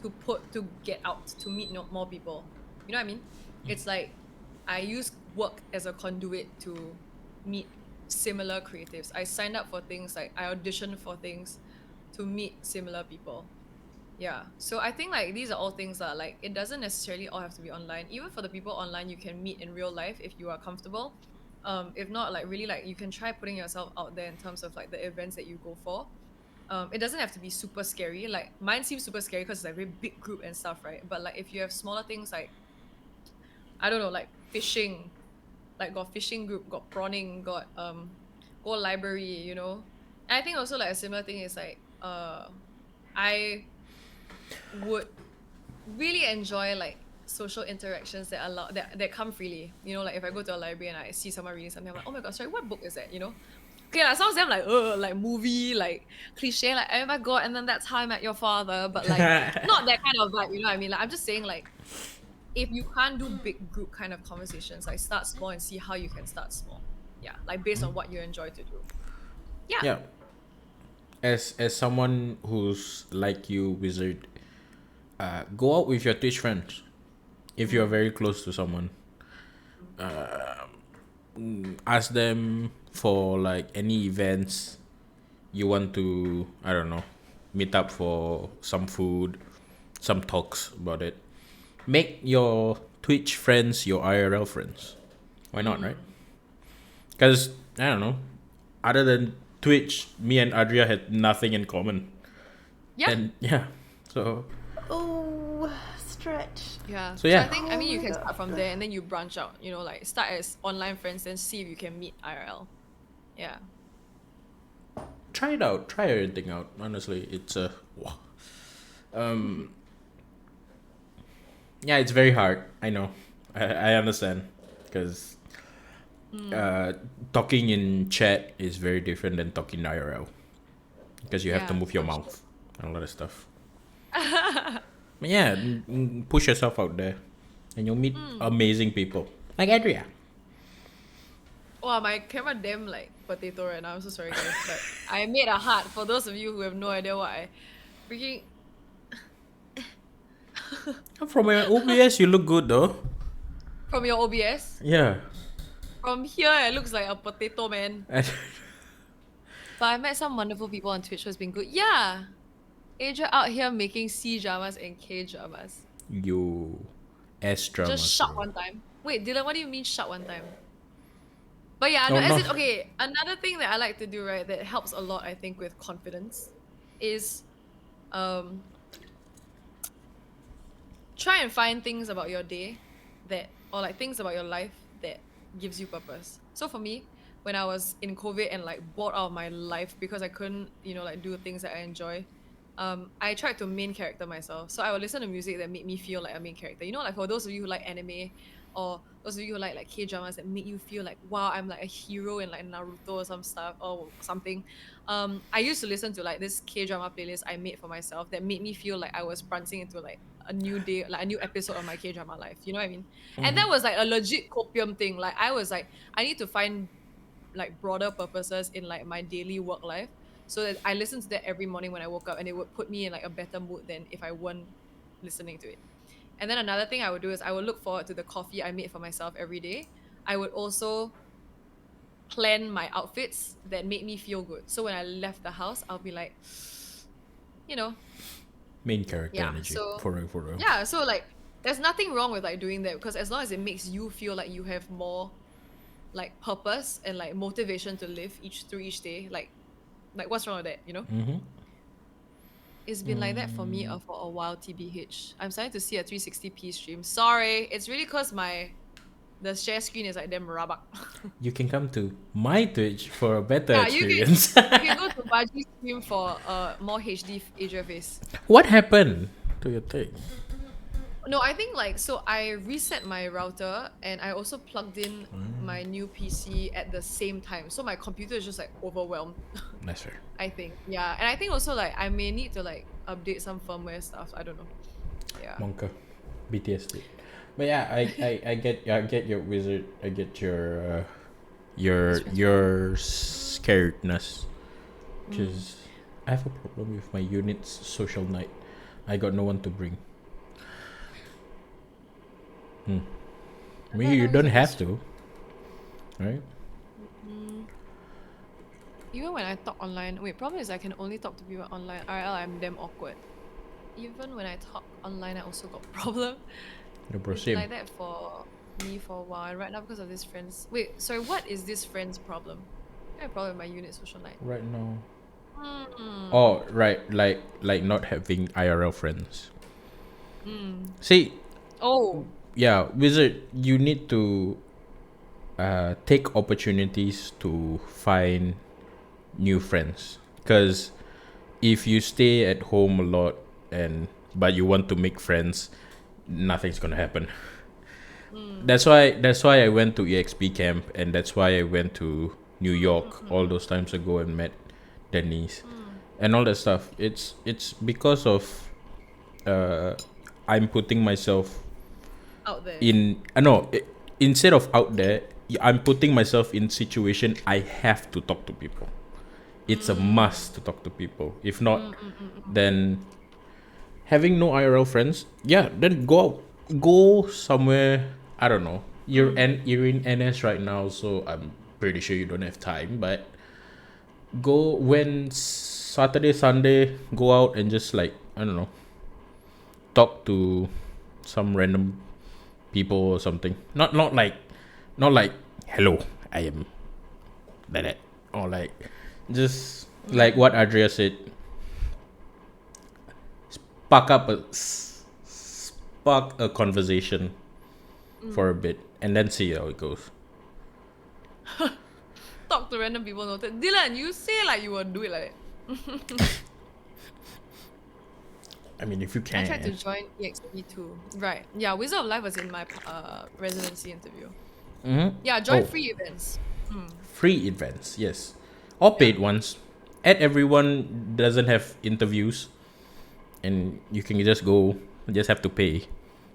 to get out, to meet more people. You know what I mean? It's like I use work as a conduit to meet similar creatives. I signed up for things, like I auditioned for things to meet similar people. Yeah. So I think like these are all things that like it doesn't necessarily all have to be online. Even for the people online you can meet in real life if you are comfortable. If not, like really like you can try putting yourself out there in terms of like the events that you go for. It doesn't have to be super scary. Like mine seems super scary because it's like a very big group and stuff, right? But like if you have smaller things like I don't know, like fishing, like got fishing group, got prawning, got go library, you know. And I think also like a similar thing is like I would really enjoy like social interactions that allow that come freely. You know, like if I go to a library and I see someone reading something, I'm like, oh my god, sorry, what book is that? You know? Okay, like some of them like movie, like cliche, like oh my god, and then that's how I met your father, but like not that kind of vibe, you know what I mean? Like I'm just saying like if you can't do big group kind of conversations, like start small and see how you can start small. Yeah, like based on what you enjoy to do. Yeah. Yeah. As someone who's like you, Wizard, go out with your Twitch friends. If you're very close to someone, ask them for like any events you want to, I don't know, meet up for some food, some talks about it. Make your Twitch friends your IRL friends. Why not, right? Because, I don't know, other than Twitch, me and Adria had nothing in common. Yeah. And yeah, so Oh, stretch. Yeah. So, yeah. I think you can start from there and then you branch out, you know, like start as online friends then see if you can meet IRL. Yeah. try it out. Try everything out. Honestly, it's wow. Yeah, it's very hard. I know. I understand because talking in chat is very different than talking IRL because you have to Yeah, move your for mouth and a lot of stuff. But yeah, push yourself out there, and you'll meet amazing people like Adria. Wow, my camera damn like potato right now. I'm so sorry, guys, but I made a heart for those of you who have no idea what I freaking. From your OBS, you look good though. From your OBS, Yeah. from here it looks like a potato, man. But I met some wonderful people on Twitch, so it's been good. Yeah, Adria out here making C dramas and K dramas. You S drama. Just shut one time. Wait, Dylan, what do you mean shut one time? But yeah, no, Oh, as no. in, okay, another thing that I like to do, right, that helps a lot, I think, with confidence is try and find things about your day that, or like things about your life that gives you purpose. So for me, when I was in COVID and like bored out of my life because I couldn't, like do things that I enjoy, I tried to main character myself. So I would listen to music that made me feel like a main character. Like for those of you who like anime, or those of you who like K-dramas that make you feel like, wow, I'm like a hero in like Naruto or some stuff or something. I used to listen to like this K-drama playlist I made for myself that made me feel like I was prancing into like a new day, like a new episode of my K-drama life. You know what I mean? And that was like a legit copium thing. Like I was like, I need to find like broader purposes in like my daily work life, so that I listened to that every morning when I woke up, and it would put me in like a better mood than if I weren't listening to it. And then another thing I would do is I would look forward to the coffee I made for myself every day. I would also plan my outfits that made me feel good. So when I left the house, I'll be like, Main character yeah. energy. So For real. yeah, so like there's nothing wrong with like doing that, because as long as it makes you feel like you have more like purpose and like motivation to live through each day, like what's wrong with that, It's been like that for me for a while, TBH. I'm starting to see a 360p stream. Sorry, it's really because the share screen is like damn rabak. You can come to my Twitch for a better Yeah, experience. you can go to Badri stream for more HD Adria face. What happened to your thing? No, I think like, so I reset my router and I also plugged in my new PC at the same time. So my computer is just like overwhelmed. That's fair. I think. Yeah. And I think also like I may need to like update some firmware stuff. I don't know. Yeah. Monka. BTS. But yeah, I get your wizard. I get your scaredness. Because I have a problem with my unit's social night. I got no one to bring. I mean, you don't have to, right? Even when I talk online, problem is I can only talk to people online. IRL, I'm damn awkward. Even when I talk online, I also got problem. No, bro, It's same. like that for me for a while. And right now, because of this friend's... Wait, sorry, what is this friend's problem? I have a problem with my unit social night. Right now. Oh, right, like not having IRL friends. See, Oh. yeah, wizard, you need to take opportunities to find new friends, because if you stay at home a lot but you want to make friends, nothing's gonna happen. That's why I went to EXP camp, and that's why I went to New York all those times ago and met Denise and all that stuff. It's because of I'm putting myself Out there. instead of out there, I'm putting myself in situation I have to talk to people. It's a must to talk to people. If not, then having no IRL friends, then go somewhere. I don't know. You're in NS right now, so I'm pretty sure you don't have time. But go when Saturday, Sunday, go out and just like, I don't know, talk to some random people or something. Not like hello, I am that, or like just like what Adria said, spark a conversation for a bit and then see how it goes. talk to random people noted. Dylan, you say like you will do it like that. I mean, if you can. I tried to join EXP too. Right. Yeah, Wizard of Life was in my residency interview. Mm-hmm. Yeah, join Oh. free events. Free events, yes. Or paid ones. At everyone doesn't have interviews. And you can just go, just have to pay.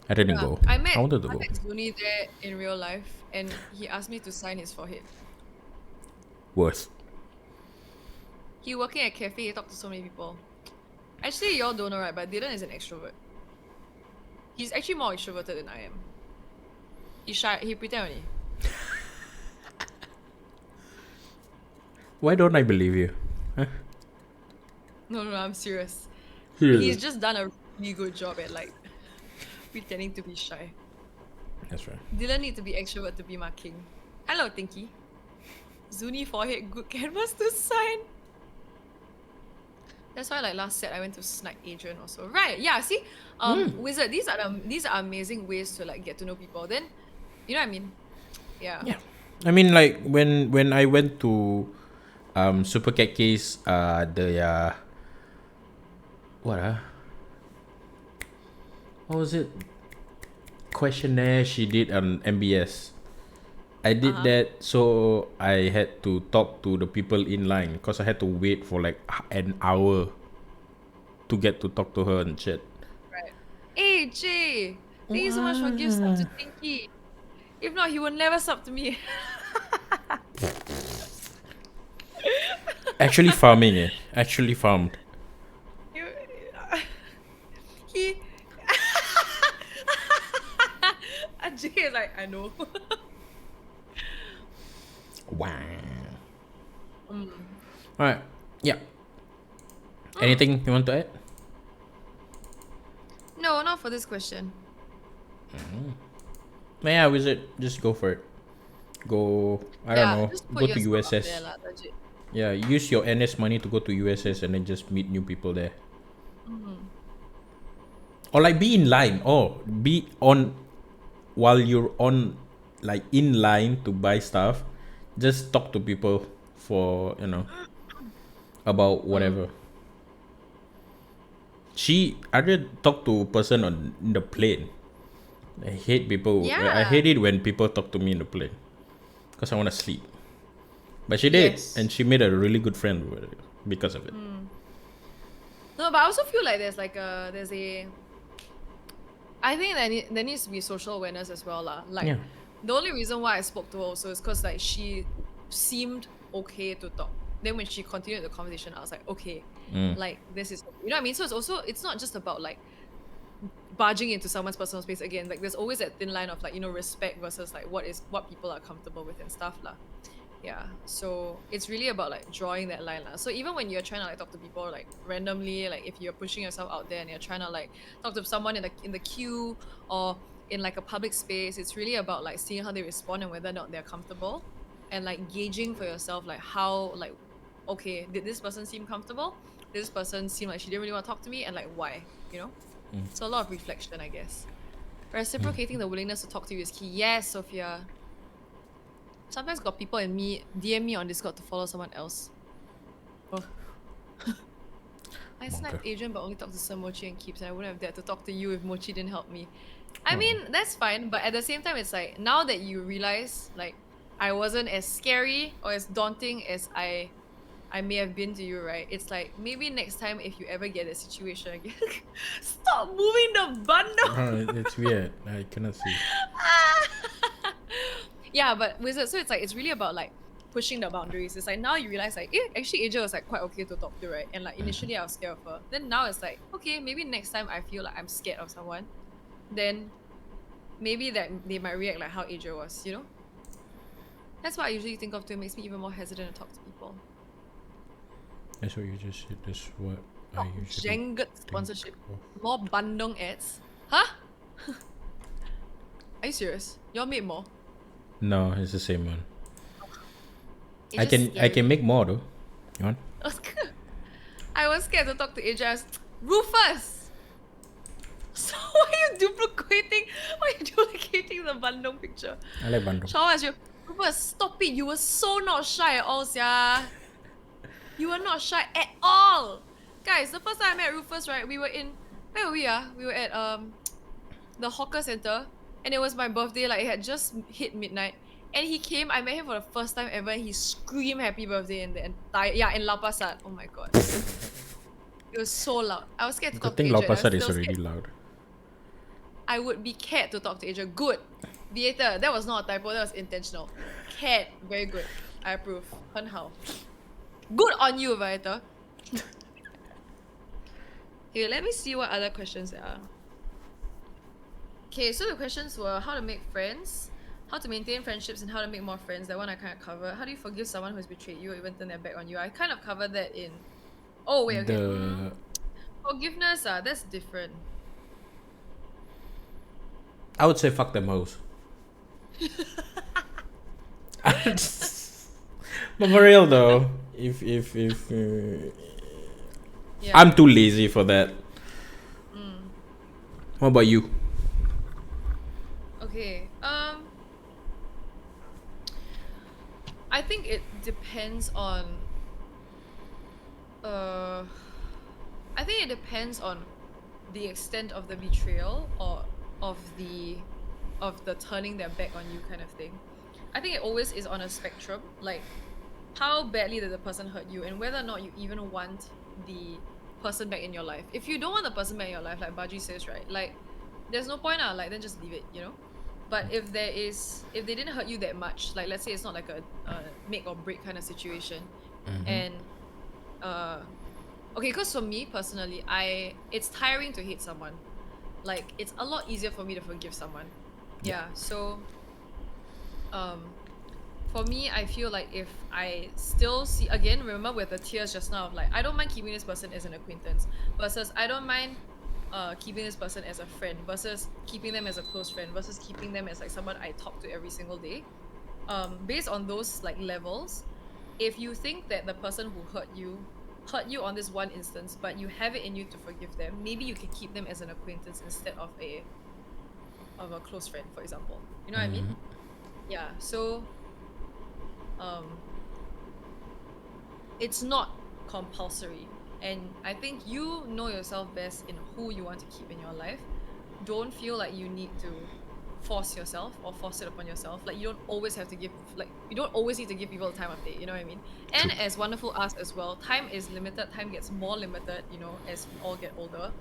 I didn't go. I met wanted to go. Zuni there in real life and he asked me to sign his forehead. Worth. He working at cafe, he talked to so many people. Actually, y'all don't know, right? But Dylan is an extrovert. He's actually more extroverted than I am. He's shy. He pretend only. Why don't I believe you? Huh? No, I'm serious. Seriously. He's just done a really good job at like pretending to be shy. That's right. Dylan need to be extrovert to be my king. Hello, Tinky. Zuni forehead, good canvas to sign. That's why like last set I went to snipe Adrian also. Right, yeah, see? Wizard, these are amazing ways to like get to know people. Then you know what I mean? Yeah. Yeah. I mean, like, when I went to Super Cat Case, what was it? Questionnaire she did on MBS. I did that, so I had to talk to the people in line because I had to wait for like an hour to get to talk to her and shit. Right. Hey Jay, thank you so much for gifts up to Tinky. If not, he would never sub to me. Actually farming, Actually farmed. He Jay is like, I know. Wow. Alright. Yeah. Anything you want to add? No, not for this question. Yeah, Wizard, just go for it. Go, I don't know, just put go to yourself up USS. there lah, legit. Yeah, use your NS money to go to USS and then just meet new people there. Or like be in line. Or be on while you're on, like in line to buy stuff. Just talk to people for, about whatever. I did talk to a person on the plane. I hate people. I hate it when people talk to me in the plane. Because I want to sleep. But she did. Yes. And she made a really good friend because of it. No, but I also feel like there's I think there needs to be social awareness as well lah. Like, Yeah. the only reason why I spoke to her also is because like she seemed okay to talk. Then when she continued the conversation, I was like, okay, like this is, you know what I mean? So it's not just about like barging into someone's personal space again. Like there's always that thin line of like, respect versus like what people are comfortable with and stuff lah. Yeah, so it's really about like drawing that line lah. So even when you're trying to like talk to people like randomly, like if you're pushing yourself out there and you're trying to like talk to someone in the queue or in like a public space, it's really about like seeing how they respond and whether or not they're comfortable and like gauging for yourself like how like, okay, did this person seem comfortable? Did this person seem like she didn't really want to talk to me, and like why, So a lot of reflection, I guess. Reciprocating the willingness to talk to you is key. Yes, Sophia. Sometimes got people in me DM me on Discord to follow someone else. Oh. I sniped Adrian but only talked to Sir Mochi and Keeps, and I wouldn't have dared to talk to you if Mochi didn't help me. I mean, that's fine, but at the same time it's like, now that you realize like I wasn't as scary or as daunting as I may have been to you, right? It's like, maybe next time if you ever get a situation again, stop moving the bundle! It's weird. I cannot see. Yeah, but Wizard, so it's like, it's really about like pushing the boundaries. It's like now you realize like, actually Asia was like quite okay to talk to, right? And like initially I was scared of her. Then now it's like, okay, maybe next time I feel like I'm scared of someone, then maybe that they might react like how Asia was, That's what I usually think of too. It makes me even more hesitant to talk to people. That's what you just said. That's what I usually Jengut sponsorship. More bandung ads. Huh? Are you serious? Y'all made more? No, it's the same one. It's I just can scary. make more though. You want? I was scared to talk to Asia. Rufus! So why are you duplicating the Bandung picture? I like Bandung. Shaw asked you, Rufus, stop it. You were so not shy at all, sia. You were not shy at all. Guys, the first time I met Rufus, right, we were in, where were we? We were at the hawker center, and it was my birthday, like it had just hit midnight. And he came, I met him for the first time ever, and he screamed happy birthday in the entire, in La Pasad. Oh my god. It was so loud. I was scared to Good talk to thing Adrian. I was Lau-Pa-Sat is still already scared. loud. I would be scared to talk to Adrian. Good. Theater, that was not a typo, that was intentional. Cat, very good. I approve. 很好. Good on you, Vieta. Okay, let me see what other questions there are. Okay, so the questions were how to make friends, how to maintain friendships, and how to make more friends. That one I kind of covered. How do you forgive someone who has betrayed you or even turn their back on you? I kind of covered that in... Oh, wait, okay. The Forgiveness, that's different. I would say fuck them hoes. But for real though, if Yeah. I'm too lazy for that. What about you? Okay. I think it depends on. I think it depends on the extent of the betrayal or of the turning their back on you kind of thing. I think it always is on a spectrum, like how badly did the person hurt you and whether or not you even want the person back in your life. If you don't want the person back in your life, like Badri says, right, like there's no point, like then just leave it, you know. But if they didn't hurt you that much, like let's say it's not like a make or break kind of situation, and okay, because for me personally, it's tiring to hate someone. Like it's a lot easier for me to forgive someone. Yeah. So for me, I feel like if I still see, again, remember with the tiers just now of like, I don't mind keeping this person as an acquaintance versus I don't mind keeping this person as a friend versus keeping them as a close friend versus keeping them as like someone I talk to every single day. Based on those like levels, if you think that the person who hurt you on this one instance, but you have it in you to forgive them, maybe you can keep them as an acquaintance instead of a close friend, for example. You know what I mean? Yeah. So it's not compulsory, and I think you know yourself best in who you want to keep in your life. Don't feel like you need to force yourself or force it upon yourself. Like you don't always need to give people the time of day, you know what I mean? And as Wonderful asked as well, time is limited, time gets more limited, you know, as we all get older.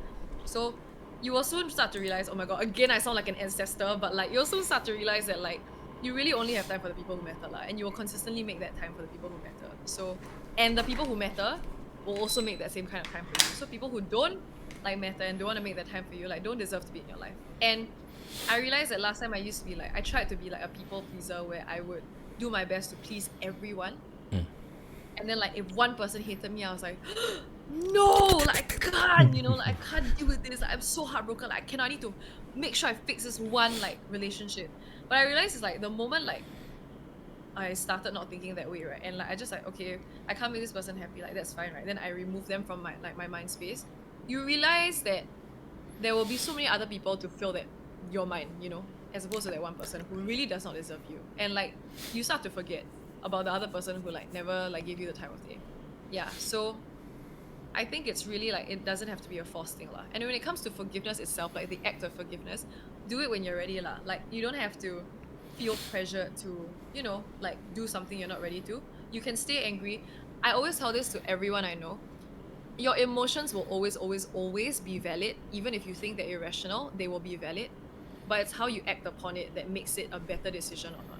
So you will soon start to realize, oh my god, again I sound like an ancestor, but like you'll soon start to realize that like you really only have time for the people who matter, and you will consistently make that time for the people who matter. So, and the people who matter will also make that same kind of time for you. So people who don't like matter and don't want to make that time for you, like don't deserve to be in your life. And I realized that last time I used to be like, I tried to be like a people pleaser where I would do my best to please everyone. And then like if one person hated me, I was like, no, like I can't, you know, like I can't deal with this. Like, I'm so heartbroken. Like I need to make sure I fix this one like relationship. But I realized it's like the moment like I started not thinking that way, right? And like I just like, okay, I can't make this person happy, like that's fine, right? Then I remove them from my mind space. You realize that there will be so many other people to fill that your mind, you know, as opposed to that one person who really does not deserve you. And like you start to forget about the other person who like never like gave you the time of day. Yeah, so I think it's really like it doesn't have to be a forced thing lah. And when it comes to forgiveness itself, like the act of forgiveness, do it when you're ready lah. Like you don't have to feel pressure to, you know, like do something you're not ready to. You can stay angry. I always tell this to everyone I know. Your emotions will always be valid. Even if you think they're irrational, they will be valid. But it's how you act upon it that makes it a better decision or not.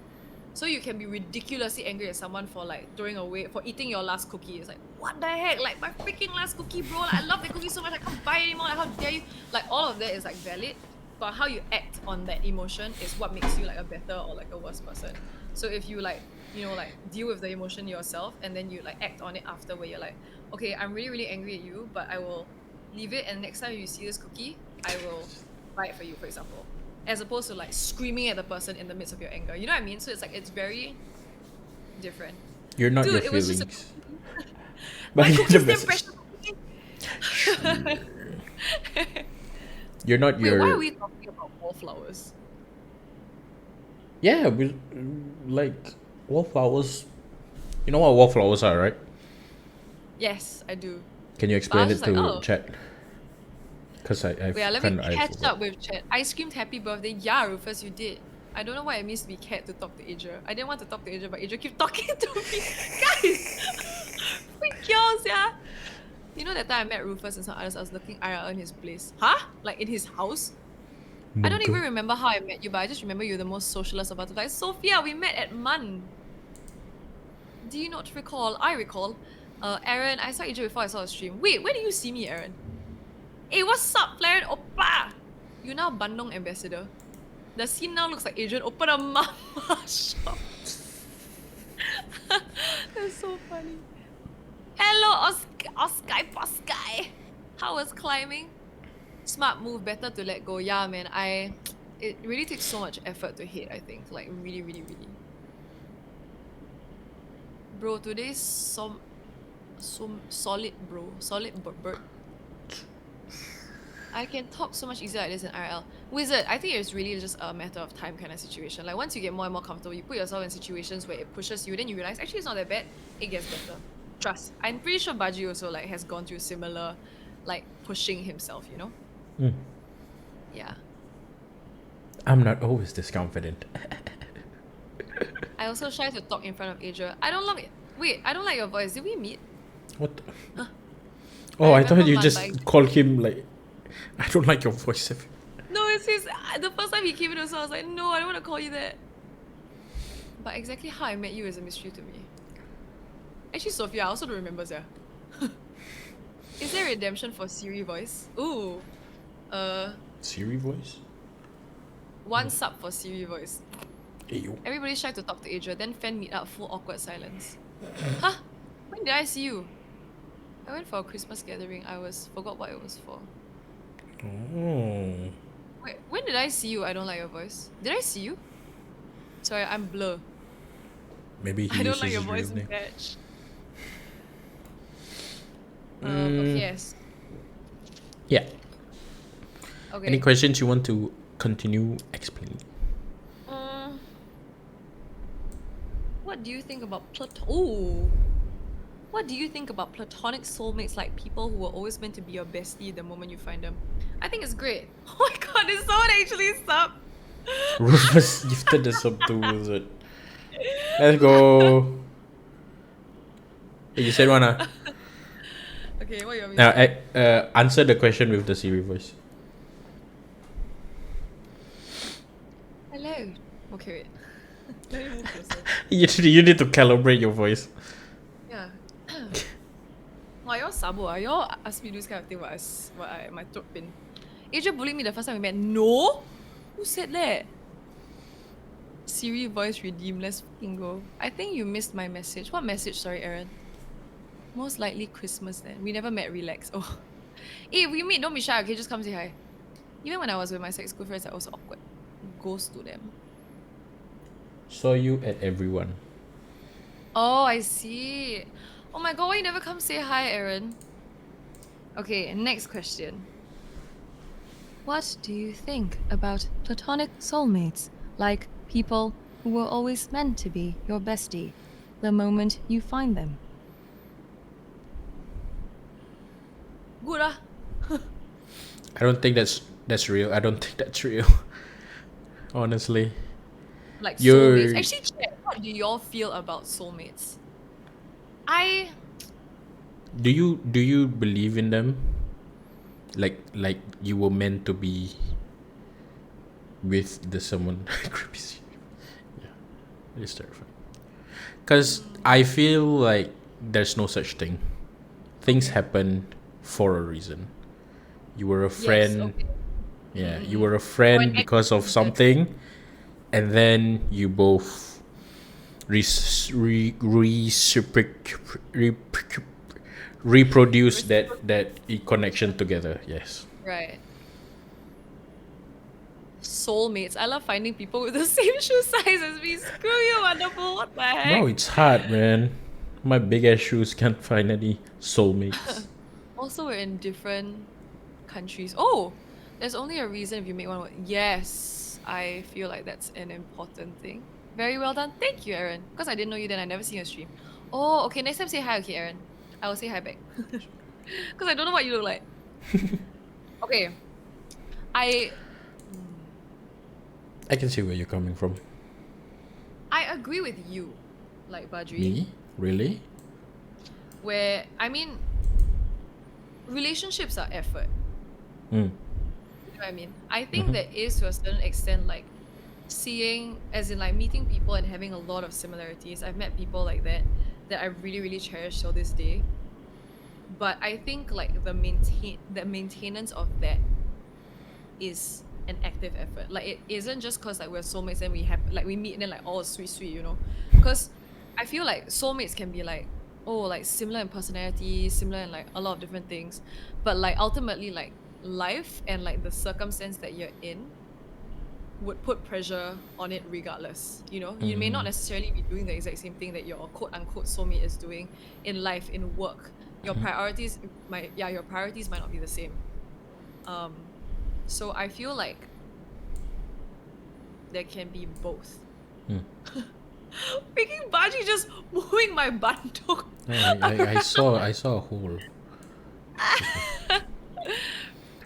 So you can be ridiculously angry at someone for like for eating your last cookie. It's like, what the heck? Like my freaking last cookie, bro. Like, I love the cookie so much, I can't buy it anymore. Like, how dare you? Like all of that is like valid. But how you act on that emotion is what makes you like a better or like a worse person. So if you like, you know, like deal with the emotion yourself and then you like act on it after, where you're like, okay, I'm really, really angry at you, but I will leave it, and next time you see this cookie, I will buy it for you, for example. As opposed to like screaming at the person in the midst of your anger. You know what I mean? So it's like, it's very different. You're not Dude, your it was just feelings. my But cookie's the damn message. precious. You're not Wait, your. why are we talking about wallflowers? Yeah, we like Wallflowers. You know what wallflowers are, right? Yes, I do. Can you But I explain was it just like, to oh. chat? Because I Wait, let me kind of I catch forgot. up with chat. I screamed happy birthday. Yeah, Rufus, you did. I don't know what it means to be cat to talk to Adria. I didn't want to talk to Adria, but Adria keep talking to me. Guys! Freak y'all, yeah. You know that time I met Rufus and some others, I was looking IRL in his place. Huh? Like in his house? I don't even remember how I met you, but I just remember you're the most socialist about it. Like, Sophia, we met at MUN. Do you not recall? I recall. Aaron, I saw Adria before I saw a stream. Wait, where do you see me, Aaron? Hey, what's up, Flaren Oppa? You now Bandung ambassador. The scene now looks like Adrian open a mama shop. That's so funny. Hello, Oskai. How was climbing? Smart move, better to let go. Yeah, man. It really takes so much effort to hit, I think. Like really, really, really. Bro, today's some solid, bro. Solid bird. I can talk so much easier like this in IRL. Wizard, I think it's really just a matter of time kind of situation. Like once you get more and more comfortable, you put yourself in situations where it pushes you, then you realize actually it's not that bad. It gets better. Trust. I'm pretty sure Badri also like has gone through similar, like pushing himself. You know? Mm. Yeah. I'm not always this confident. I also shy to talk in front of Adria. I don't like it. Wait, I don't like your voice. Did we meet? What? The... Huh. Oh, I remember thought you Man, just but called him like. I don't like your voice. No, it's his. The first time he came in, also, I was like, no, I don't want to call you that. But exactly how I met you is a mystery to me. Actually, Sophia, I also don't remember, yeah. Is there redemption for Siri voice? Ooh. Siri voice? One sub for Siri voice. Ew. Everybody's shy to talk to Adria, then fan meet up, full awkward silence. Huh? When did I see you? I went for a Christmas gathering. Forgot what it was for. Oh. Wait, when did I see you? I don't like your voice. Did I see you? Sorry, I'm blur. Maybe he I don't uses like your his real voice name. match. Okay, yes. Yeah. Okay. Any questions you want to continue explaining? What do you think about What do you think about platonic soulmates, like people who are always meant to be your bestie the moment you find them? I think it's great. Oh my god, did someone actually sub? Rufus gifted the sub to Wizard. Let's go. Hey, you said one, ah? Okay, what you want me Now, to say? answer the question with the Siri voice. Hello. Okay, wait. Let me move closer. You need to calibrate your voice. Yeah. Why y'all sabo? Y'all ask me to do this kind of thing my throat pain. Adria bullied me the first time we met. No? Who said that? Siri voice redeem. Let's fucking go. I think you missed my message. What message? Sorry, Aaron. Most likely Christmas then. We never met. Relax. Oh. Hey, if we meet, don't be shy. Okay, just come say hi. Even when I was with my sex school friends, I was awkward. Ghost to them. Saw you at everyone. Oh, I see. Oh my god, why you never come say hi, Aaron? Okay, next question. What do you think about platonic soulmates? Like people who were always meant to be your bestie the moment you find them? Good ah. I don't think that's real. I don't think that's real. Honestly. Like You're... soulmates. Actually, chat, what do y'all feel about soulmates? Do you believe in them? Like you were meant to be with the someone creepy. Yeah, it's terrifying. Cause I feel like there's no such thing. Things happen for a reason. You were a friend. Yes, okay. Yeah, you were a friend because of something, and then you both reproduce that connection together. Yes. Right. Soulmates. I love finding people with the same shoe size as me. Screw you, wonderful. What the heck? Bro, it's hard, man. My big ass shoes can't find any soulmates. Also, we're in different countries. Oh, there's only a reason if you make one. Yes, I feel like that's an important thing. Very well done. Thank you, Aaron. Because I didn't know you then. I never seen your stream. Oh, okay. Next time say hi, okay, Aaron. I will say hi back. Because I don't know what you look like. Okay. I can see where you're coming from. agree with you, like Badri. Me? Really? Where, I mean, relationships are effort. Mm. You know what I mean? I think there is, to a certain extent, like, seeing, as in, like, meeting people and having a lot of similarities. I've met people like that I really, really cherish till this day. But I think, like, the maintenance of that is an active effort. Like, it isn't just because, like, we're soulmates and we meet and then, like, all sweet, you know? Because I feel like soulmates can be, like, oh, like, similar in personality, similar in, like, a lot of different things. But, like, ultimately, like, life and, like, the circumstance that you're in would put pressure on it regardless. You know, you may not necessarily be doing the exact same thing that your quote unquote soulmate is doing in life, in work. Your priorities might not be the same. So I feel like there can be both. Freaking Badri just moving my bundle. I saw a hole.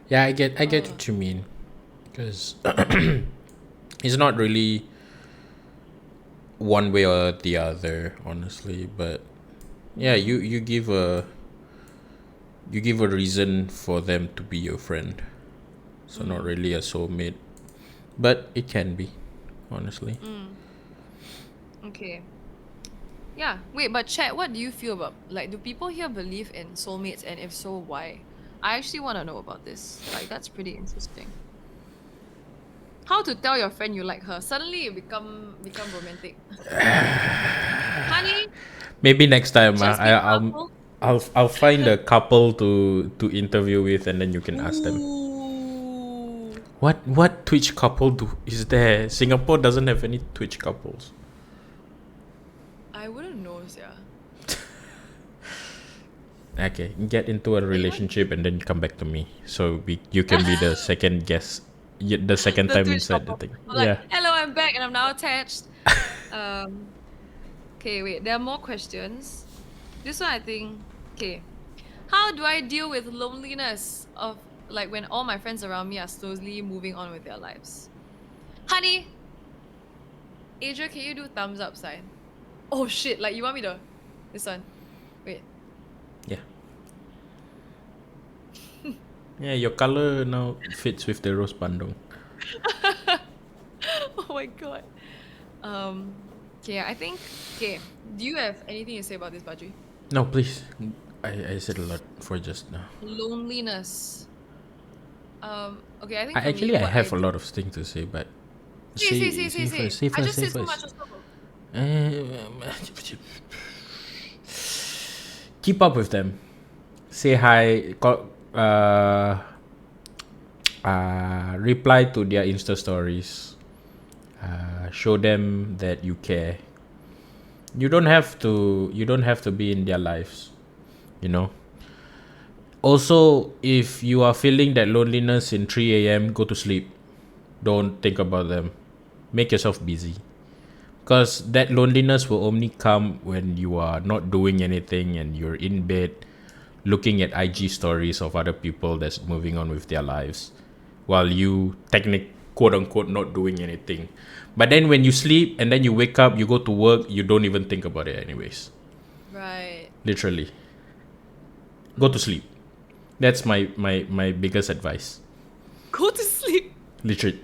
Yeah, I get what you mean, because it's not really one way or the other, honestly. But yeah, you give a reason for them to be your friend, so not really a soulmate, but it can be, honestly. Okay. Yeah. Wait, but chat, what do you feel about, like, do people here believe in soulmates, and if so, why? I actually want to know about this. Like, that's pretty interesting. How to tell your friend you like her? Suddenly you become romantic. Honey, Maybe next time just be careful. I'll find a couple to interview with, and then you can ask them. Ooh. What Twitch couple is there? Singapore doesn't have any Twitch couples. I wouldn't know, yeah. Okay, get into a relationship and then come back to me, so you can be the second guest, the second The time Twitch inside the couple. thing. I'm like, Yeah. hello, I'm back and I'm now attached. Okay, wait, there are more questions. This one I think, okay. How do I deal with loneliness of, like, when all my friends around me are slowly moving on with their lives? Honey! Adria, can you do thumbs up sign? Oh shit, like, you want me to... This one. Wait. Yeah. Yeah, your color now fits with the rose bandung. Oh my god. Okay, I think... Okay, do you have anything to say about this, Badri? No, please. I said a lot for just now. Loneliness. Okay, I think I for me, actually I what have a do... lot of things to say, but Say. say I first, just say said so first. much also. Keep up with them. Say hi. Reply to their Insta stories. Show them that you care. You don't have to be in their lives, you know. Also, if you are feeling that loneliness in 3 a.m., go to sleep. Don't think about them. Make yourself busy. Because that loneliness will only come when you are not doing anything and you're in bed looking at IG stories of other people that's moving on with their lives while you quote unquote not doing anything. But then when you sleep and then you wake up, you go to work, you don't even think about it anyways. Right. Literally. Go to sleep. That's my biggest advice. Go to sleep. Literally.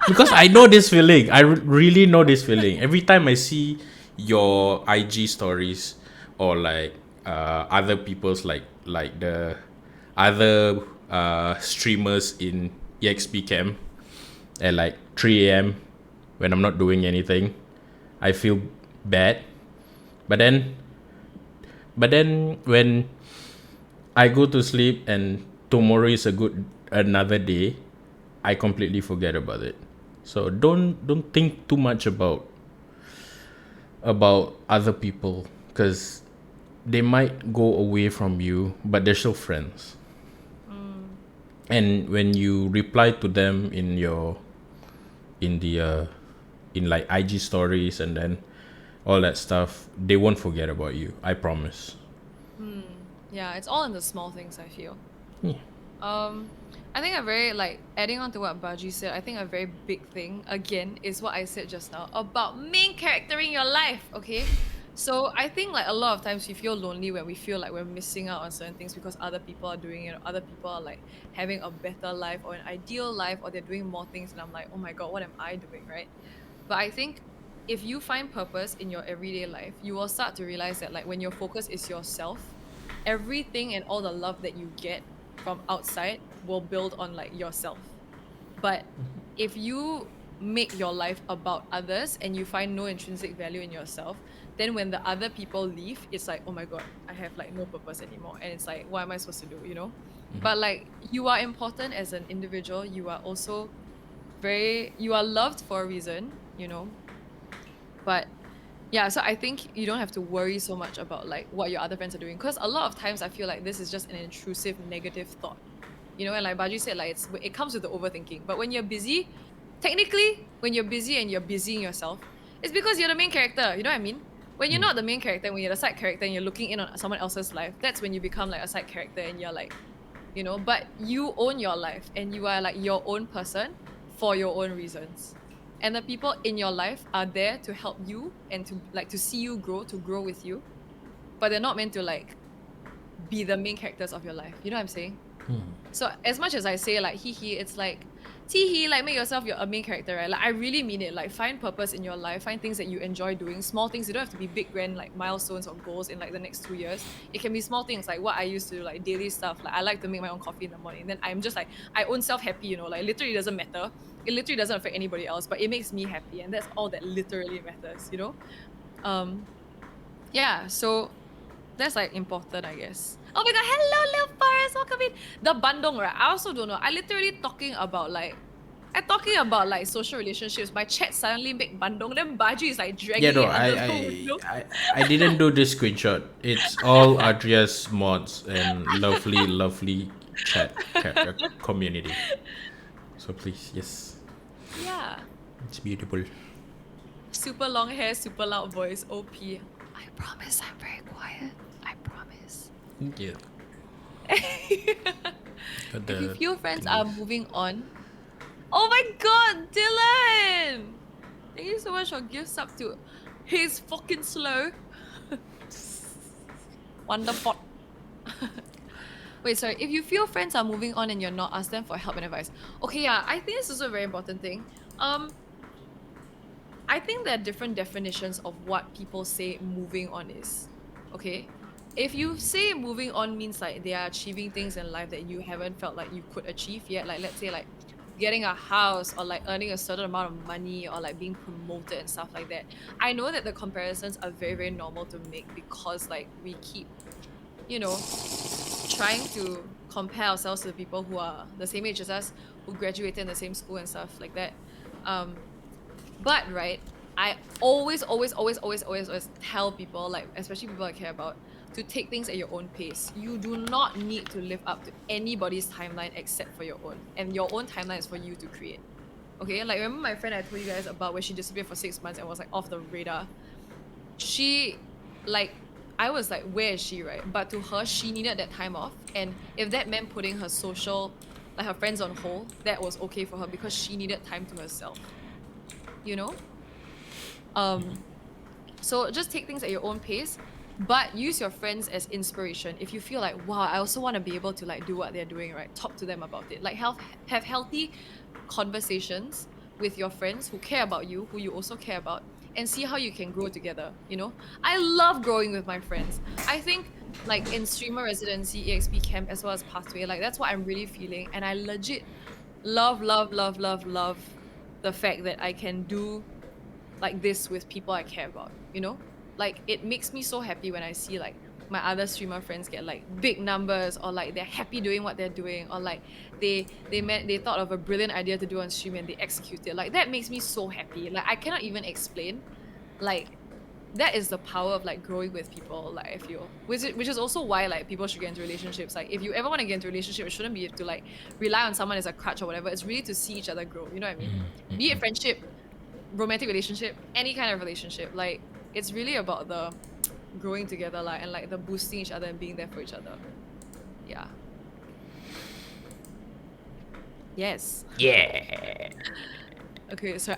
Because I know this feeling. I really know this feeling. Every time I see your IG stories or like other people's like the other streamers in EXP camp at like 3 a.m. when I'm not doing anything, I feel bad. But then when I go to sleep and tomorrow is another day, I completely forget about it. So don't think too much about other people, because they might go away from you, but they're still friends. And when you reply to them in the in like IG stories and then all that stuff, they won't forget about you. I promise. Yeah, it's all in the small things, I feel. Yeah. I think a very, like, adding on to what Badri said, I think a very big thing, again, is what I said just now about main character in your life, okay? So I think, like, a lot of times we feel lonely when we feel like we're missing out on certain things because other people are doing it, or other people are, like, having a better life or an ideal life, or they're doing more things, and I'm like, oh my god, what am I doing, right? But I think if you find purpose in your everyday life, you will start to realize that, like, when your focus is yourself, everything and all the love that you get from outside will build on like yourself. But if you make your life about others and you find no intrinsic value in yourself, then when the other people leave, it's like, oh my god, I have like no purpose anymore, and it's like, what am I supposed to do, you know? But like, you are important as an individual. You are also you are loved for a reason, you know. But yeah, so I think you don't have to worry so much about like what your other friends are doing, because a lot of times I feel like this is just an intrusive negative thought, you know. And like Baji said, like it comes with the overthinking. But when you're busy, technically, when you're busy and you're busying yourself, it's because you're the main character, you know what I mean? When you're not the main character, when you're the side character and you're looking in on someone else's life, that's when you become like a side character and you're like, you know. But you own your life and you are like your own person for your own reasons. And the people in your life are there to help you and to like to see you grow, to grow with you. But they're not meant to like be the main characters of your life. You know what I'm saying? So as much as I say like hee, it's like tee, like make yourself a main character, right? Like I really mean it. Like find purpose in your life, find things that you enjoy doing, small things. You don't have to be big grand like milestones or goals in like the next 2 years. It can be small things like what I used to do, like daily stuff. Like I like to make my own coffee in the morning. Then I'm just like I own self happy, you know, like literally doesn't matter. It literally doesn't affect anybody else, but it makes me happy, and that's all that literally matters, you know? Yeah, so that's like important, I guess. Oh my god, hello little forest, welcome in. The bandung, right? I also don't know. I literally talking about like social relationships. My chat suddenly make bandung, then Baji is like dragging Yeah, no, it under the window. I didn't do this screenshot. It's all Adria's mods and lovely chat community. So please, yes, Yeah. it's beautiful. Super long hair, super loud voice, OP. I promise I'm very quiet. I promise. Yeah. Got If you the feel friends thingies. are moving on. Oh my god, Dylan! Thank you so much for gifts up to He's fucking slow. Wonderful. Wait, sorry. If you feel friends are moving on and you're not, ask them for help and advice. Okay, yeah, I think this is also a very important thing. I think there are different definitions of what people say moving on is. Okay? If you say moving on means like they are achieving things in life that you haven't felt like you could achieve yet, like let's say like getting a house or like earning a certain amount of money or like being promoted and stuff like that. I know that the comparisons are very, very normal to make because like we keep, you know, trying to compare ourselves to the people who are the same age as us, who graduated in the same school and stuff like that. But right, I always tell people, like especially people I care about, to take things at your own pace. You do not need to live up to anybody's timeline except for your own. And your own timeline is for you to create. Okay, like remember my friend I told you guys about where she disappeared for 6 months and was like off the radar. She, like, I was like, where is she, right? But to her, she needed that time off. And if that meant putting her social, like her friends on hold, that was okay for her because she needed time to herself. You know? So just take things at your own pace, but use your friends as inspiration. If you feel like, wow, I also want to be able to like do what they're doing, right? Talk to them about it. Like have healthy conversations with your friends who care about you, who you also care about, and see how you can grow together, you know? I love growing with my friends. I think like in streamer residency, EXP camp, as well as pathway, like that's what I'm really feeling. And I legit love the fact that I can do like this with people I care about, you know? Like it makes me so happy when I see like my other streamer friends get like big numbers, or like they're happy doing what they're doing, or like they thought of a brilliant idea to do on stream and they execute it. Like that makes me so happy. Like I cannot even explain. Like that is the power of like growing with people, like I feel. Which is also why like people should get into relationships. Like if you ever want to get into a relationship, it shouldn't be to like rely on someone as a crutch or whatever. It's really to see each other grow. You know what I mean? Be it friendship, romantic relationship, any kind of relationship, like it's really about the growing together, like, and like the boosting each other and being there for each other. Yeah. Yes. Yeah. Okay, so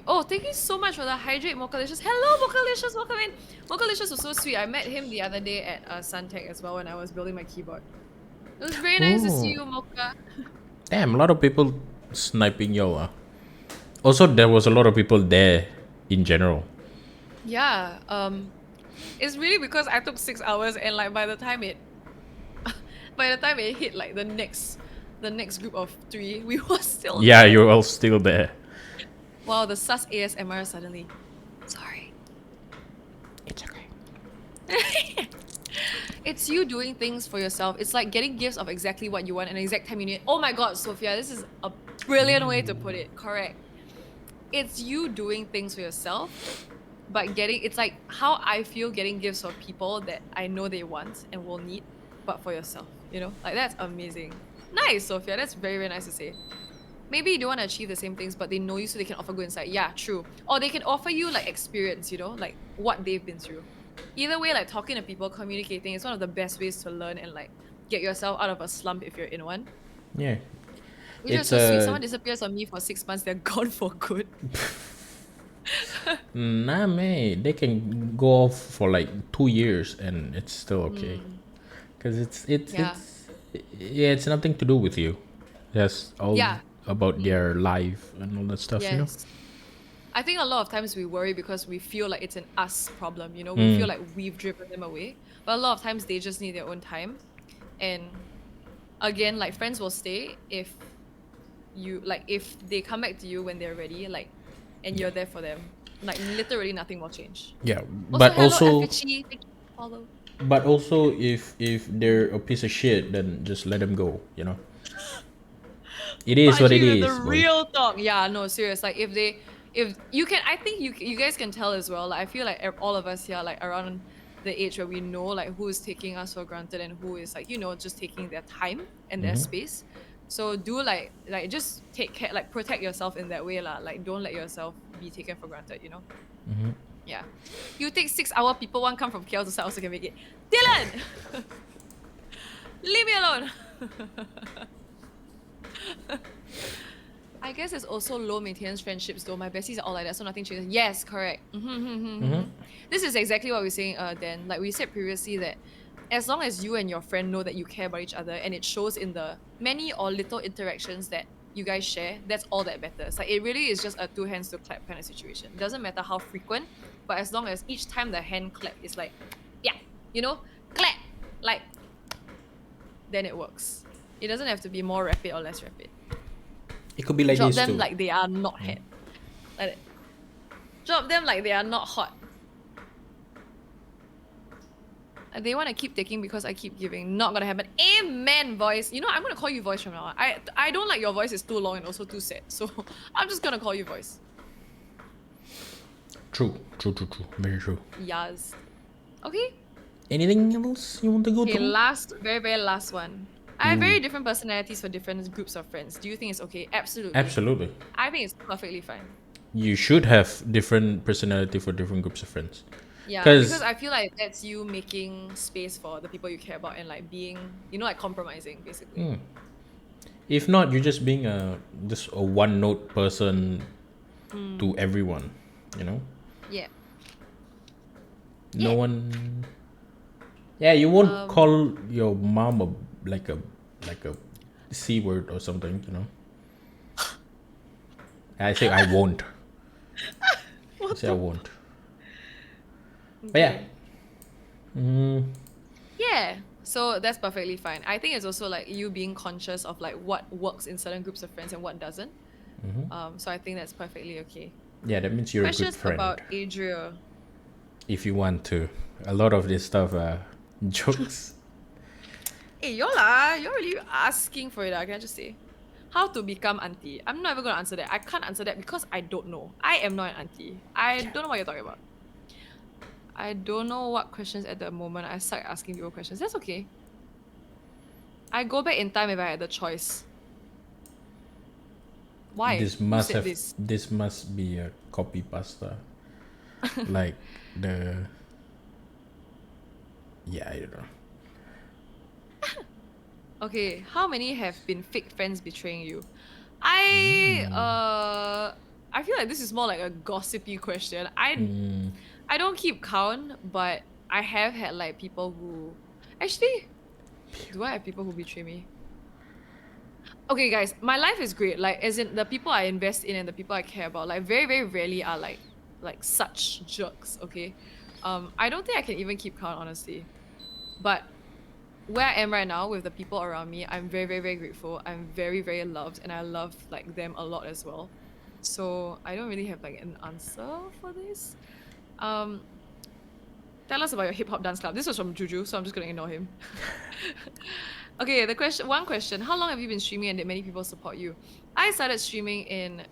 oh, thank you so much for the hydrate Mochalicious. Hello, Mochalicious, welcome in. Mochalicious was so sweet. I met him the other day at Suntech as well when I was building my keyboard. It was very nice to see you, Mocha. Damn, a lot of people sniping yo. Also, there was a lot of people there in general. Yeah, it's really because I took 6 hours and like by the time it hit like the next group of 3, we were still Yeah, there. you're all still there. Wow, the sus ASMR suddenly. Sorry. It's okay. It's you doing things for yourself. It's like getting gifts of exactly what you want and exact time you need. Oh my god, Sophia, this is a brilliant way to put it. Correct. It's you doing things for yourself, but it's like how I feel getting gifts for people that I know they want and will need, but for yourself, you know? Like that's amazing. Nice, Sophia. That's very, very nice to say. Maybe you don't want to achieve the same things, but they know you so they can offer good insight. Yeah, true. Or they can offer you like experience, you know, like what they've been through. Either way, like talking to people, communicating is one of the best ways to learn and like get yourself out of a slump if you're in one. Yeah. Which is so sweet. Someone disappears on me for 6 months, they're gone for good. Nah, man, they can go off for like 2 years and it's still okay. Because it's nothing to do with you. That's all about their life and all that stuff, you know? Yes. I think a lot of times we worry because we feel like it's an us problem, you know? We feel like we've driven them away. But a lot of times they just need their own time. And again, like friends will stay if they come back to you when they're ready, like, and you're there for them. Like literally nothing will change. Yeah, Also, but hello, also, Effici. Thank you for follow. but also, if they're a piece of shit, then just let them go. You know, it is what it Badri with is. the Boy. real talk. Yeah, no, serious. Like if you can, I think you guys can tell as well. Like I feel like all of us here, like around the age where we know like who is taking us for granted and who is like, you know, just taking their time and their space. So do like just take care, like protect yourself in that way lah. Like don't let yourself be taken for granted, you know. Yeah, you take 6 hour. People want come from KL to South also can make it. Dylan, leave me alone. I guess it's also low maintenance friendships though. My besties are all like that, so nothing changes. Yes, correct. This is exactly what we're saying, Dan. Like we said previously that as long as you and your friend know that you care about each other and it shows in the many or little interactions that you guys share, that's all that matters. Like it really is just a 2 hands to clap kind of situation. It doesn't matter how frequent, but as long as each time the hand clap is like, yeah, you know, clap, like, then it works. It doesn't have to be more rapid or less rapid. It could be like Drop this them too. like they are not hot. Like that. Drop them like they are not hot. They want to keep taking because I keep giving. Not gonna happen. Amen, voice. You know, I'm gonna call you voice from now on. I don't like your voice is too long and also too sad. So I'm just gonna call you voice. True. Very true. Yes. Okay. Anything else you want to go Okay, to? last, very, very last one. I have very different personalities for different groups of friends. Do you think it's okay? Absolutely. Absolutely. I think it's perfectly fine. You should have different personality for different groups of friends. Yeah, 'Cause- because I feel like that's you making space for the people you care about and like being, you know, like compromising basically. If not, you're just being just a one note person to everyone, you know? Yeah. No one. Yeah, you won't call your mom like a C word or something, you know? I say I won't. I say I won't. But yeah. Yeah. So that's perfectly fine. I think it's also like you being conscious of like what works in certain groups of friends and what doesn't. So I think that's perfectly okay. Yeah, that means you're Questions a good friend. about Adria. If you want to. A lot of this stuff are jokes. Hey, you're really asking for it. Can I just say? How to become auntie? I'm not even gonna answer that. I can't answer that because I don't know. I am not an auntie. I don't know what you're talking about. I don't know what questions at the moment. I suck at asking people questions. That's okay. I go back in time if I had the choice. Why? This Who must said have. this? This must be a copy pasta. Like the. Yeah, I don't know. Okay, how many have been fake friends betraying you? I feel like this is more like a gossipy question. I don't keep count, but I have had like people who actually do I have people who betray me? Okay, guys, my life is great. Like, as in the people I invest in and the people I care about, like very, very rarely are like such jerks. Okay, I don't think I can even keep count honestly. But where I am right now with the people around me, I'm very, very, very grateful. I'm very, very loved, and I love like them a lot as well. So I don't really have like an answer for this. Um, Tell us about your hip hop dance club. This was from Juju, so I'm just gonna ignore him. Okay, one question. How long have you been streaming and did many people support you? I started streaming in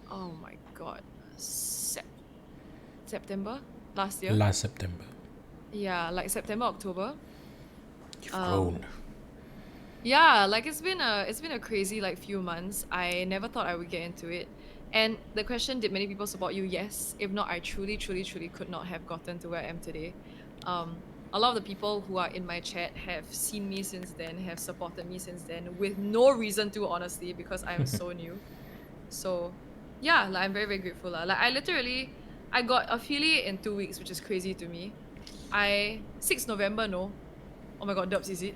oh my god, September last year. Last September. Yeah, like September, October. You've Um, grown. Yeah, like it's been a crazy like few months. I never thought I would get into it. And the question, did many people support you? Yes. If not, I truly, truly, truly could not have gotten to where I am today. A lot of the people who are in my chat have seen me since then, have supported me since then, with no reason to, honestly, because I'm so new. So yeah, like I'm very, very grateful. Like I got affiliate in 2 weeks, which is crazy to me. 6th November, no. Oh my god, Dubs, is it?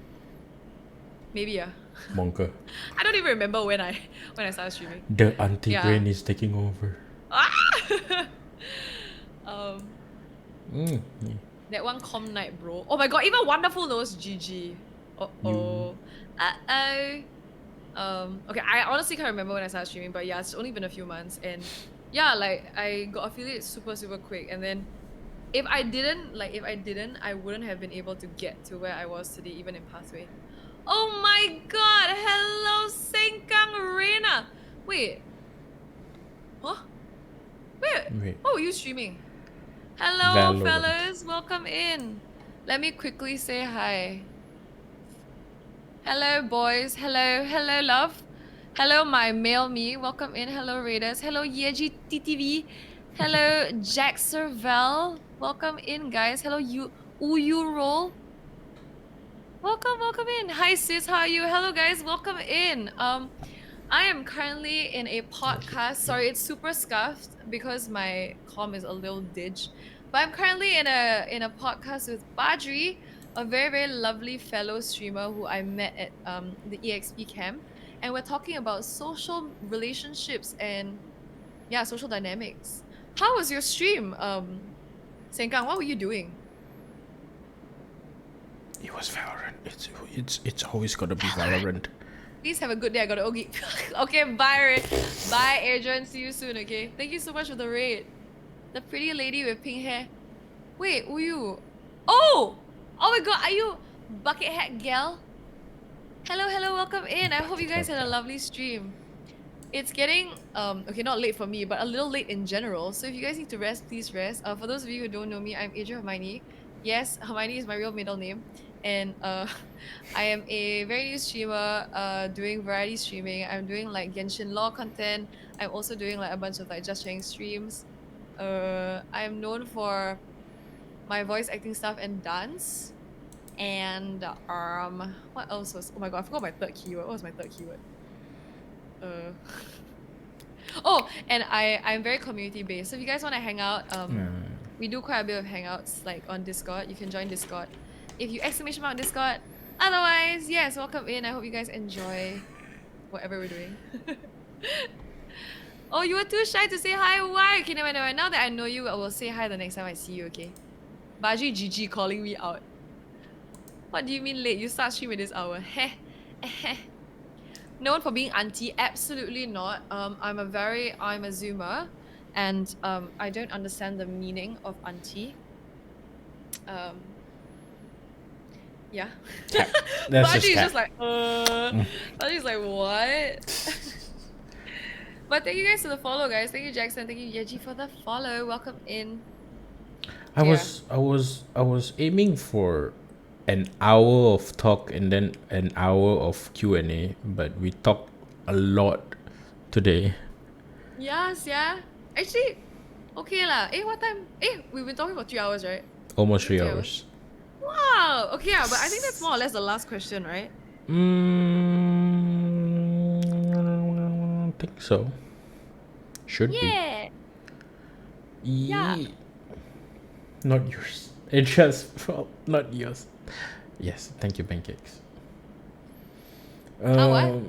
Maybe yeah. Monka. I don't even remember when I started streaming. The auntie Yeah. brain is taking over. um, Yeah. that one com night, bro. Oh my god, even Wonderful knows GG. Uh-oh. Okay, I honestly can't remember when I started streaming, but yeah, it's only been a few months, and yeah, like I got affiliate super, super quick, and then if I didn't, I wouldn't have been able to get to where I was today, even in Pathway. Oh my god! Hello, Sengkang Reina! Wait. Huh? Wait. What were you streaming? Hello, Valorant. fellas. Welcome in. Let me quickly say hi. Hello, boys. Hello, love. Hello, my male me. Welcome in. Hello, Raiders. Hello, Yeji TTV. Hello, Jack Serval. Welcome in, guys. Hello, Uyu Roll. Welcome in. Hi, sis. How are you? Hello, guys. Welcome in. I am currently in a podcast. Sorry, it's super scuffed because my comm is a little ditch. But I'm currently in a podcast with Badri, a very, very lovely fellow streamer who I met at the EXP camp, and we're talking about social relationships and social dynamics. How was your stream, Sengkang? What were you doing? It was Valorant. It's always gotta be Valorant. Please have a good day. I gotta okay, bye. Bye, Adrian. See you soon, okay? Thank you so much for the raid. The pretty lady with pink hair. Wait, Uyu. Oh! Oh my god, are you Bucket Hat Gal? Hello, welcome in. I hope you guys had a lovely stream. It's getting okay, not late for me, but a little late in general. So if you guys need to rest, please rest. For those of you who don't know me, I'm Adria Hermione. Yes, Hermione is my real middle name. And I am a very new streamer doing variety streaming. I'm doing like Genshin Lore content. I'm also doing like a bunch of like just sharing streams. I'm known for my voice acting stuff and dance. And what else was, oh my god, I forgot my third keyword. What was my third keyword? Oh, and I'm very community based. So if you guys want to hang out, we do quite a bit of hangouts like on Discord. You can join Discord if you exclamation mark Discord. Otherwise, yes, welcome in. I hope you guys enjoy whatever we're doing. Oh, you were too shy to say hi. Why? Okay, never mind. Now that I know you, I will say hi the next time I see you, okay? Badri GG calling me out. What do you mean late? You start stream at this hour. Heh. Known for being auntie? Absolutely not. I'm a Zoomer, and I don't understand the meaning of auntie. Yeah. That's Badri is cat. just like, Badri's like, what? But thank you guys for the follow, guys. Thank you, Jackson. Thank you, Yeji, for the follow. Welcome in. I was aiming for an hour of talk and then an hour of Q&A, but we talked a lot today. Yes, yeah. Actually, okay lah. What time? We've been talking for 3 hours, right? Almost 3 3 hours. Wow. Okay, yeah, but I think that's more or less the last question, right? I think so. Should be. Yeah. Yeah. Not yours. It's just not yours. Yes, thank you, pancakes. What?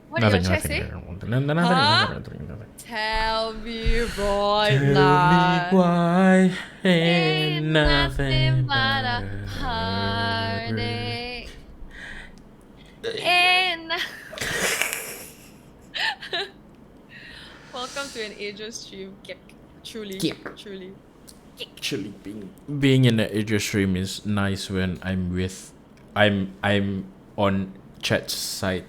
What did your chat Nothing. say? Nothing. Tell me right Tell me now. why Ain't ain't nothing nothing but a but heartache. And welcome to an Asia stream. Truly. Yep. Truly. Actually, being in the Adria stream is nice when I'm on chat's side.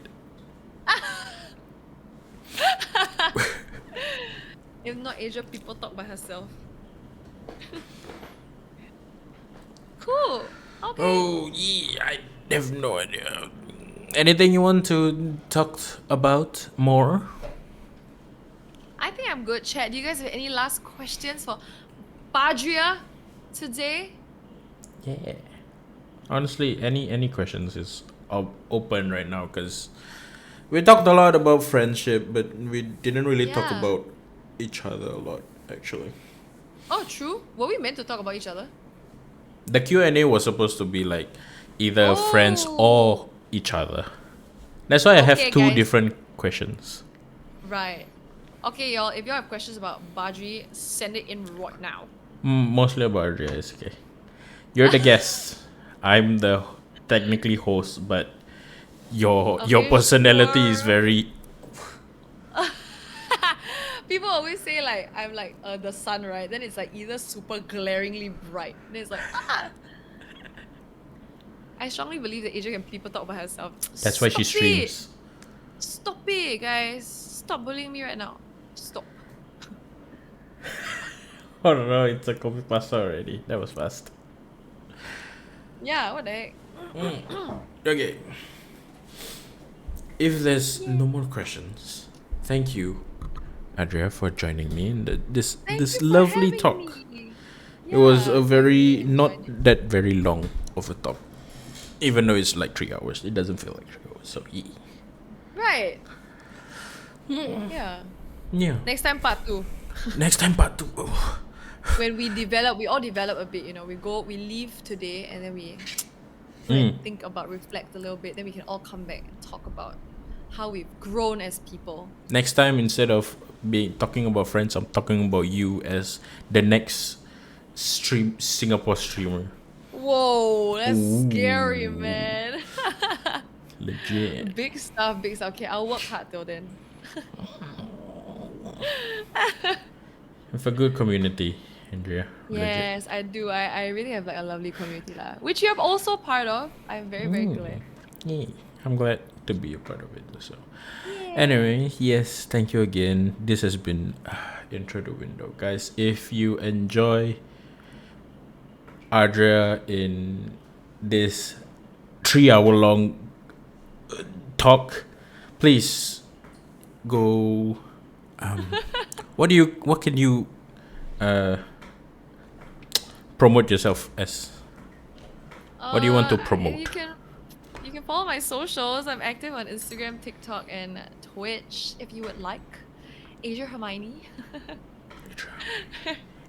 If not Asia, people talk by herself. Cool. Okay. Oh yeah, I have no idea. Anything you want to talk about more? I think I'm good, chat. Do you guys have any last questions for Badria today? Yeah. Honestly, any questions is open right now because we talked a lot about friendship, but we didn't really talk Yeah. about each other a lot actually. Oh, true. Were we meant to talk about each other? The Q&A was supposed to be like either friends or each other. That's why I have Okay, two guys. different questions. Right. Okay, y'all. If y'all have questions about Badri, send it in right now. Mostly about Adria, it's okay. You're the guest. I'm the technically host, but your Okay, personality is sure. very People always say like I'm like the sun, right? Then it's like either super glaringly bright. Then it's like I strongly believe that Asia can people talk by herself. That's why she Stop it. streams. Stop it, guys. Stop bullying me right now. Stop. Oh no, it's a copy pasta already. That was fast. Yeah, what the heck? Okay. If there's no more questions, thank you, Adria, for joining me in this Thank this you for lovely having talk. me. It was Yeah, a I very really not enjoyed it. that very long of a talk. Even though it's like 3 hours, it doesn't feel like 3 hours. So Right. Yeah. yeah. Next time part 2. Next time part 2. When we all develop a bit, you know, we leave today and then we think about, reflect a little bit, then we can all come back and talk about how we've grown as people. Next time, instead of talking about friends, I'm talking about you as the next Singapore streamer. Whoa, that's scary, man. Legit. Big stuff. Okay, I'll work hard till then. Have a good community, Andrea. Legit. Yes, I do. I really have like a lovely community lah, which you have also part of. I'm very, very glad. Yeah, I'm glad to be a part of it. So, anyway, yes, thank you again. This has been Intro the Window, guys. If you enjoy Adria in this 3-hour long talk, please go. What can you promote yourself as? What do you want to promote? You can follow my socials. I'm active on Instagram, TikTok, and Twitch if you would like. Adria Hermione.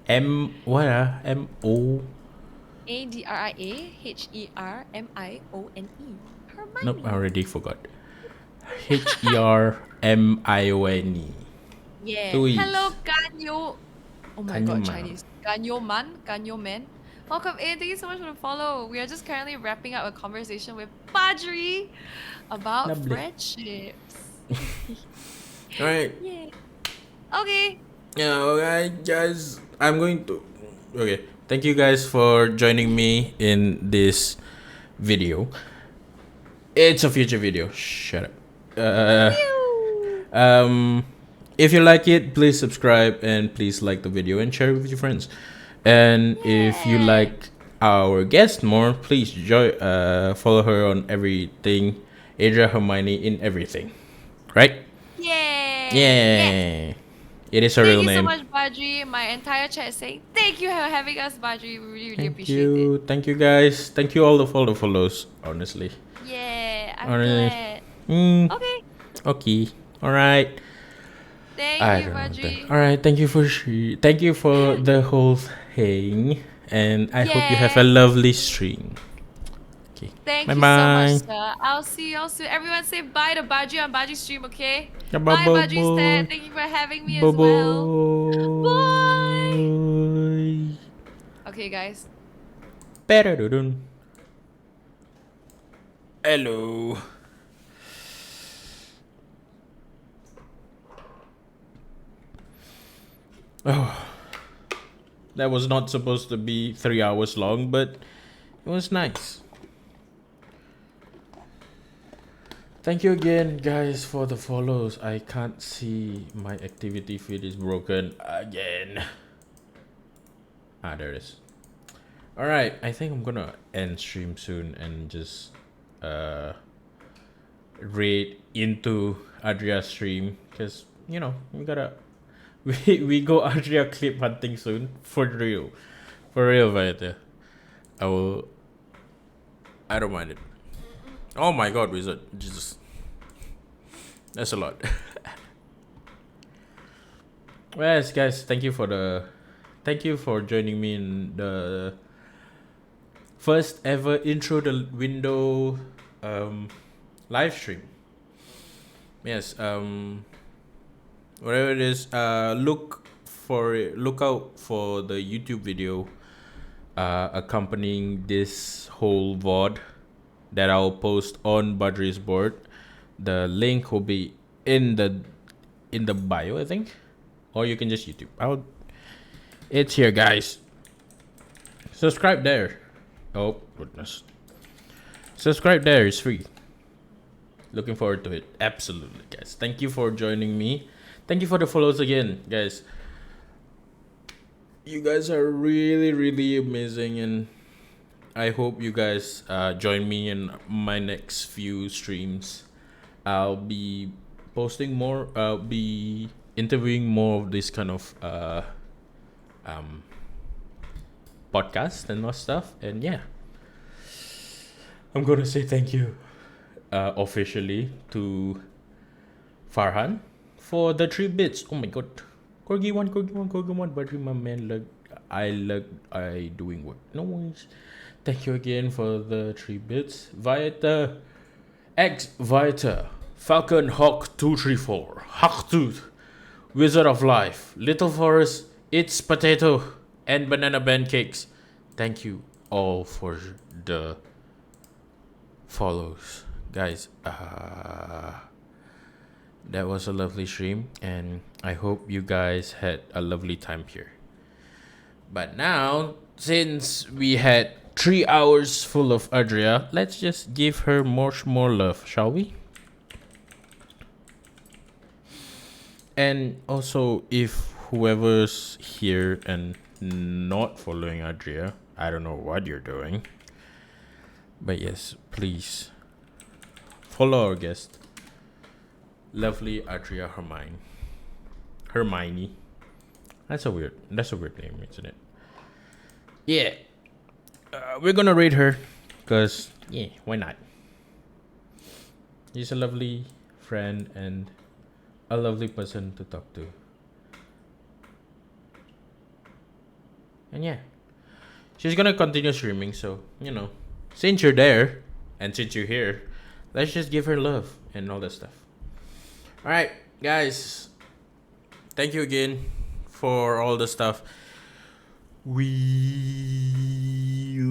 M-O. ADRIAHERMIONE. Hermione. Nope, I already forgot. HERMIONE. Yeah. Please. Hello, Ganyo. Oh my Ganyo god, man. Chinese. Ganyo man. Welcome in. Thank you so much for the follow. We are just currently wrapping up a conversation with Badri about Lovely. friendships. Alright. Yeah. Okay. Yeah, alright, guys. Okay. Thank you guys for joining me in this video. It's a future video. Shut up. If you like it, please subscribe and please like the video and share it with your friends. And if you like our guest more, please follow her on everything. Adria Hermione in everything. Right? Yay! Yeah. It is a Thank real you so name. much, Badri. My entire chat is saying thank you for having us, Badri. We really, really Thank appreciate it. you. Thank you guys. Thank you all for the follows, honestly. Yeah, I'm Honestly. glad. Mm, Okay. okay. All right. Thank I you, don't know what that. Badri. All right. Thank you for the whole thing, and I hope you have a Yeah. lovely stream. Okay. Thank Bye you so much, bye. sir. I'll see you all soon. Everyone say bye to Badri on Badri stream, okay? Bye bye Bye, bye Badri bye. Stan. Thank you for having me Bye as well. Bye. bye. Okay, guys. Ba-da-da-dun. Hello. Oh, that was not supposed to be 3 hours long, but it was nice. Thank you again, guys, for the follows. I can't see my activity feed is broken again. Ah, there it is. All right, I think I'm gonna end stream soon and just raid into Adria stream because we gotta we go Adria clip hunting soon for real, Vita. I don't mind it. Oh my God, wizard, Jesus, that's a lot. Well, yes, guys, thank you for joining me in the first ever intro the window live stream. Yes, whatever it is, look out for the YouTube video accompanying this whole VOD that I'll post on Badri's board. The link will be in the bio, I think, or you can just YouTube. It's here, guys. Subscribe there. Oh goodness, subscribe there. It's free. Looking forward to it. Absolutely, guys. Thank you for joining me. Thank you for the follows again, guys. You guys are really, really amazing, and I hope you guys join me in my next few streams. I'll be posting more. I'll be interviewing more of this kind of podcast and more stuff. And yeah, I'm gonna say thank you officially to Farhan for the 3 bits. Oh my God, Corgi one, Badri, my man. I doing work. No worries. Thank you again for the 3 bits. Vita X Vita Falcon Hawk 234 Hawktooth Wizard of Life Little Forest It's Potato and Banana Pancakes. Thank you all for the follows, guys. That was a lovely stream, and I hope you guys had a lovely time here. But now, since we had 3 hours full of Adria, let's just give her much more love, shall we? And also, if whoever's here and not following Adria, I don't know what you're doing. But yes, please follow our guest, lovely Adria Hermione. That's a weird name, isn't it? Yeah, we're gonna rate her, cause yeah, why not? She's a lovely friend and a lovely person to talk to. And yeah, she's gonna continue streaming. So since you're there and since you're here, let's just give her love and all that stuff. All right, guys. Thank you again for all the stuff. We'll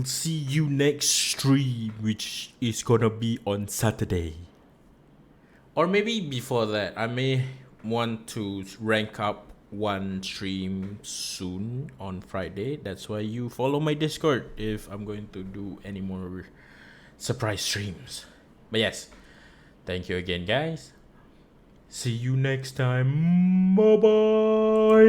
see you next stream, which is gonna be on Saturday. Or maybe before that. I may want to rank up one stream soon on Friday. That's why you follow my Discord if I'm going to do any more surprise streams. But yes, thank you again, guys. See you next time. Bye bye.